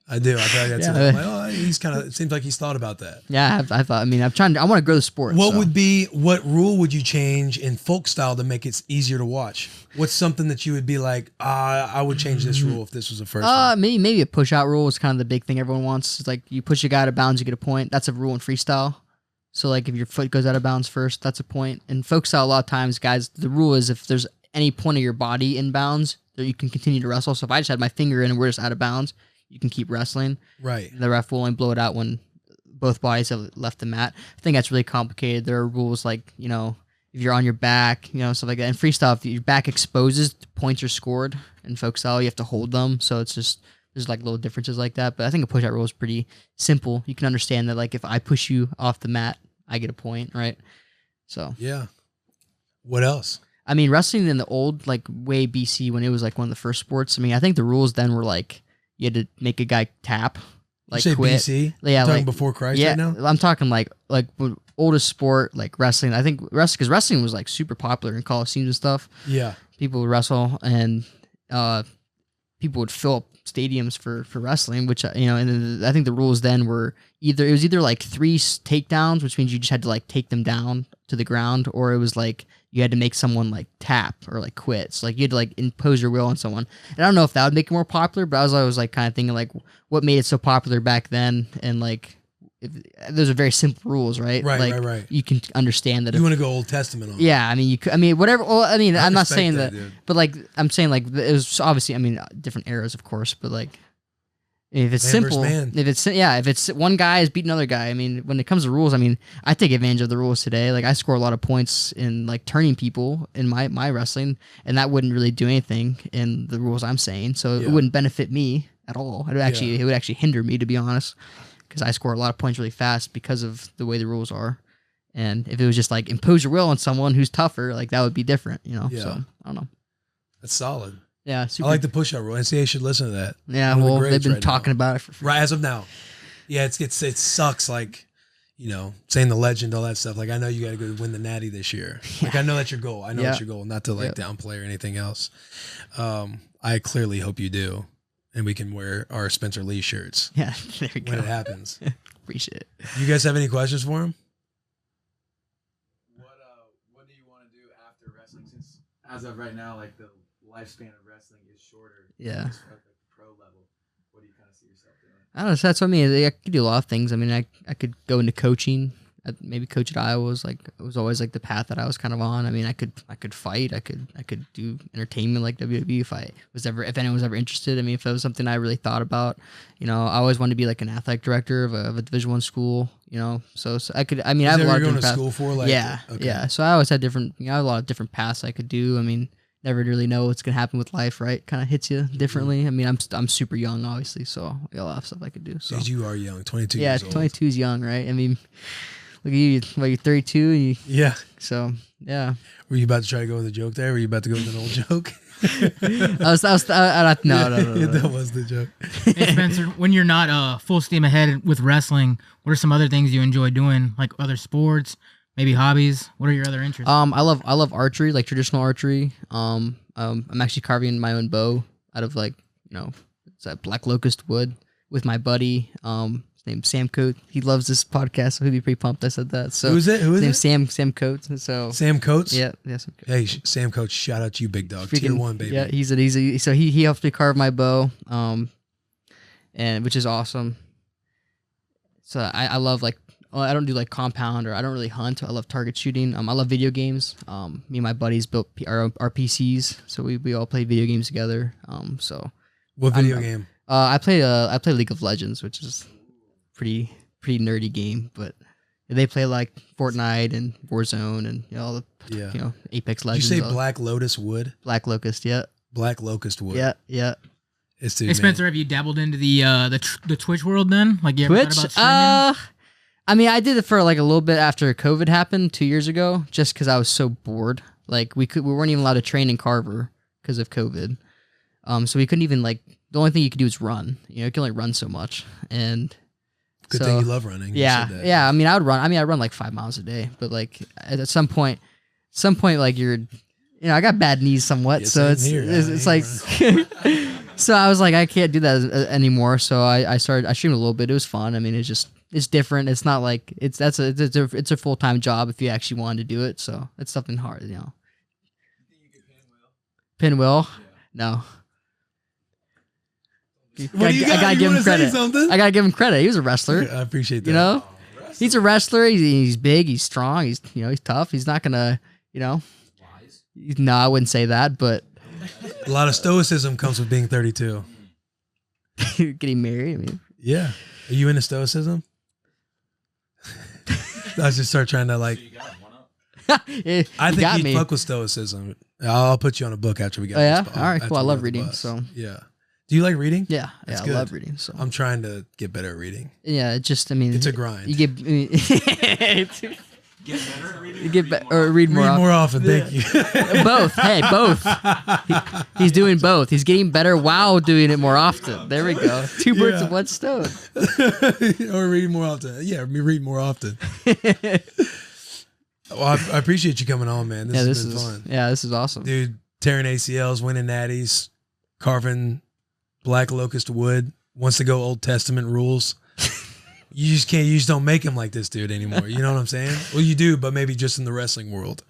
I do. I feel like that's he's kind of. It seems like he's thought about that. Yeah, I thought. I mean, I want to grow the sport. What rule would you change in folk style to make it easier to watch? What's something that you would be like, I would change this rule if this was the first one? Maybe a push out rule is kind of the big thing everyone wants. It's like you push a guy out of bounds, you get a point. That's a rule in freestyle. So like if your foot goes out of bounds first, that's a point. In folk style, a lot of times, guys, the rule is if there's any point of your body in bounds, that you can continue to wrestle. So if I just had my finger in and we're just out of bounds, you can keep wrestling. Right. The ref will only blow it out when both bodies have left the mat. I think that's really complicated. There are rules like, if you're on your back, stuff like that. In freestyle, if your back exposes, points are scored. In folk style, you have to hold them. So it's just, there's like little differences like that. But I think a push-out rule is pretty simple. You can understand that like if I push you off the mat, I get a point, right? So. Yeah. What else? I mean, wrestling in the old, like way BC when it was like one of the first sports. I mean, I think the rules then were like you had to make a guy tap, like you say quit. BC? Yeah, talking like before Christ right now. I'm talking like oldest sport, like wrestling. I think because wrestling was like super popular in coliseums and stuff. Yeah, people would wrestle and people would fill up stadiums for wrestling, which and I think the rules then were either like 3 takedowns, which means you just had to like take them down to the ground, or it was like you had to make someone like tap or like quit. So like you had to like impose your will on someone. And I don't know if that would make it more popular, but I was always like kind of thinking like what made it so popular back then, and like those are very simple rules, right? Right. You can understand that. You want to go Old Testament on? Yeah, I mean you could. I mean whatever. Well, I mean I'm not saying that, dude. but like I'm saying like it was obviously. I mean different eras, of course, but like. If it's man simple, man. if it's one guy is beating another guy. I mean, when it comes to rules, I mean, I take advantage of the rules today. Like I score a lot of points in like turning people in my wrestling, and that wouldn't really do anything in the rules I'm saying. So it wouldn't benefit me at all. It would actually hinder me, to be honest, because I score a lot of points really fast because of the way the rules are. And if it was just like impose your will on someone who's tougher, like that would be different, Yeah. So I don't know. That's solid. Yeah, I like the push-out rule. NCAA should listen to that. Yeah, well, they've been talking about it right as of now. Yeah, it sucks. Like, saying the legend, all that stuff. Like, I know you got to go win the Natty this year. Yeah. Like, I know that's your goal. I know that's your goal, not to like downplay or anything else. I clearly hope you do, and we can wear our Spencer Lee shirts. Yeah, there we go. When it happens. Appreciate it. You guys have any questions for him? What do you want to do after wrestling? Since as of right now, like the lifespan of wrestling is shorter. Yeah. At the pro level. What do you kind of see yourself doing? I don't know. So that's what I mean. I could do a lot of things. I mean, I could go into coaching. Maybe coach at Iowa was always like the path that I was kind of on. I mean, I could fight. I could do entertainment like WWE if anyone was ever interested. I mean, if it was something I really thought about, I always wanted to be like an athletic director of a Division I school. So I could. I mean, I have a lot of different paths. School for yeah. So I always had different. I have a lot of different paths I could do. I mean. Never really know what's gonna happen with life, right? Kind of hits you differently. I mean, I'm super young, obviously, so a lot of stuff I could do. So you are young, 22 years old. 22 is young, right? I mean, look at you, you're 32. Yeah. So yeah. Were you about to try to go with a joke there? Were you about to go with an old joke? No. That was the joke. Hey Spencer, when you're not full steam ahead with wrestling, what are some other things you enjoy doing, like other sports? Maybe hobbies. What are your other interests? I love archery, like traditional archery. I'm actually carving my own bow out of it's that black locust wood with my buddy. His name's Sam Coates. He loves this podcast, so he'd be pretty pumped I said that. So who is it? Who is it? Sam Coates. So Sam Coates. Yeah. Sam Coates. Hey, Sam Coates, shout out to you, big dog. Tier 1, baby. Yeah, so he helped me carve my bow, and which is awesome. So I love I don't do like compound, or I don't really hunt. I love target shooting. I love video games. Me and my buddies built our PCs, so we all play video games together. So what video game? I play League of Legends, which is pretty nerdy game, but they play like Fortnite and Warzone and all the Apex Legends. Did you say Black Lotus Wood? Black Locust, yeah. Black Locust Wood. Yeah. It's Hey Spencer, have you dabbled into the Twitch world then? Like you ever Twitch? thought about streaming? I mean, I did it for like a little bit after COVID happened 2 years ago, just because I was so bored. Like we weren't even allowed to train in Carver because of COVID. So we couldn't even the only thing you could do is run. You can only run so much. And good thing you love running. Yeah. I mean, I run like 5 miles a day, but like at some point, like I got bad knees somewhat, Yeah, so same here. it's like. So I was like, I can't do that anymore. So I streamed a little bit. It was fun. I mean, it's different. It's not like it's a full-time job if you actually wanted to do it. So it's something hard, Pinwheel? No. I gotta give him credit. I gotta give him credit. He was a wrestler. I appreciate that. He's a wrestler. He's big. He's strong. He's tough. He's not gonna No, I wouldn't say that, but a lot of stoicism comes with being 32. Getting married. I mean, yeah. Are you into stoicism? I just start trying to I think you'd fuck with stoicism. I'll put you on a book after we get. Oh yeah. All right. Cool. I love reading. So yeah. Do you like reading? Yeah. I love reading. So I'm trying to get better at reading. Yeah. It's a grind. You Get better at reading. You read more often. Thank you. Both. Hey, both. He's doing both. He's getting better while doing it more often. There we go. Two birds with one stone. Or read more often. Yeah, read more often. Well, I appreciate you coming on, man. This has been fun. Yeah, this is awesome, dude. Tearing ACLs, winning natties, carving Black Locust Wood. Wants to go Old Testament rules. You just don't make him like this dude anymore. You know what I'm saying? Well, you do, but maybe just in the wrestling world.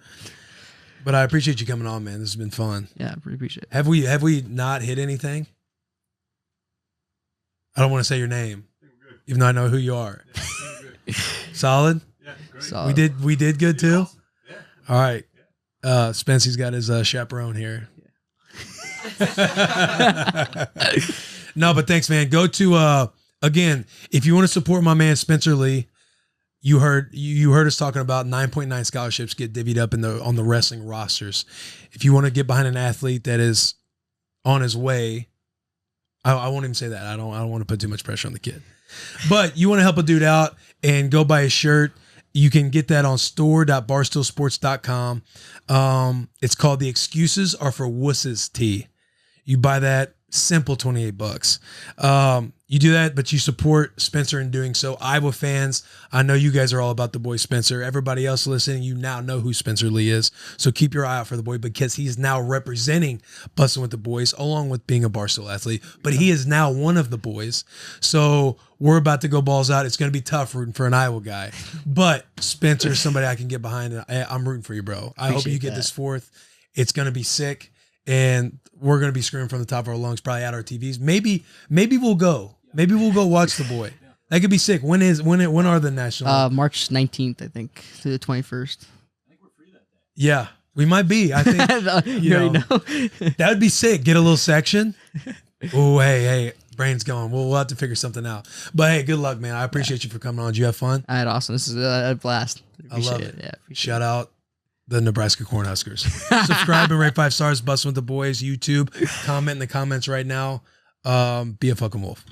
But I appreciate you coming on, man. This has been fun. Yeah, I really appreciate it. Have we not hit anything? I don't want to say your name, even though I know who you are. Solid? Yeah, great. Solid. We did good too? Yeah. All right. Spency's got his chaperone here. No, but thanks, man. Go to again, if you want to support my man Spencer Lee, you heard us talking about 9.9 scholarships get divvied up on the wrestling rosters. If you want to get behind an athlete that is on his way, I won't even say that. I don't want to put too much pressure on the kid. But you want to help a dude out and go buy a shirt, you can get that on store.barstoolsports.com. It's called The Excuses Are for Wusses tee. You buy that, simple $28. You do that, but you support Spencer in doing so. Iowa fans, I know you guys are all about the boy Spencer. Everybody else listening, you now know who Spencer Lee is. So keep your eye out for the boy because he's now representing Bussin' with the Boys along with being a Barstool athlete. But he is now one of the boys. So we're about to go balls out. It's going to be tough rooting for an Iowa guy. But Spencer's somebody I can get behind. And I'm rooting for you, bro. I hope you get this fourth. It's going to be sick. And we're going to be screaming from the top of our lungs, probably at our TVs. Maybe we'll go. Maybe we'll go watch the boy. That could be sick. When are the national? March 19th, I think, to the 21st. I think we're free that day. Yeah, we might be. I think you already know. That would be sick. Get a little section. Oh, hey, brain's going. We'll have to figure something out. But hey, good luck, man. I appreciate you for coming on. Did you have fun? I had awesome. This is a blast. I love it. Yeah, shout out the Nebraska Cornhuskers. Subscribe and rate 5 stars. Bussin' with the Boys YouTube. Comment in the comments right now. Be a fucking wolf.